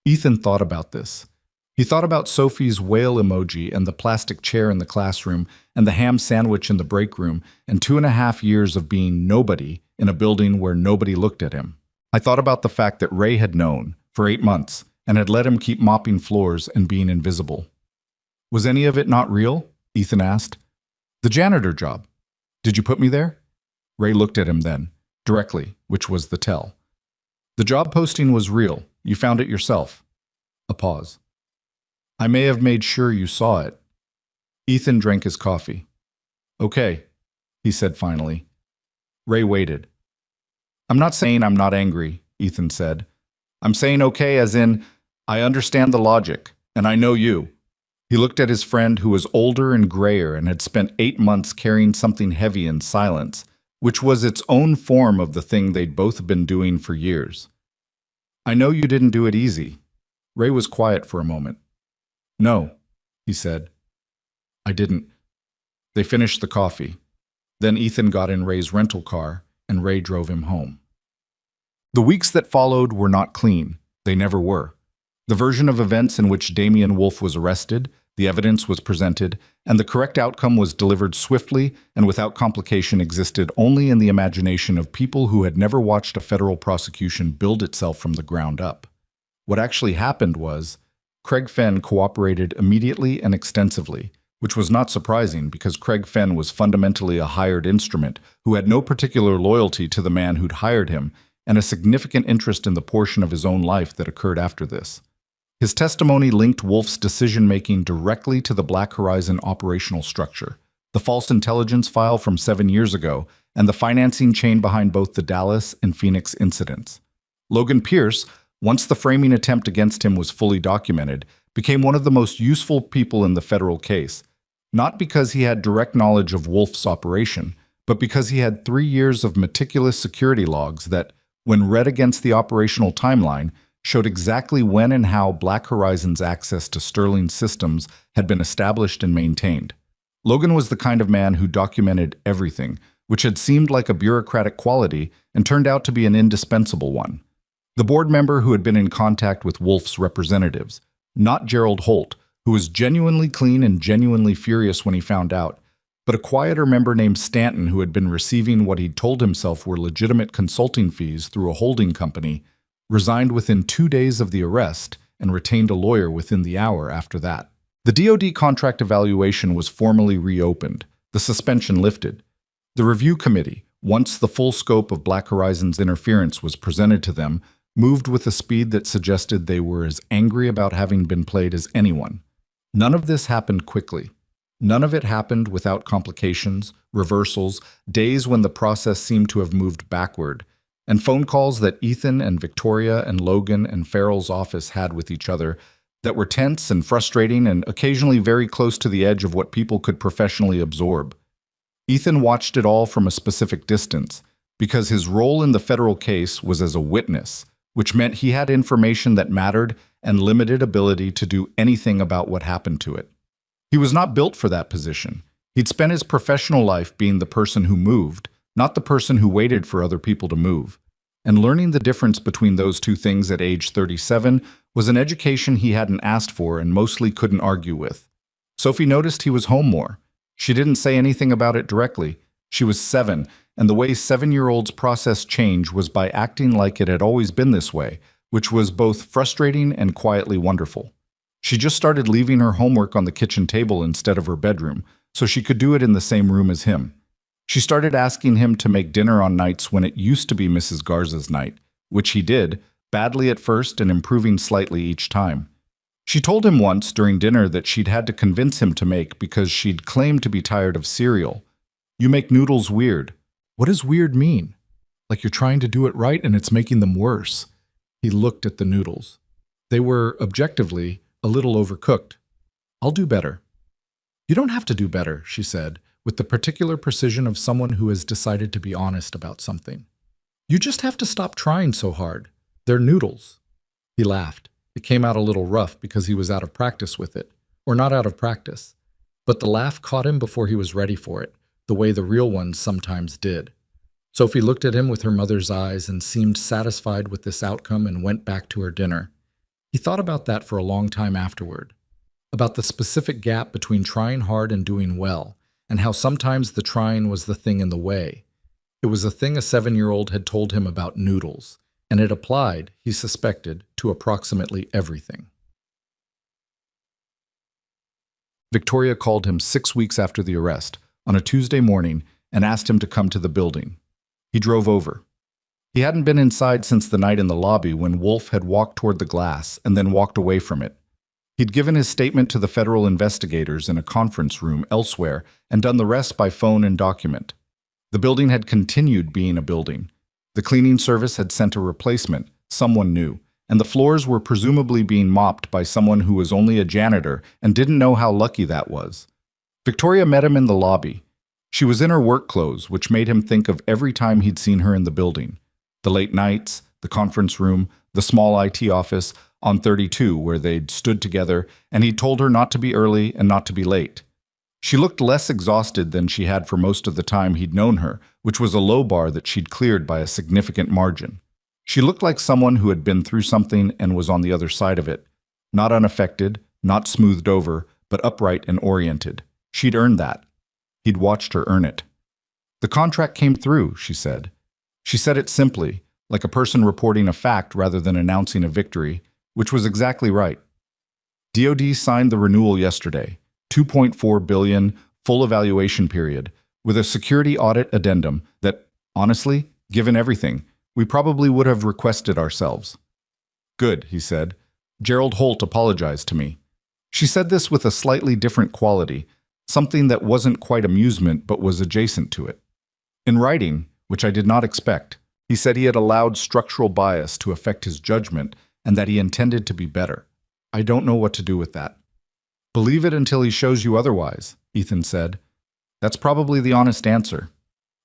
Ethan thought about this. He thought about Sophie's whale emoji and the plastic chair in the classroom and the ham sandwich in the break room and 2.5 years of being nobody in a building where nobody looked at him. I thought about the fact that Ray had known for 8 months and had let him keep mopping floors and being invisible. Was any of it not real? Ethan asked. The janitor job. Did you put me there? Ray looked at him then, directly, which was the tell. The job posting was real. You found it yourself. A pause. I may have made sure you saw it. Ethan drank his coffee. Okay, he said finally. Ray waited. I'm not saying I'm not angry, Ethan said. I'm saying okay as in, I understand the logic, and I know you. He looked at his friend who was older and grayer and had spent 8 months carrying something heavy in silence, which was its own form of the thing they'd both been doing for years. I know you didn't do it easy. Ray was quiet for a moment. No, he said. I didn't. They finished the coffee. Then Ethan got in Ray's rental car, and Ray drove him home. The weeks that followed were not clean. They never were. The version of events in which Damian Wolf was arrested, the evidence was presented, and the correct outcome was delivered swiftly and without complication existed only in the imagination of people who had never watched a federal prosecution build itself from the ground up. What actually happened was, Craig Fenn cooperated immediately and extensively, which was not surprising because Craig Fenn was fundamentally a hired instrument who had no particular loyalty to the man who'd hired him and a significant interest in the portion of his own life that occurred after this. His testimony linked Wolf's decision-making directly to the Black Horizon operational structure, the false intelligence file from 7 years ago, and the financing chain behind both the Dallas and Phoenix incidents. Logan Pierce, once the framing attempt against him was fully documented, became one of the most useful people in the federal case, not because he had direct knowledge of Wolf's operation, but because he had 3 years of meticulous security logs that, when read against the operational timeline, showed exactly when and how Black Horizon's access to Sterling's systems had been established and maintained. Logan was the kind of man who documented everything, which had seemed like a bureaucratic quality and turned out to be an indispensable one. The board member who had been in contact with Wolf's representatives, not Gerald Holt, who was genuinely clean and genuinely furious when he found out, but a quieter member named Stanton who had been receiving what he'd told himself were legitimate consulting fees through a holding company, resigned within 2 days of the arrest and retained a lawyer within the hour after that. The DoD contract evaluation was formally reopened, the suspension lifted. The review committee, once the full scope of Black Horizon's interference was presented to them, moved with a speed that suggested they were as angry about having been played as anyone. None of this happened quickly. None of it happened without complications, reversals, days when the process seemed to have moved backward, and phone calls that Ethan and Victoria and Logan and Farrell's office had with each other that were tense and frustrating and occasionally very close to the edge of what people could professionally absorb. Ethan watched it all from a specific distance, because his role in the federal case was as a witness, which meant he had information that mattered and limited ability to do anything about what happened to it. He was not built for that position. He'd spent his professional life being the person who moved, not the person who waited for other people to move. And learning the difference between those two things at age 37 was an education he hadn't asked for and mostly couldn't argue with. Sophie noticed he was home more. She didn't say anything about it directly. She was 7, and the way 7-year-olds process change was by acting like it had always been this way, which was both frustrating and quietly wonderful. She just started leaving her homework on the kitchen table instead of her bedroom, so she could do it in the same room as him. She started asking him to make dinner on nights when it used to be Mrs. Garza's night, which he did, badly at first and improving slightly each time. She told him once during dinner that she'd had to convince him to make because she'd claimed to be tired of cereal. "You make noodles weird." "What does weird mean?" "Like you're trying to do it right and it's making them worse." He looked at the noodles. They were, objectively, a little overcooked. "I'll do better." "You don't have to do better," she said, with the particular precision of someone who has decided to be honest about something. "You just have to stop trying so hard. They're noodles." He laughed. It came out a little rough because he was out of practice with it, or not out of practice. But the laugh caught him before he was ready for it, the way the real ones sometimes did. Sophie looked at him with her mother's eyes and seemed satisfied with this outcome and went back to her dinner. He thought about that for a long time afterward, about the specific gap between trying hard and doing well, and how sometimes the trying was the thing in the way. It was a thing a 7-year-old had told him about noodles, and it applied, he suspected, to approximately everything. Victoria called him 6 weeks after the arrest, on a Tuesday morning, and asked him to come to the building. He drove over. He hadn't been inside since the night in the lobby when Wolf had walked toward the glass and then walked away from it. He'd given his statement to the federal investigators in a conference room elsewhere and done the rest by phone and document. The building had continued being a building. The cleaning service had sent a replacement, someone new, and the floors were presumably being mopped by someone who was only a janitor and didn't know how lucky that was. Victoria met him in the lobby. She was in her work clothes, which made him think of every time he'd seen her in the building. The late nights, the conference room, the small IT office on 32 where they'd stood together, and he'd told her not to be early and not to be late. She looked less exhausted than she had for most of the time he'd known her, which was a low bar that she'd cleared by a significant margin. She looked like someone who had been through something and was on the other side of it. Not unaffected, not smoothed over, but upright and oriented. She'd earned that. He'd watched her earn it. "The contract came through," she said. She said it simply, like a person reporting a fact rather than announcing a victory, which was exactly right. DoD signed the renewal yesterday, $2.4 billion, full evaluation period, with a security audit addendum that, honestly, given everything, we probably would have requested ourselves. "Good," he said. "Gerald Holt apologized to me." She said this with a slightly different quality, something that wasn't quite amusement but was adjacent to it. In writing, which I did not expect, he said he had allowed structural bias to affect his judgment and that he intended to be better. "I don't know what to do with that." "Believe it until he shows you otherwise," Ethan said. "That's probably the honest answer."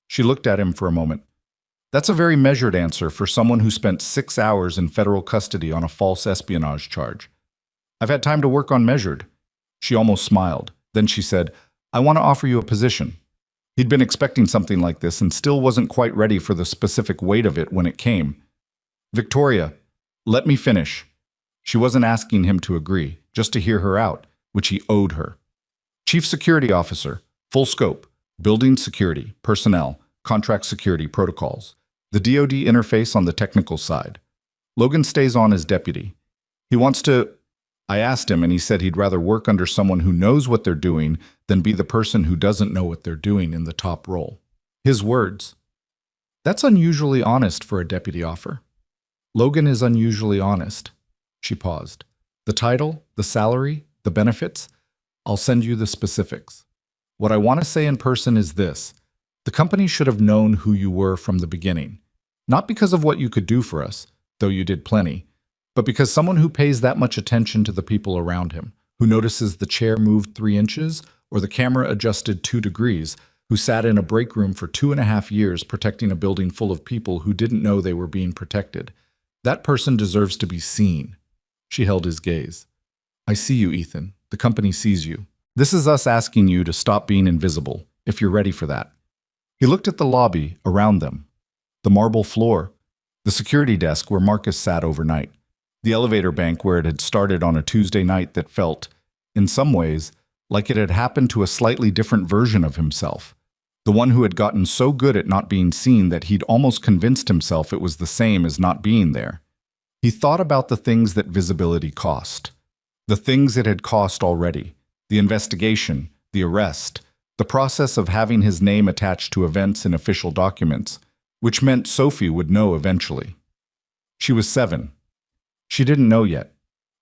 She looked at him for a moment. "That's a very measured answer for someone who spent 6 hours in federal custody on a false espionage charge." "I've had time to work on measured." She almost smiled. Then she said, "I want to offer you a position." He'd been expecting something like this and still wasn't quite ready for the specific weight of it when it came. "Victoria, let me finish." She wasn't asking him to agree, just to hear her out, which he owed her. "Chief Security Officer, full scope, building security, personnel, contract security protocols, the DoD interface on the technical side. Logan stays on as deputy. He wants to..." I asked him and he said he'd rather work under someone who knows what they're doing than be the person who doesn't know what they're doing in the top role. His words. "That's unusually honest for a deputy offer." "Logan is unusually honest." She paused. "The title, the salary, the benefits? I'll send you the specifics." What I want to say in person is this. The company should have known who you were from the beginning. Not because of what you could do for us, though you did plenty, but because someone who pays that much attention to the people around him, who notices the chair moved 3 inches or the camera adjusted 2 degrees, who sat in a break room for 2.5 years protecting a building full of people who didn't know they were being protected. That person deserves to be seen. She held his gaze. I see you, Ethan. The company sees you. This is us asking you to stop being invisible, if you're ready for that. He looked at the lobby, around them. The marble floor, the security desk where Marcus sat overnight, the elevator bank where it had started on a Tuesday night that felt, in some ways, like it had happened to a slightly different version of himself. The one who had gotten so good at not being seen that he'd almost convinced himself it was the same as not being there. He thought about the things that visibility cost. The things it had cost already. The investigation, the arrest, the process of having his name attached to events in official documents, which meant Sophie would know eventually. She was 7. She didn't know yet.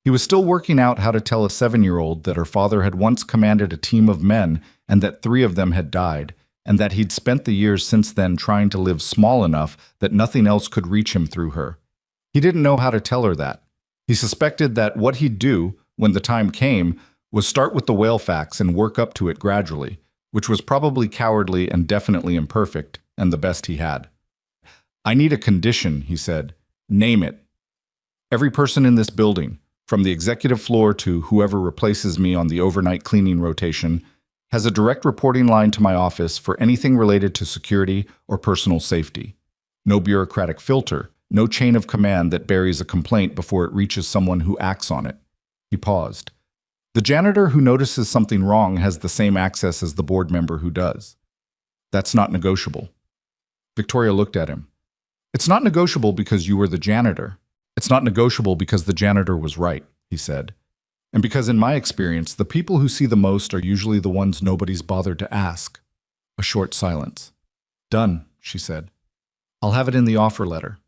He was still working out how to tell a 7-year-old that her father had once commanded a team of men and that 3 of them had died, and that he'd spent the years since then trying to live small enough that nothing else could reach him through her. He didn't know how to tell her that. He suspected that what he'd do, when the time came, was start with the whale facts and work up to it gradually, which was probably cowardly and definitely imperfect, and the best he had. I need a condition, he said. Name it. Every person in this building, from the executive floor to whoever replaces me on the overnight cleaning rotation, has a direct reporting line to my office for anything related to security or personal safety. No bureaucratic filter, no chain of command that buries a complaint before it reaches someone who acts on it. He paused. The janitor who notices something wrong has the same access as the board member who does. That's not negotiable. Victoria looked at him. It's not negotiable because you were the janitor. It's not negotiable because the janitor was right, he said. And because in my experience, the people who see the most are usually the ones nobody's bothered to ask. A short silence. Done, she said. I'll have it in the offer letter.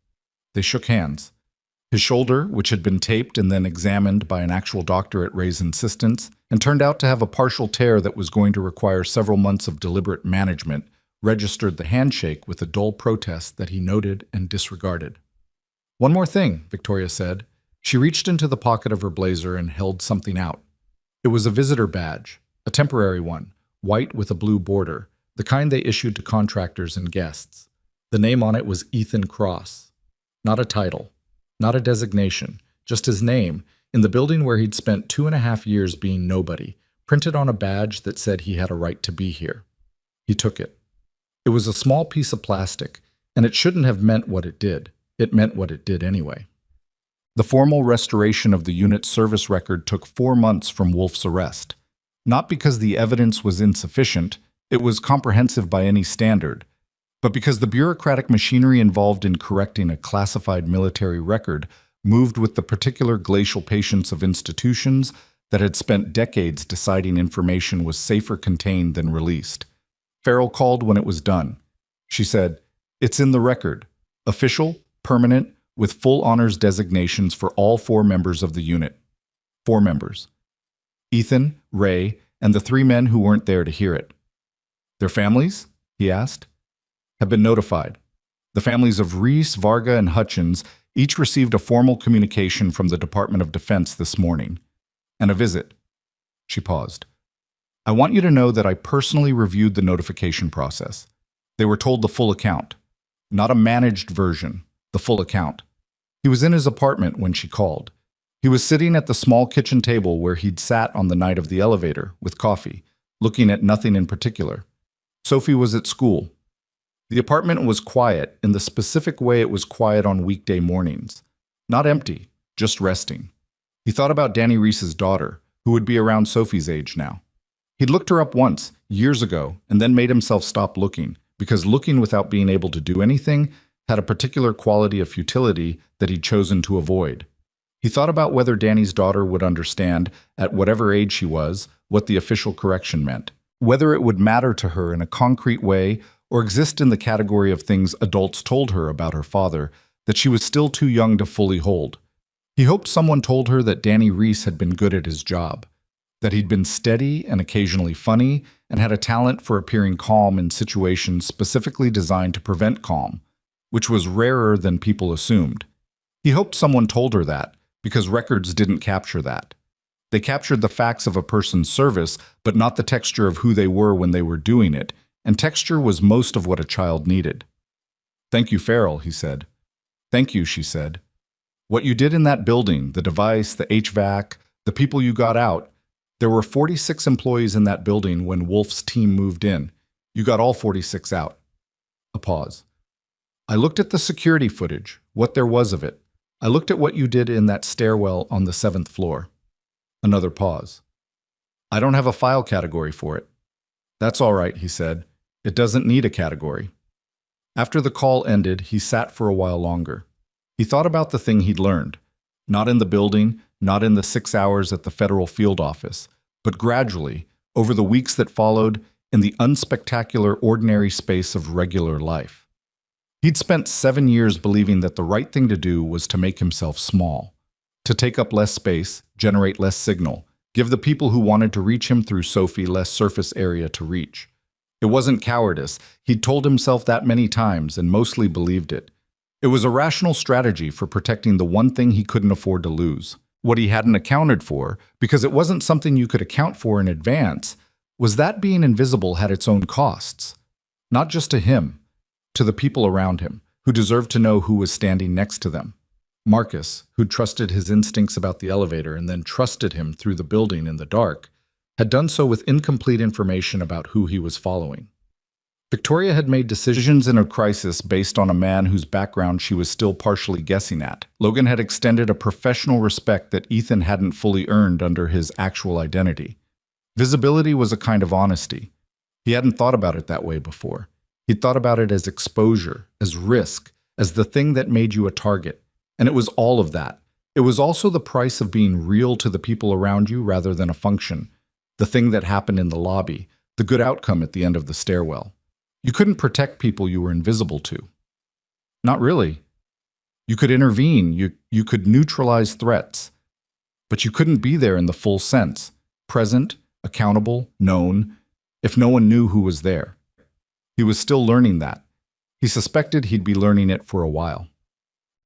They shook hands. His shoulder, which had been taped and then examined by an actual doctor at Ray's insistence, and turned out to have a partial tear that was going to require several months of deliberate management, registered the handshake with a dull protest that he noted and disregarded. One more thing, Victoria said. She reached into the pocket of her blazer and held something out. It was a visitor badge, a temporary one, white with a blue border, the kind they issued to contractors and guests. The name on it was Ethan Cross. Not a title. Not a designation, just his name, in the building where he'd spent 2.5 years being nobody, printed on a badge that said he had a right to be here. He took it. It was a small piece of plastic, and it shouldn't have meant what it did. It meant what it did anyway. The formal restoration of the unit's service record took 4 months from Wolf's arrest. Not because the evidence was insufficient, it was comprehensive by any standard, but because the bureaucratic machinery involved in correcting a classified military record moved with the particular glacial patience of institutions that had spent decades deciding information was safer contained than released. Farrell called when it was done. She said, "It's in the record. Official, permanent, with full honors designations for all 4 members of the unit." 4 members. Ethan, Ray, and the 3 men who weren't there to hear it. Their families? He asked. Have been notified. The families of Reese, Varga, and Hutchins each received a formal communication from the Department of Defense this morning. And a visit. She paused. I want you to know that I personally reviewed the notification process. They were told the full account. Not a managed version, the full account. He was in his apartment when she called. He was sitting at the small kitchen table where he'd sat on the night of the elevator, with coffee, looking at nothing in particular. Sophie was at school. The apartment was quiet in the specific way it was quiet on weekday mornings. Not empty, just resting. He thought about Danny Reese's daughter, who would be around Sophie's age now. He'd looked her up once, years ago, and then made himself stop looking, because looking without being able to do anything had a particular quality of futility that he'd chosen to avoid. He thought about whether Danny's daughter would understand, at whatever age she was, what the official correction meant. Whether it would matter to her in a concrete way or exist in the category of things adults told her about her father that she was still too young to fully hold. He hoped someone told her that Danny Reese had been good at his job. that he'd been steady and occasionally funny, and had a talent for appearing calm in situations specifically designed to prevent calm, which was rarer than people assumed. He hoped someone told her that, because records didn't capture that. They captured the facts of a person's service, but not the texture of who they were when they were doing it, and texture was most of what a child needed. "Thank you, Farrell," he said. "Thank you," she said. "What you did in that building, the device, the HVAC, the people you got out, there were 46 employees in that building when Wolf's team moved in. You got all 46 out." A pause. "I looked at the security footage, what there was of it. I looked at what you did in that stairwell on the 7th floor. Another pause. "I don't have a file category for it." "That's all right," he said. "It doesn't need a category." After the call ended, he sat for a while longer. He thought about the thing he'd learned. Not in the building, not in the 6 hours at the federal field office, but gradually, over the weeks that followed, in the unspectacular ordinary space of regular life. He'd spent 7 years believing that the right thing to do was to make himself small, to take up less space, generate less signal, give the people who wanted to reach him through Sophie less surface area to reach. It wasn't cowardice. He'd told himself that many times and mostly believed it. It was a rational strategy for protecting the one thing he couldn't afford to lose. What he hadn't accounted for, because it wasn't something you could account for in advance, was that being invisible had its own costs. Not just to him, to the people around him, who deserved to know who was standing next to them. Marcus, who'd trusted his instincts about the elevator and then trusted him through the building in the dark, had done so with incomplete information about who he was following. Victoria had made decisions in a crisis based on a man whose background she was still partially guessing at. Logan had extended a professional respect that Ethan hadn't fully earned under his actual identity. Visibility was a kind of honesty. He hadn't thought about it that way before. He'd thought about it as exposure, as risk, as the thing that made you a target. And it was all of that. It was also the price of being real to the people around you rather than a function. The thing that happened in the lobby, the good outcome at the end of the stairwell. You couldn't protect people you were invisible to. Not really. You could intervene, you could neutralize threats. But you couldn't be there in the full sense, present, accountable, known, if no one knew who was there. He was still learning that. He suspected he'd be learning it for a while.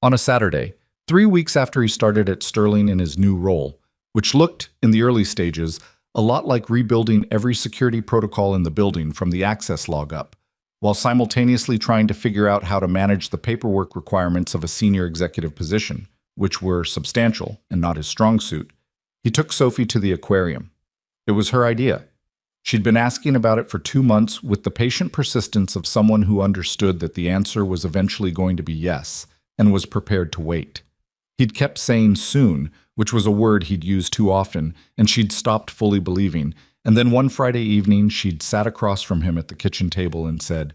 On a Saturday, 3 weeks after he started at Sterling in his new role, which looked, in the early stages, a lot like rebuilding every security protocol in the building from the access log up, while simultaneously trying to figure out how to manage the paperwork requirements of a senior executive position, which were substantial and not his strong suit, he took Sophie to the aquarium. It was her idea. She'd been asking about it for 2 months with the patient persistence of someone who understood that the answer was eventually going to be yes, and was prepared to wait. He'd kept saying soon, which was a word he'd used too often, and she'd stopped fully believing. And then one Friday evening, she'd sat across from him at the kitchen table and said,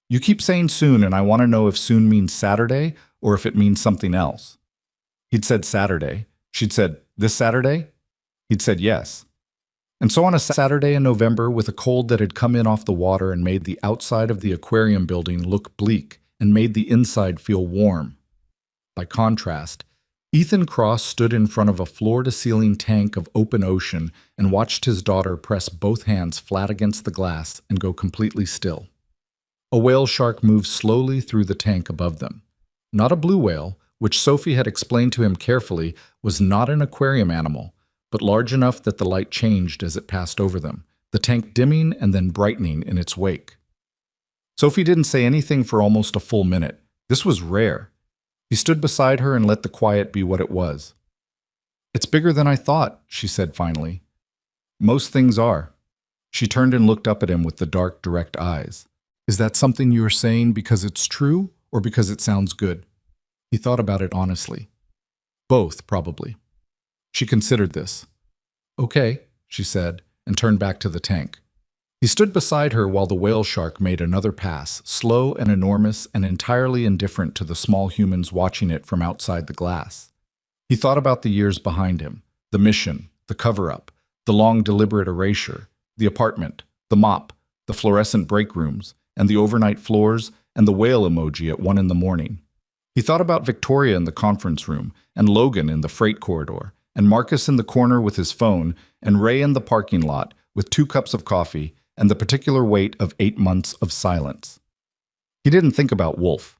"You keep saying soon, and I want to know if soon means Saturday or if it means something else." He'd said Saturday. She'd said, "This Saturday?" He'd said yes. And so on a Saturday in November, with a cold that had come in off the water and made the outside of the aquarium building look bleak and made the inside feel warm. By contrast, Ethan Cross stood in front of a floor-to-ceiling tank of open ocean and watched his daughter press both hands flat against the glass and go completely still. A whale shark moved slowly through the tank above them. Not a blue whale, which Sophie had explained to him carefully was not an aquarium animal, but large enough that the light changed as it passed over them, the tank dimming and then brightening in its wake. Sophie didn't say anything for almost a full minute. This was rare. He stood beside her and let the quiet be what it was. "It's bigger than I thought," she said finally. "Most things are." She turned and looked up at him with the dark, direct eyes. "Is that something you are saying because it's true or because it sounds good?" He thought about it honestly. Both, probably. She considered this. "Okay," she said, and turned back to the tank. He stood beside her while the whale shark made another pass, slow and enormous and entirely indifferent to the small humans watching it from outside the glass. He thought about the years behind him, the mission, the cover-up, the long deliberate erasure, the apartment, the mop, the fluorescent break rooms, and the overnight floors, and the whale emoji at 1 in the morning. He thought about Victoria in the conference room, and Logan in the freight corridor, and Marcus in the corner with his phone, and Ray in the parking lot with 2 cups of coffee and the particular weight of 8 months of silence. He didn't think about Wolf.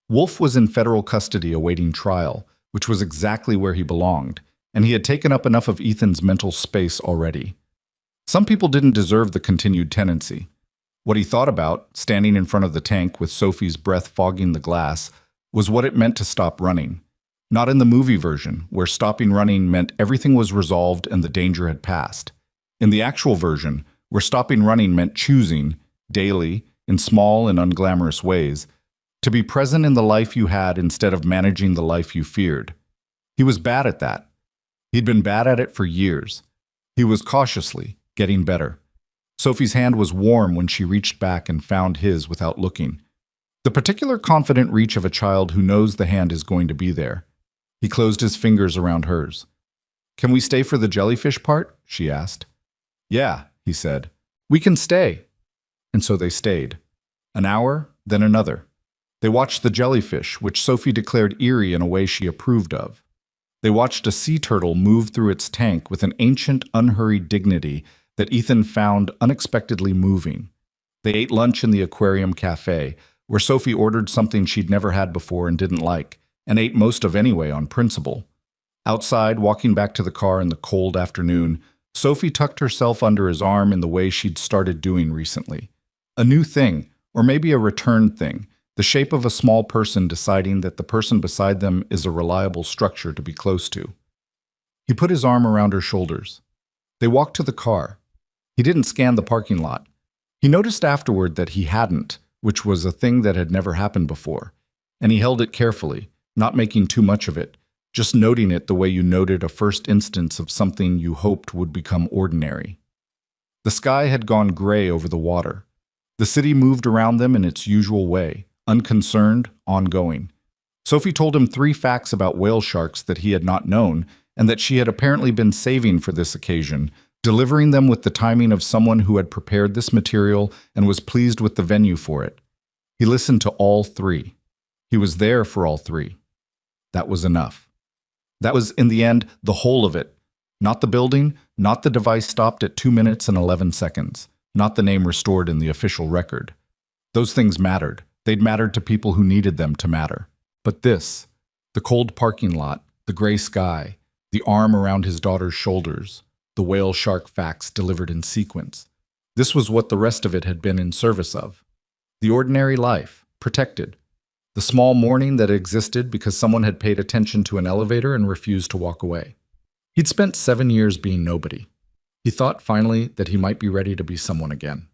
Wolf was in federal custody awaiting trial, which was exactly where he belonged, and he had taken up enough of Ethan's mental space already. Some people didn't deserve the continued tenancy. What he thought about, standing in front of the tank with Sophie's breath fogging the glass, was what it meant to stop running. Not in the movie version, where stopping running meant everything was resolved and the danger had passed. In the actual version, where stopping running meant choosing, daily, in small and unglamorous ways, to be present in the life you had instead of managing the life you feared. He was bad at that. He'd been bad at it for years. He was cautiously getting better. Sophie's hand was warm when she reached back and found his without looking. The particular confident reach of a child who knows the hand is going to be there. He closed his fingers around hers. "Can we stay for the jellyfish part?" she asked. "Yeah," he said. "We can stay." And so they stayed. An hour, then another. They watched the jellyfish, which Sophie declared eerie in a way she approved of. They watched a sea turtle move through its tank with an ancient, unhurried dignity that Ethan found unexpectedly moving. They ate lunch in the aquarium cafe, where Sophie ordered something she'd never had before and didn't like, and ate most of anyway on principle. Outside, walking back to the car in the cold afternoon, Sophie tucked herself under his arm in the way she'd started doing recently. A new thing, or maybe a return thing, the shape of a small person deciding that the person beside them is a reliable structure to be close to. He put his arm around her shoulders. They walked to the car. He didn't scan the parking lot. He noticed afterward that he hadn't, which was a thing that had never happened before, and he held it carefully, not making too much of it, just noting it the way you noted a first instance of something you hoped would become ordinary. The sky had gone gray over the water. The city moved around them in its usual way, unconcerned, ongoing. Sophie told him 3 facts about whale sharks that he had not known, and that she had apparently been saving for this occasion, delivering them with the timing of someone who had prepared this material and was pleased with the venue for it. He listened to all 3. He was there for all 3. That was enough. That was, in the end, the whole of it. Not the building, not the device stopped at 2 minutes and 11 seconds, not the name restored in the official record. Those things mattered. They'd mattered to people who needed them to matter. But this, the cold parking lot, the gray sky, the arm around his daughter's shoulders, the whale shark facts delivered in sequence. This was what the rest of it had been in service of. The ordinary life, protected. The small mourning that existed because someone had paid attention to an elevator and refused to walk away. He'd spent 7 years being nobody. He thought finally that he might be ready to be someone again.